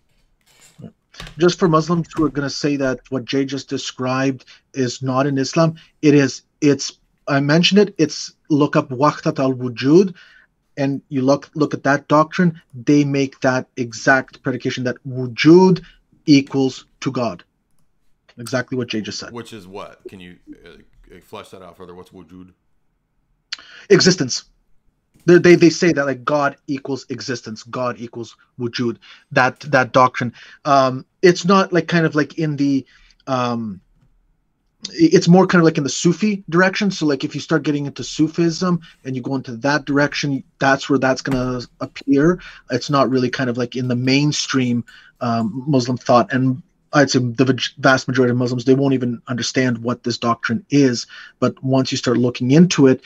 Just for Muslims who are going to say that what Jay just described is not in Islam, it's I mentioned it. It's look up Wahdat al-Wujud, and you look at that doctrine. They make that exact predication that wujud equals to God. Exactly what Jay just said. Which is what? Can you flesh that out further? What's wujud? Existence. They say that like God equals existence, God equals wujud. That doctrine. It's not like kind of like in the it's more kind of like in the Sufi direction. So like if you start getting into Sufism and you go into that direction, that's where that's going to appear. It's not really kind of like in the mainstream Muslim thought. And I'd say the vast majority of Muslims, they won't even understand what this doctrine is. But once you start looking into it,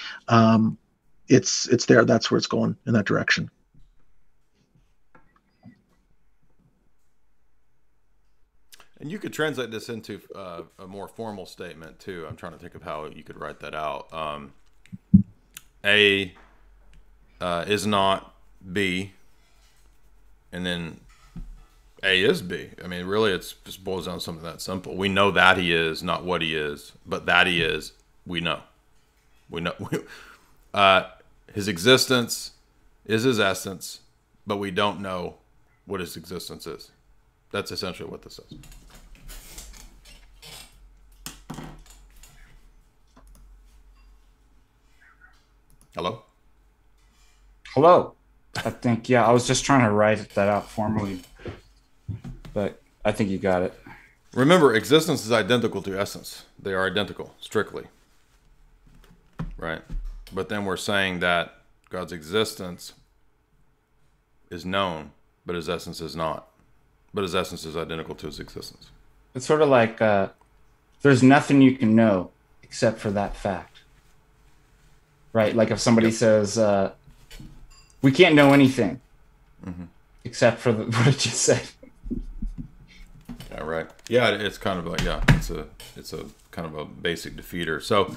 it's there. That's where it's going, in that direction. And you could translate this into a more formal statement too. I'm trying to think of how you could write that out. A is not B, and then A is B. I mean, really, it's just boils down to something that simple. We know that he is, not what he is, but that he is, we know. We know his existence is his essence, but we don't know what his existence is. That's essentially what this is. Hello? Hello. I think, yeah, I was just trying to write that out formally, but I think you got it. Remember, existence is identical to essence. They are identical, strictly. Right? But then we're saying that God's existence is known, but his essence is not. But his essence is identical to his existence. It's sort of like there's nothing you can know except for that fact. Right? Like if somebody says, we can't know anything except for what it just said. Yeah, right. Yeah, it's kind of like, yeah, it's a kind of a basic defeater. So,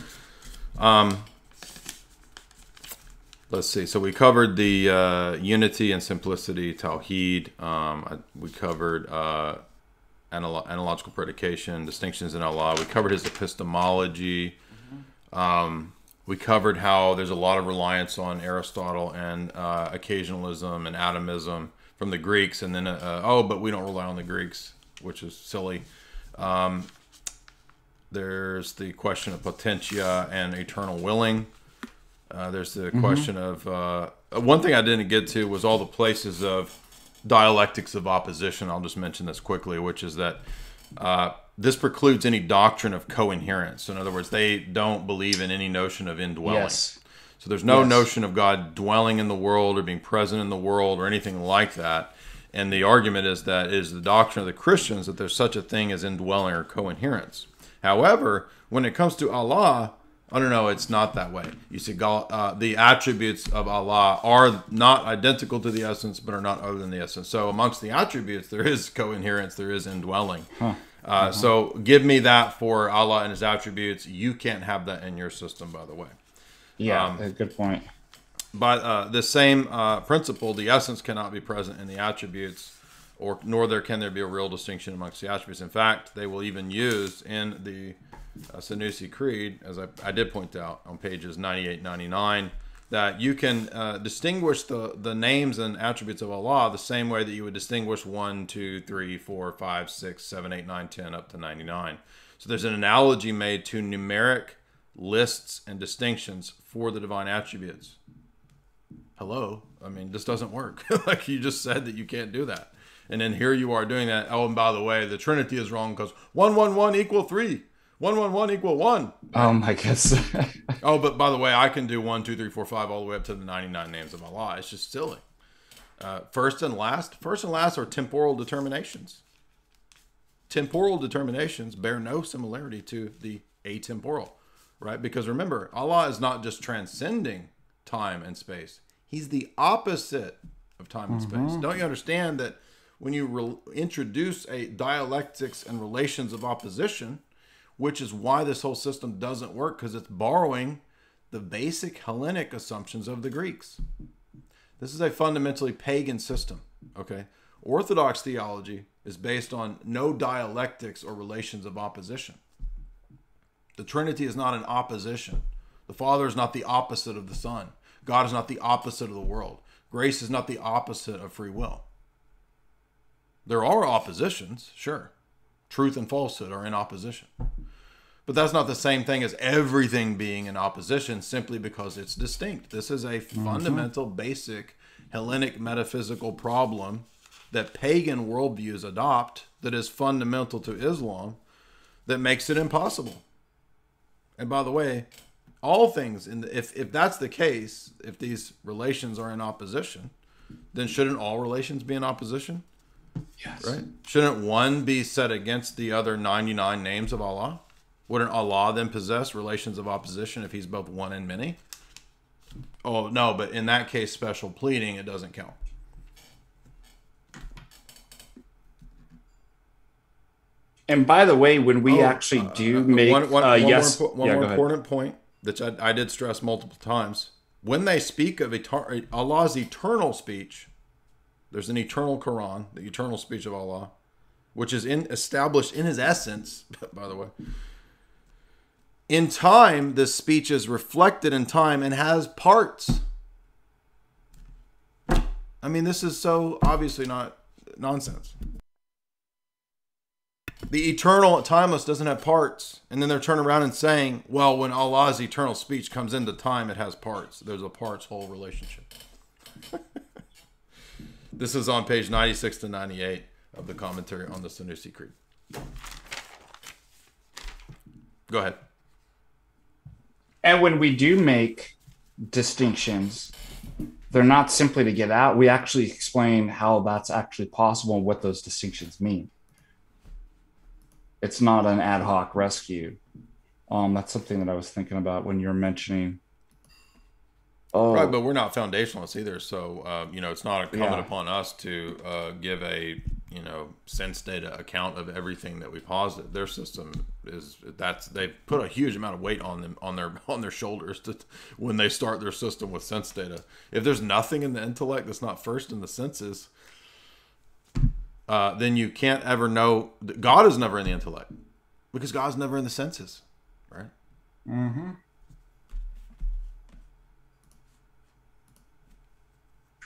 let's see. So we covered the unity and simplicity, Tawhid. We covered analogical predication, distinctions in Allah. We covered his epistemology. We covered how there's a lot of reliance on Aristotle and occasionalism and atomism from the Greeks. And then, but we don't rely on the Greeks, which is silly. There's the question of potentia and eternal willing. There's the question of one thing I didn't get to was all the places of dialectics of opposition. I'll just mention this quickly, which is that this precludes any doctrine of coherence. So in other words, they don't believe in any notion of indwelling. Yes. So there's no notion of God dwelling in the world or being present in the world or anything like that. And the argument is that it is the doctrine of the Christians that there's such a thing as indwelling or coherence. However, when it comes to Allah, I don't know, it's not that way. You see, the attributes of Allah are not identical to the essence, but are not other than the essence. So amongst the attributes, there is coherence, there is indwelling. So give me that for Allah and his attributes. You can't have that in your system, by the way. Yeah, good point. But the same principle, the essence cannot be present in the attributes, nor can there be a real distinction amongst the attributes. In fact, they will even use in the Sanusi Creed, as I did point out on pages 98, 99, that you can distinguish the names and attributes of Allah the same way that you would distinguish 1, 2, 3, 4, 5, 6, 7, 8, 9, 10, up to 99. So there's an analogy made to numeric lists and distinctions for the divine attributes. Hello? I mean, this doesn't work. Like you just said that you can't do that. And then here you are doing that. Oh, and by the way, the Trinity is wrong because 1, 1, 1 equal 3. 1, 1, 1 equal 1. Oh my goodness. Oh, but by the way, I can do 1, 2, 3, 4, 5 all the way up to the 99 names of Allah. It's just silly. First and last are temporal determinations. Temporal determinations bear no similarity to the atemporal, right? Because remember, Allah is not just transcending time and space. He's the opposite of time and space. Don't you understand that when you introduce a dialectics and relations of opposition, which is why this whole system doesn't work, because it's borrowing the basic Hellenic assumptions of the Greeks. This is a fundamentally pagan system, okay? Orthodox theology is based on no dialectics or relations of opposition. The Trinity is not an opposition. The Father is not the opposite of the Son. God is not the opposite of the world. Grace is not the opposite of free will. There are oppositions, sure. Truth and falsehood are in opposition. But that's not the same thing as everything being in opposition simply because it's distinct. This is a fundamental, basic Hellenic metaphysical problem that pagan worldviews adopt that is fundamental to Islam that makes it impossible. And by the way, all things, if that's the case, if these relations are in opposition, then shouldn't all relations be in opposition? Yes. Right? Shouldn't one be set against the other 99 names of Allah? Wouldn't Allah then possess relations of opposition if he's both one and many? Oh, no, but in that case, special pleading, it doesn't count. And by the way, when we actually do make one more ahead. important point that I did stress multiple times, when they speak of Allah's eternal speech, there's an eternal Quran, the eternal speech of Allah, which is established in his essence, by the way. In time, this speech is reflected in time and has parts. I mean, this is so obviously not nonsense. The eternal, timeless doesn't have parts. And then they're turning around and saying, well, when Allah's eternal speech comes into time, it has parts. There's a parts-whole relationship. This is on page 96 to 98 of the commentary on the Sanusi Creed. Go ahead. And when we do make distinctions, they're not simply to get out. We actually explain how that's actually possible and what those distinctions mean. It's not an ad hoc rescue. That's something that I was thinking about when you were mentioning. Oh, right, but we're not foundationalists either, so it's not incumbent upon us to give a sense data account of everything that we posit. Their system they've put a huge amount of weight on them on their shoulders when they start their system with sense data. If there's nothing in the intellect that's not first in the senses, then you can't ever know. God is never in the intellect because God's never in the senses, right? Mm-hmm.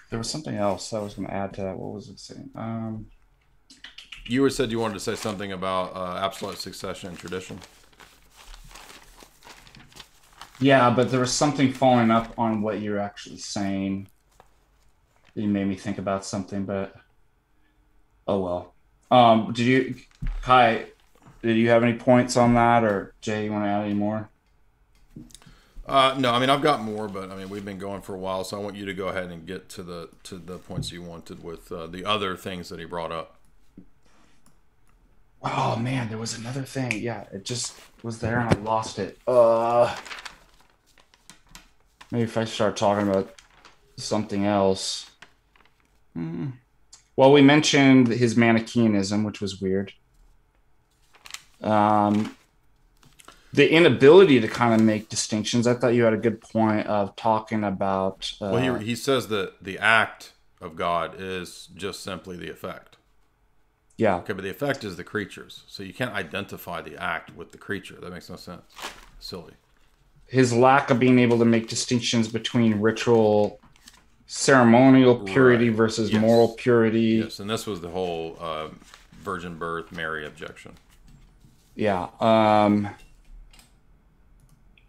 There was something else I was going to add to that. What was it saying? You said you wanted to say something about absolute succession and tradition. Yeah, but there was something following up on what you're actually saying. You made me think about something, but oh well. Kai, did you have any points on that, or Jay, you want to add any more? No, I mean I've got more, but I mean we've been going for a while, so I want you to go ahead and get to the points you wanted with the other things that he brought up. Oh man, there was another thing. Yeah, it just was there and I lost it. Maybe if I start talking about something else. Well, we mentioned his Manichaeanism, which was weird. The inability to kind of make distinctions. I thought you had a good point of talking about. Well, he says that the act of God is just simply the effect. Yeah. Okay, but the effect is the creatures, so you can't identify the act with the creature. That makes no sense. Silly. His lack of being able to make distinctions between ritual, ceremonial purity versus moral purity. Yes, and this was the whole virgin birth, Mary objection. Yeah.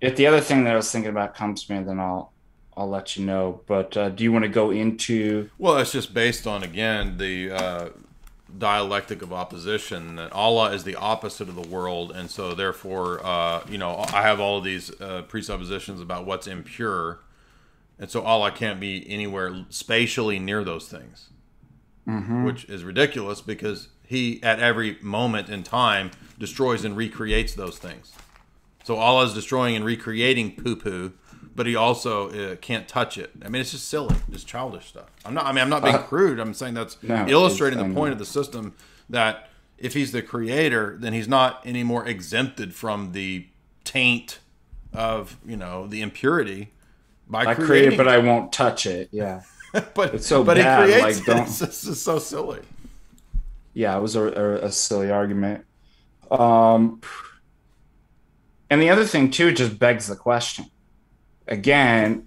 If the other thing that I was thinking about comes to me, then I'll let you know. But do you want to go into? Well, it's just based on, again, the dialectic of opposition, that Allah is the opposite of the world, and so therefore, I have all of these presuppositions about what's impure, and so Allah can't be anywhere spatially near those things, which is ridiculous because he, at every moment in time, destroys and recreates those things. So Allah is destroying and recreating poo-poo, but he also can't touch it. I mean, it's just silly, just childish stuff. I'm not being crude. I'm saying that's illustrating the point of the system, that if he's the creator, then he's not any more exempted from the taint of, you know, the impurity by I create creating it, but I won't touch it. Yeah. but it's so but bad. He creates Like, don't. This is so silly. Yeah, it was a silly argument. And the other thing too, it just begs the question again.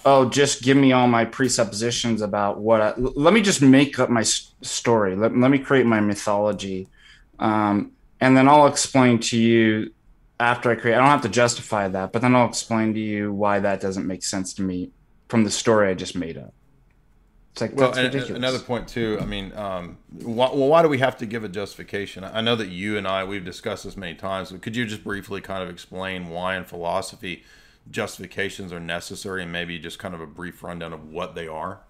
Oh, just give me all my presuppositions about let me just make up my story. Let me create my mythology. And then I'll explain to you after I create. I don't have to justify that, but then I'll explain to you why that doesn't make sense to me from the story I just made up. It's like, well, that's ridiculous. Another point too. I mean, why do we have to give a justification? I know that you and we've discussed this many times, but could you just briefly kind of explain why in philosophy justifications are necessary, and maybe just kind of a brief rundown of what they are?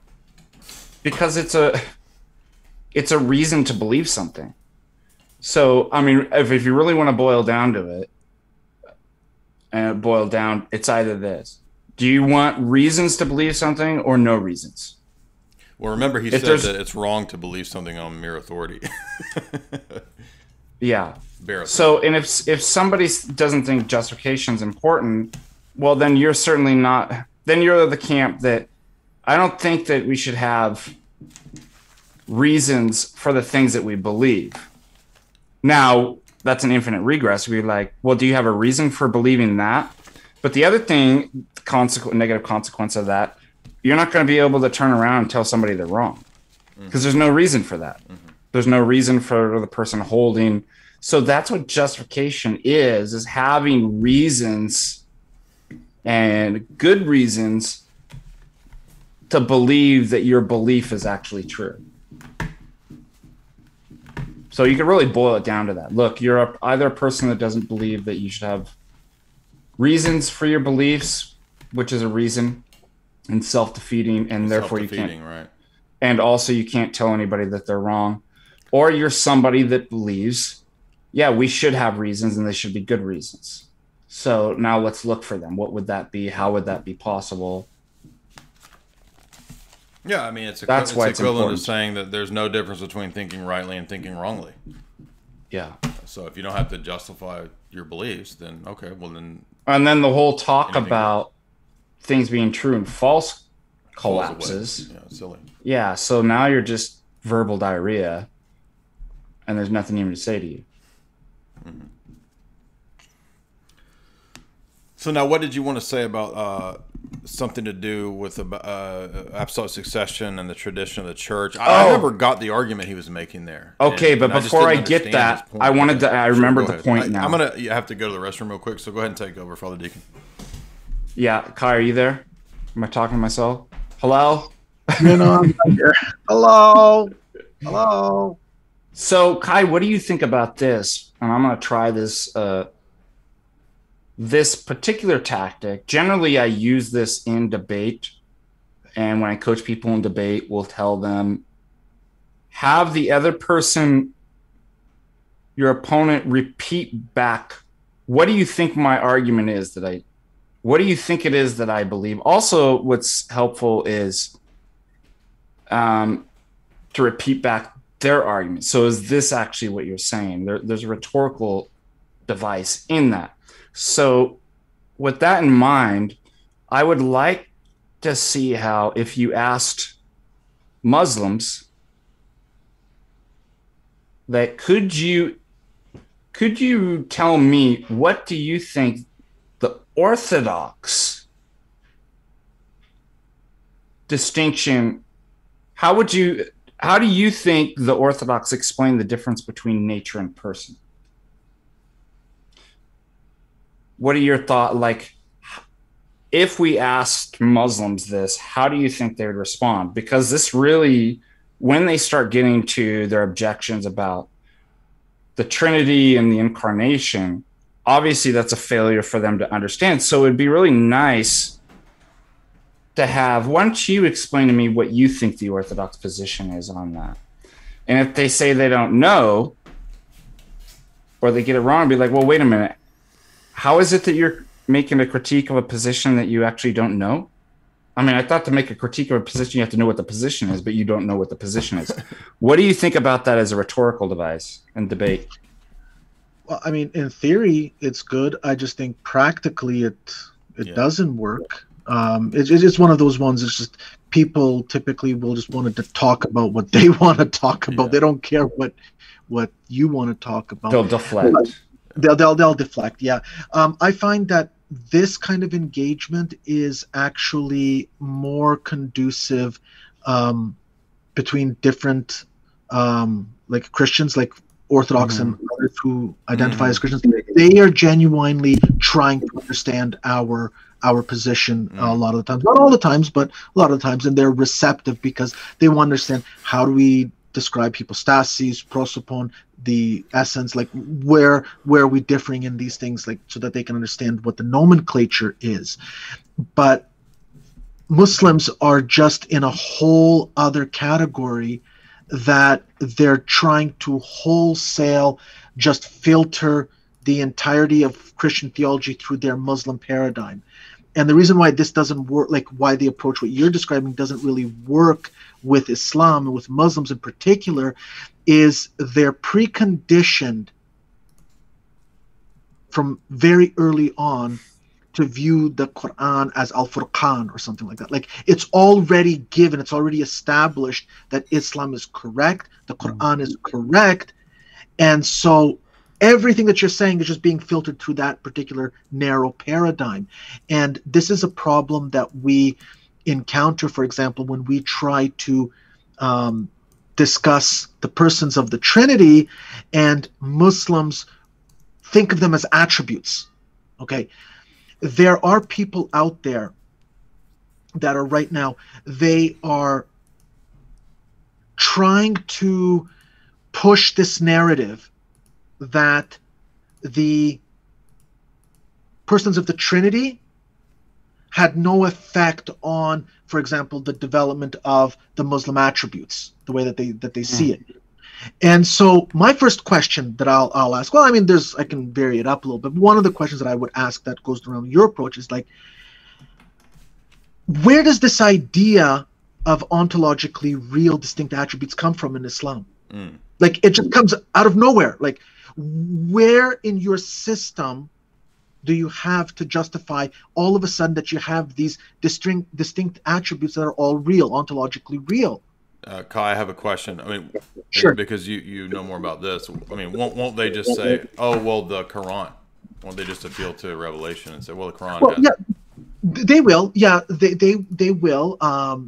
Because it's a reason to believe something. So, I mean, if you really want to boil down to it, it's either this. Do you want reasons to believe something or no reasons? Well, remember, he said that it's wrong to believe something on mere authority. Yeah. So, and if somebody doesn't think justification is important, well, then you're certainly not. Then you're the camp that I don't think that we should have reasons for the things that we believe. Now, that's an infinite regress. We're like, well, do you have a reason for believing that? But the other thing, negative consequence of that, you're not going to be able to turn around and tell somebody they're wrong, because there's no reason for that. Mm-hmm. There's no reason for the person holding. So that's what justification is having reasons and good reasons to believe that your belief is actually true. So you can really boil it down to that. Look, you're either a person that doesn't believe that you should have reasons for your beliefs, which is a reason, and self-defeating, and therefore you can't. Right. And also you can't tell anybody that they're wrong. Or you're somebody that believes, yeah, we should have reasons and they should be good reasons. So now let's look for them. What would that be? How would that be possible? Yeah, I mean, it's equivalent to saying that there's no difference between thinking rightly and thinking wrongly. Yeah. So if you don't have to justify your beliefs, then okay, well then. And then the whole talk about things being true and false collapses. Yeah, silly. Yeah, so now you're just verbal diarrhea, and there's nothing even to say to you. Mm-hmm. So now, what did you want to say about something to do with apostolic succession and the tradition of the church? I never got the argument he was making there. Okay, but before I get that, I wanted to. I remembered the point now. You have to go to the restroom real quick, so go ahead and take over, Father Deacon. Yeah, Kai, are you there? Am I talking to myself? Hello? You know, I'm here. Hello? Hello? So, Kai, what do you think about this? And I'm going to try this this particular tactic. Generally, I use this in debate. And when I coach people in debate, we'll tell them, have the other person, your opponent, repeat back, what do you think my argument is what do you think it is that I believe? Also, what's helpful is to repeat back their argument. So is this actually what you're saying? There's a rhetorical device in that. So with that in mind, I would like to see how, if you asked Muslims that could you tell me, what do you think the Orthodox distinction, how do you think the Orthodox explain the difference between nature and person? What are your thoughts? Like, if we asked Muslims this, how do you think they would respond? Because this really, when they start getting to their objections about the Trinity and the incarnation, obviously that's a failure for them to understand. So it'd be really nice to have, why don't you explain to me what you think the Orthodox position is on that? And if they say they don't know, or they get it wrong, be like, well, wait a minute. How is it that you're making a critique of a position that you actually don't know? I mean, I thought to make a critique of a position, you have to know what the position is, but you don't know what the position is. What do you think about that as a rhetorical device and debate? Well, I mean, in theory, it's good. I just think practically it doesn't work. It's one of those ones. It's just people typically will just want to talk about what they want to talk about. They don't care what you want to talk about. They'll deflect. They'll deflect. Yeah. I find that this kind of engagement is actually more conducive between different like Christians, like Orthodox and others who identify as Christians. They are genuinely trying to understand our position a lot of the times. Not all the times, but a lot of the times. And they're receptive because they want to understand, how do we describe hypostasis, prosopon, the essence, like where are we differing in these things, like so that they can understand what the nomenclature is. But Muslims are just in a whole other category, that they're trying to wholesale just filter the entirety of Christian theology through their Muslim paradigm. And the reason why this doesn't work, like why the approach what you're describing doesn't really work with Islam and with Muslims in particular, is they're preconditioned from very early on to view the Quran as Al-Furqan or something like that. Like, it's already given, it's already established that Islam is correct, the Quran is correct, and so everything that you're saying is just being filtered through that particular narrow paradigm. And this is a problem that we encounter, for example, when we try to discuss the persons of the Trinity, and Muslims think of them as attributes. Okay, there are people out there that are right now, they are trying to push this narrative that the persons of the Trinity had no effect on, for example, the development of the Muslim attributes, the way that they see it. And so my first question that I'll ask, well, I mean, I can vary it up a little bit. One of the questions that I would ask that goes around your approach is like, where does this idea of ontologically real distinct attributes come from in Islam? Like, it just comes out of nowhere. Like, where in your system do you have to justify all of a sudden that you have these distinct attributes that are all real, ontologically real? Kai, I have a question. I mean, sure, because you know more about this. I mean, won't they just say, "Oh, well, the Quran"? Won't they just appeal to Revelation and say, "Well, the Quran"? Well, yeah, they will. Yeah, they will.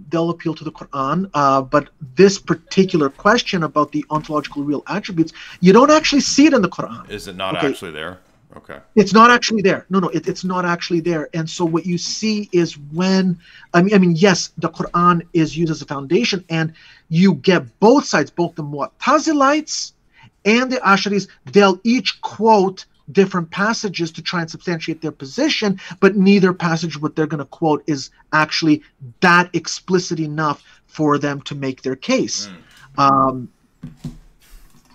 They'll appeal to the Quran. But this particular question about the ontological real attributes, you don't actually see it in the Quran. Is it not actually there? Okay. It's not actually there. No, it's not actually there. And so what you see is when, I mean, yes, the Quran is used as a foundation, and you get both sides, both the Mu'tazilites and the Ash'aris, they'll each quote different passages to try and substantiate their position, but neither passage what they're going to quote is actually that explicit enough for them to make their case.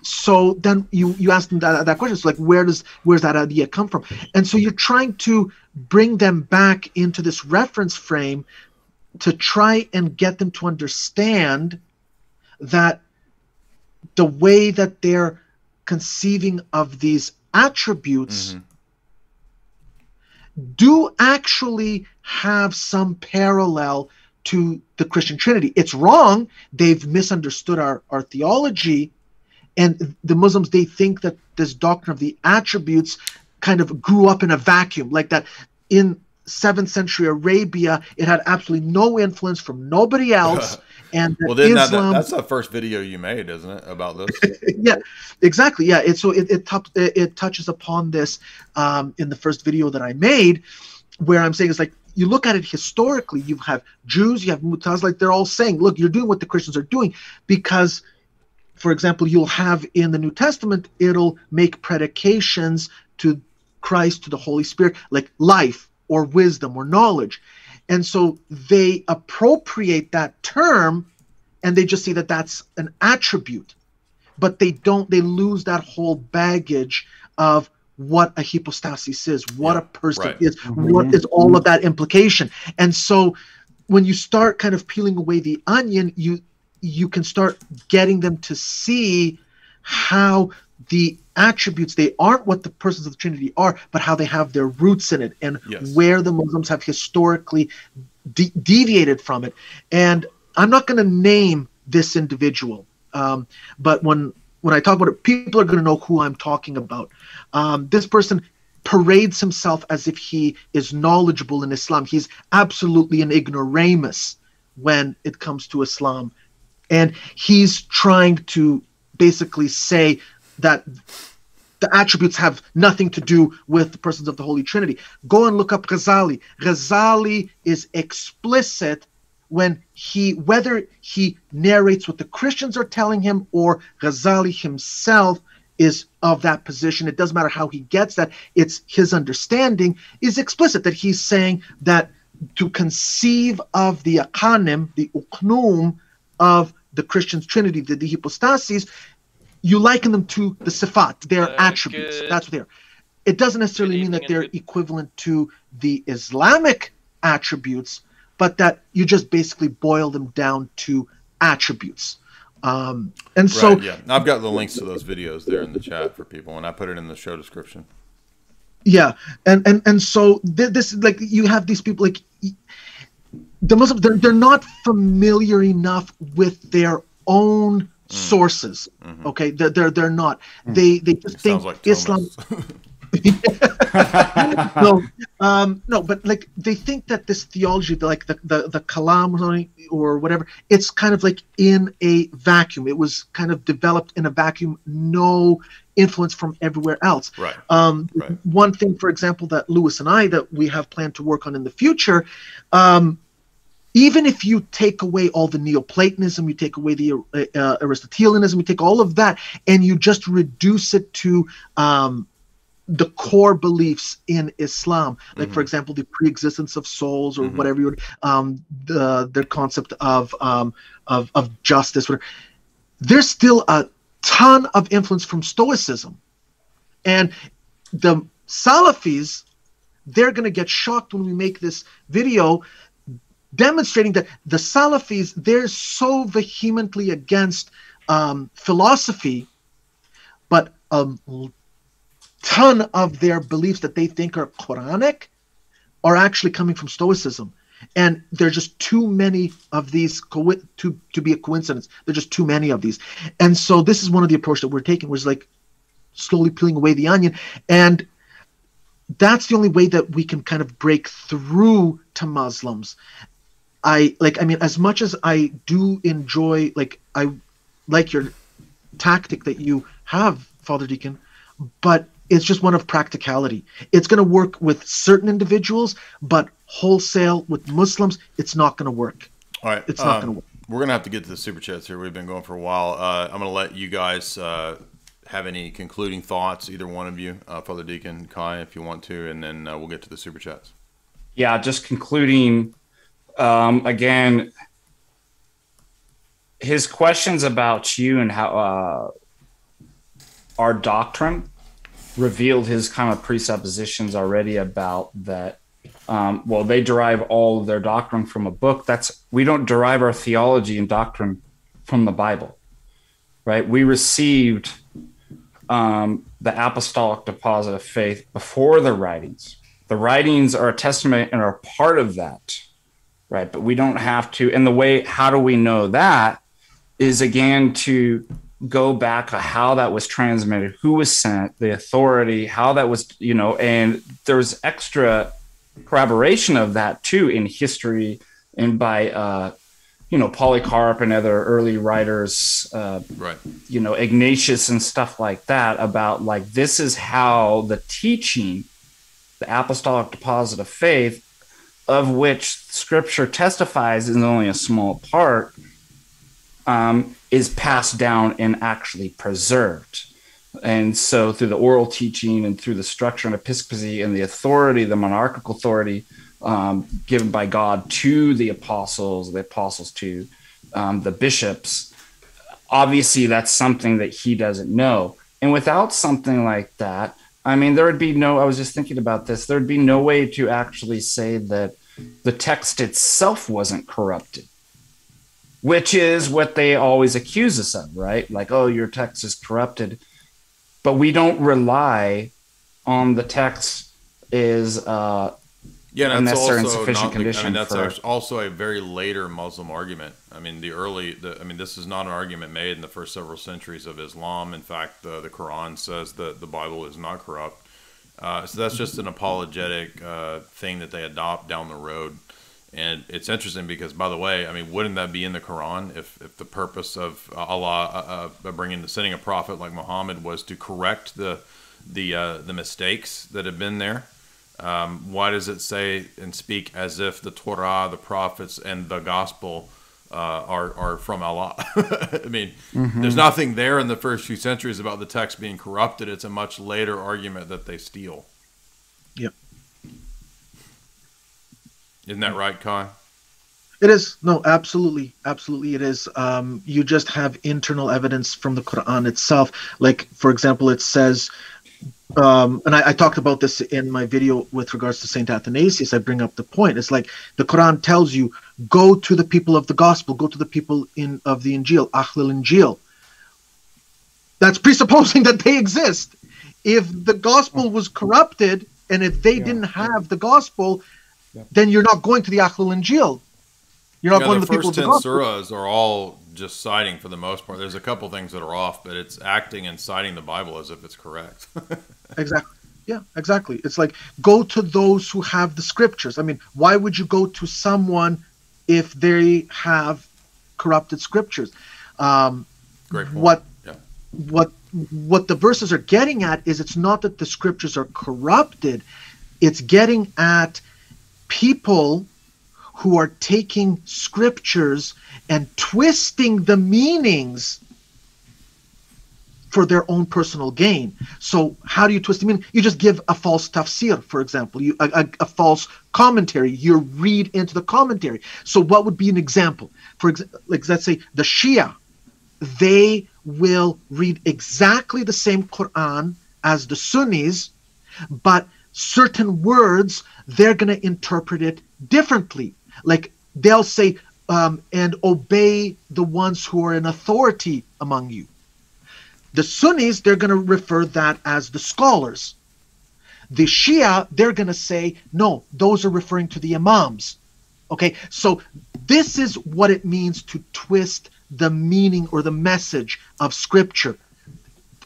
So then you ask them that question. So like, where's that idea come from? And so you're trying to bring them back into this reference frame to try and get them to understand that the way that they're conceiving of these attributes do actually have some parallel to the Christian Trinity. It's wrong. They've misunderstood our theology. And the Muslims, they think that this doctrine of the attributes kind of grew up in a vacuum, like that in 7th century Arabia, it had absolutely no influence from nobody else. And well, then Islam, that's the first video you made, isn't it, about this? Yeah, exactly. Yeah, it touches upon this in the first video that I made, where I'm saying it's like, you look at it historically, you have Jews, you have Mu'tazilites, like they're all saying, look, you're doing what the Christians are doing, because, for example, you'll have in the New Testament, it'll make predications to Christ, to the Holy Spirit, like life or wisdom or knowledge. And so they appropriate that term and they just see that that's an attribute. But they lose that whole baggage of what a hypostasis is, what a person is, what is all of that implication. And so when you start kind of peeling away the onion, you can start getting them to see how the attributes, they aren't what the persons of the Trinity are, but how they have their roots in it, and where the Muslims have historically deviated from it. And I'm not going to name this individual, but when I talk about it, people are going to know who I'm talking about. This person parades himself as if he is knowledgeable in Islam. He's absolutely an ignoramus when it comes to Islam. And he's trying to basically say that the attributes have nothing to do with the persons of the Holy Trinity. Go and look up Ghazali. Ghazali is explicit when whether he narrates what the Christians are telling him or Ghazali himself is of that position. It doesn't matter how he gets that. It's his understanding is explicit that he's saying that to conceive of the akanim, the uknum of the Christian's Trinity, the hypostases, you liken them to the sifat, their attributes. That's what they are. It doesn't necessarily mean that they're equivalent to the Islamic attributes, but that you just basically boil them down to attributes. And so, yeah, I've got the links to those videos there in the chat for people, and I put it in the show description. Yeah, and so this, like, you have these people, like the Muslims, they're not familiar enough with their own sources. Okay, they're not. They just think like Islam. No, but like they think that this theology, like the Kalam or whatever, it's kind of like in a vacuum. It was kind of developed in a vacuum, no influence from everywhere else. Right. One thing, for example, that Lewis and I that we have planned to work on in the future, even if you take away all the Neoplatonism, you take away the Aristotelianism, you take all of that, and you just reduce it to the core beliefs in Islam, like for example, the pre-existence of souls or whatever you would, the concept of justice. Whatever. There's still a ton of influence from Stoicism, and the Salafis, they're going to get shocked when we make this video demonstrating that the Salafis, they're so vehemently against philosophy, but ton of their beliefs that they think are Quranic are actually coming from Stoicism. And there are just too many of these to be a coincidence. There are just too many of these. And so this is one of the approach that we're taking, was like slowly peeling away the onion. And that's the only way that we can kind of break through to Muslims. I mean, as much as I do enjoy, I like your tactic that you have, Father Deacon, but it's just one of practicality. It's going to work with certain individuals, but wholesale with Muslims, it's not going to work. All right. It's not going to work. We're going to have to get to the super chats here. We've been going for a while. I'm going to let you guys have any concluding thoughts, either one of you, Father Deacon, Kai, if you want to, and then we'll get to the super chats. Yeah, just concluding, again, his questions about you and how our doctrine revealed his kind of presuppositions already about that. Well, they derive all of their doctrine from a book. We don't derive our theology and doctrine from the Bible, right? We received the apostolic deposit of faith before the writings. The writings are a testament and are part of that, right? But we don't have to. And the way, how do we know that is, again, to go back to how that was transmitted, who was sent, the authority, how that was, and there's extra corroboration of that too in history and by, Polycarp and other early writers, right. Ignatius and stuff like that, about like, this is how the teaching, the apostolic deposit of faith, of which scripture testifies is only a small part, is passed down and actually preserved. And so through the oral teaching and through the structure and episcopacy and the authority, the monarchical authority given by God to the apostles to the bishops, obviously that's something that he doesn't know. And without something like that, I mean, I was just thinking about this, there'd be no way to actually say that the text itself wasn't corrupted, which is what they always accuse us of, right? Like, oh, your text is corrupted. but we don't rely on the text is a necessary and sufficient condition. I mean, that's also a very later Muslim argument. I mean, this is not an argument made in the first several centuries of Islam. In fact, the Quran says that the Bible is not corrupt. So that's just an apologetic thing that they adopt down the road. And it's interesting because, by the way, I mean, wouldn't that be in the Quran if the purpose of Allah sending a prophet like Muhammad was to correct the mistakes that have been there? Why does it say and speak as if the Torah, the prophets, and the gospel are from Allah? I mean, there's nothing there in the first few centuries about the text being corrupted. It's a much later argument that they steal. Yep. Isn't that right, Kai? It is. No, absolutely. Absolutely it is. You just have internal evidence from the Quran itself. Like, for example, it says, and I talked about this in my video with regards to Saint Athanasius. I bring up the point. It's like the Quran tells you, go to the people of the gospel, go to the people of the Injil, Ahlul Injil. That's presupposing that they exist. If the gospel was corrupted, and if they didn't have the gospel, then you're not going to the Ahlul Injil. You're not going to the people of the gospel. The first 10 surahs are all just citing for the most part. There's a couple things that are off, but it's acting and citing the Bible as if it's correct. Exactly. Yeah, exactly. It's like, go to those who have the scriptures. I mean, why would you go to someone if they have corrupted scriptures? Great point. What the verses are getting at is, it's not that the scriptures are corrupted. It's getting at people who are taking scriptures and twisting the meanings for their own personal gain. So how do you twist the meaning? You just give a false tafsir, for example, a false commentary. You read into the commentary. So what would be an example? Like, let's say the Shia, they will read exactly the same Quran as the Sunnis, but certain words, they're going to interpret it differently. Like, they'll say, and obey the ones who are in authority among you. The Sunnis, they're going to refer that as the scholars. The Shia, they're going to say, no, those are referring to the imams. Okay, so this is what it means to twist the meaning or the message of Scripture.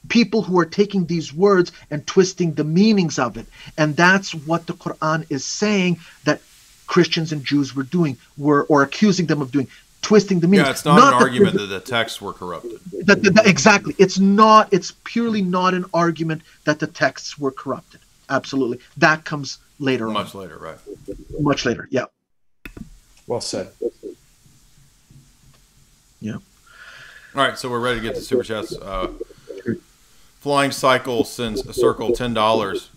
People who are taking these words and twisting the meanings of it. And that's what the Quran is saying that Christians and Jews were doing, or accusing them of doing, twisting the meanings. Yeah, it's not an argument that the texts were corrupted. Exactly. It's purely not an argument that the texts were corrupted. Absolutely. That comes later on. Much later, right. Much later, yeah. Well said. Yeah. All right, so we're ready to get to Super Chats. Flying Cycle sends a circle $10.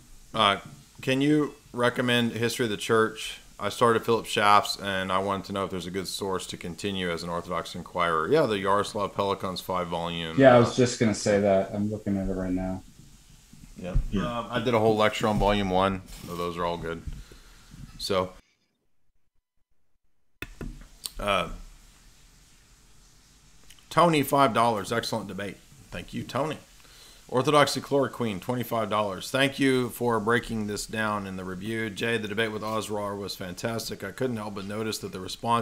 Can you recommend History of the Church? I started Philip Schaff's, and I wanted to know if there's a good source to continue as an Orthodox inquirer. Yeah, the Yaroslav Pelikan's 5-volume. Yeah, I was just going to say that. I'm looking at it right now. Yeah. I did a whole lecture on volume 1. So those are all good. So, Tony, $5. Excellent debate. Thank you, Tony. Orthodoxy Chloroquine, $25. Thank you for breaking this down in the review. Jay, the debate with Asrar was fantastic. I couldn't help but notice that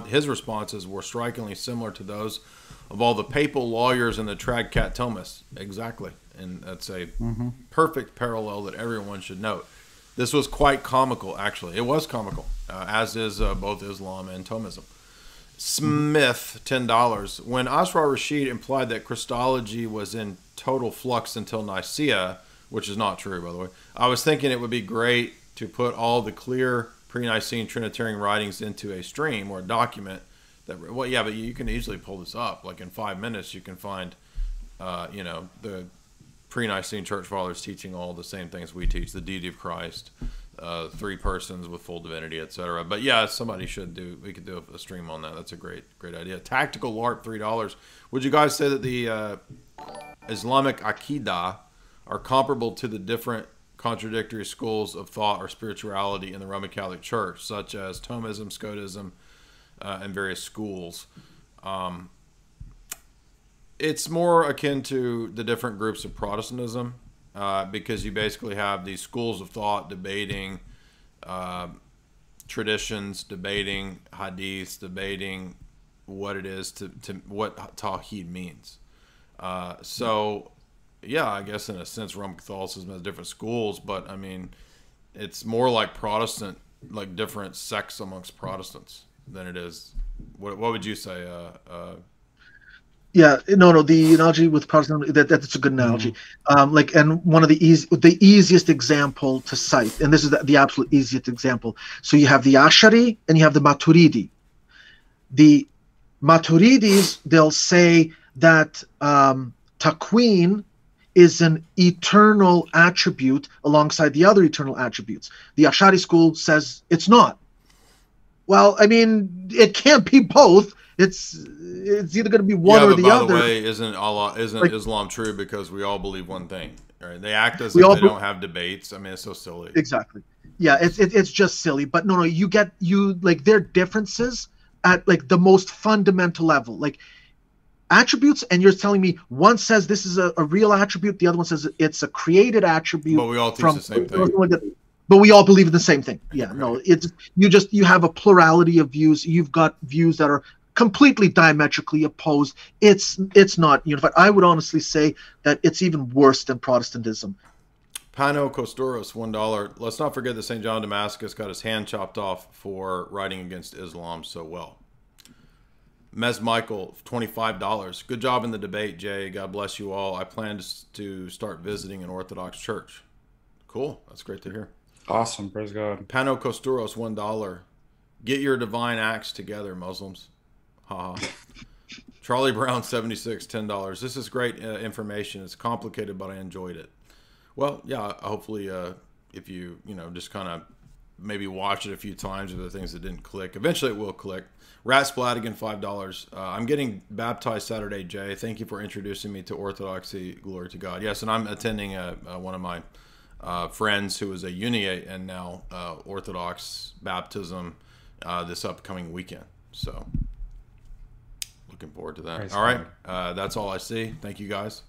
his responses were strikingly similar to those of all the papal lawyers and the Tradcat Thomists. Exactly. And that's a perfect parallel that everyone should note. This was quite comical, actually. It was comical, as is both Islam and Thomism. Smith, $10. When Asrar Rashid implied that Christology was in total flux until Nicaea, which is not true, by the way, I was thinking it would be great to put all the clear pre-Nicene Trinitarian writings into a stream or a document. Well, yeah, but you can easily pull this up. Like in 5 minutes, you can find, the pre-Nicene Church Fathers teaching all the same things we teach: the deity of Christ, 3 persons with full divinity, etc. But yeah, somebody we could do a stream on that. That's a great idea. Tactical LARP, $3. Would you guys say that the Islamic Aqidah are comparable to the different contradictory schools of thought or spirituality in the Roman Catholic Church, such as Thomism, Scotism, and various schools? It's more akin to the different groups of Protestantism. because you basically have these schools of thought debating traditions, debating hadiths, debating what it is to what Tawhid means. So, yeah, I guess in a sense Roman Catholicism has different schools, but I mean, it's more like Protestant, like different sects amongst Protestants than it is. What would you say? Yeah, no, the analogy with Protestant, that's a good analogy. Like, and one of the easiest example to cite, and this is the absolute easiest example. So you have the Ash'ari and you have the Maturidi. The Maturidis, they'll say that Taqween is an eternal attribute alongside the other eternal attributes. The Ash'ari school says it's not. Well, I mean, it can't be both. It's either going to be one or the other. By the way, isn't Islam true because we all believe one thing, right? They act as if they don't have debates. I mean, it's so silly. Exactly. Yeah, it's just silly. But no, you like their differences at like the most fundamental level, like attributes, and you're telling me one says this is a real attribute, the other one says it's a created attribute. But we all teach the same thing. But we all believe in the same thing. Yeah, no, it's you have a plurality of views. You've got views that are completely diametrically opposed. It's not unified. I would honestly say that it's even worse than Protestantism. Pano Costoros, $1. Let's not forget that St. John of Damascus got his hand chopped off for writing against Islam so well. Mez Michael, $25. Good job in the debate, Jay. God bless you all. I plan to start visiting an Orthodox church. Cool. That's great to hear. Awesome. Praise God. Pano Costoros, $1. Get your divine acts together, Muslims. Haha. Charlie Brown, 76, $10. This is great information. It's complicated, but I enjoyed it. Well, yeah, hopefully if you just kind of maybe watch it a few times or the things that didn't click, eventually it will click. Rat Splat, again, $5. I'm getting baptized Saturday, Jay. Thank you for introducing me to Orthodoxy. Glory to God. Yes, and I'm attending one of my friends who is a Uniate and now Orthodox baptism this upcoming weekend. So looking forward to that. Praise all right. That's all I see. Thank you, guys.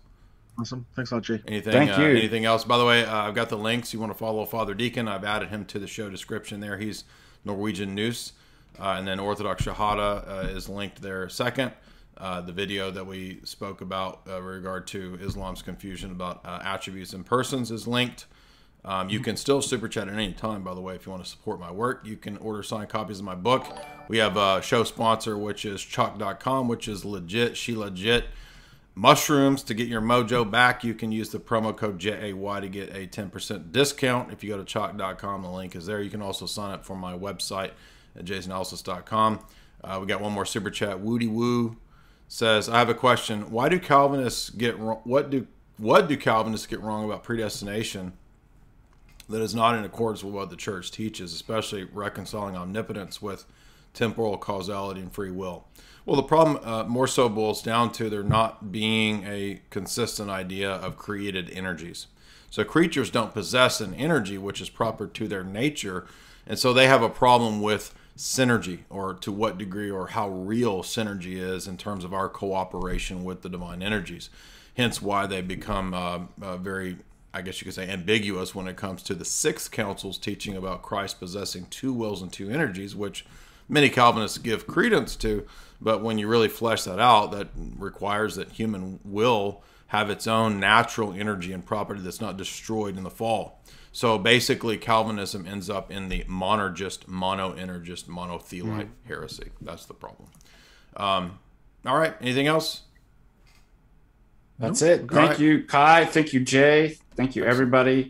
Awesome. Thanks a lot, Jay. Anything else? By the way, I've got the links. You want to follow Father Deacon, I've added him to the show description there. He's Norwegian News. And then Orthodox Shahada is linked there second. The video that we spoke about with regard to Islam's confusion about attributes and persons is linked. You can still super chat at any time, by the way, if you want to support my work. You can order signed copies of my book. We have a show sponsor, which is chalk.com, which is legit. She legit. Mushrooms, to get your mojo back, you can use the promo code JAY to get a 10% discount. If you go to chalk.com, the link is there. You can also sign up for my website at jaysanalysis.com. We got one more super chat. Woody Woo says, I have a question. Why do Calvinists get wrong? What do Calvinists get wrong about predestination that is not in accordance with what the church teaches, especially reconciling omnipotence with temporal causality and free will? Well, the problem more so boils down to there not being a consistent idea of created energies. So creatures don't possess an energy which is proper to their nature, and so they have a problem with synergy, or to what degree or how real synergy is in terms of our cooperation with the divine energies. Hence why they become very, I guess you could say, ambiguous when it comes to the Sixth Council's teaching about Christ possessing two wills and two energies, which many Calvinists give credence to. But when you really flesh that out, that requires that human will have its own natural energy and property that's not destroyed in the fall. So basically, Calvinism ends up in the monergist, monoenergist, monothelite heresy. That's the problem. All right. Anything else? That's it. Thank you, Kai. Thank you, Jay. Thank you, everybody.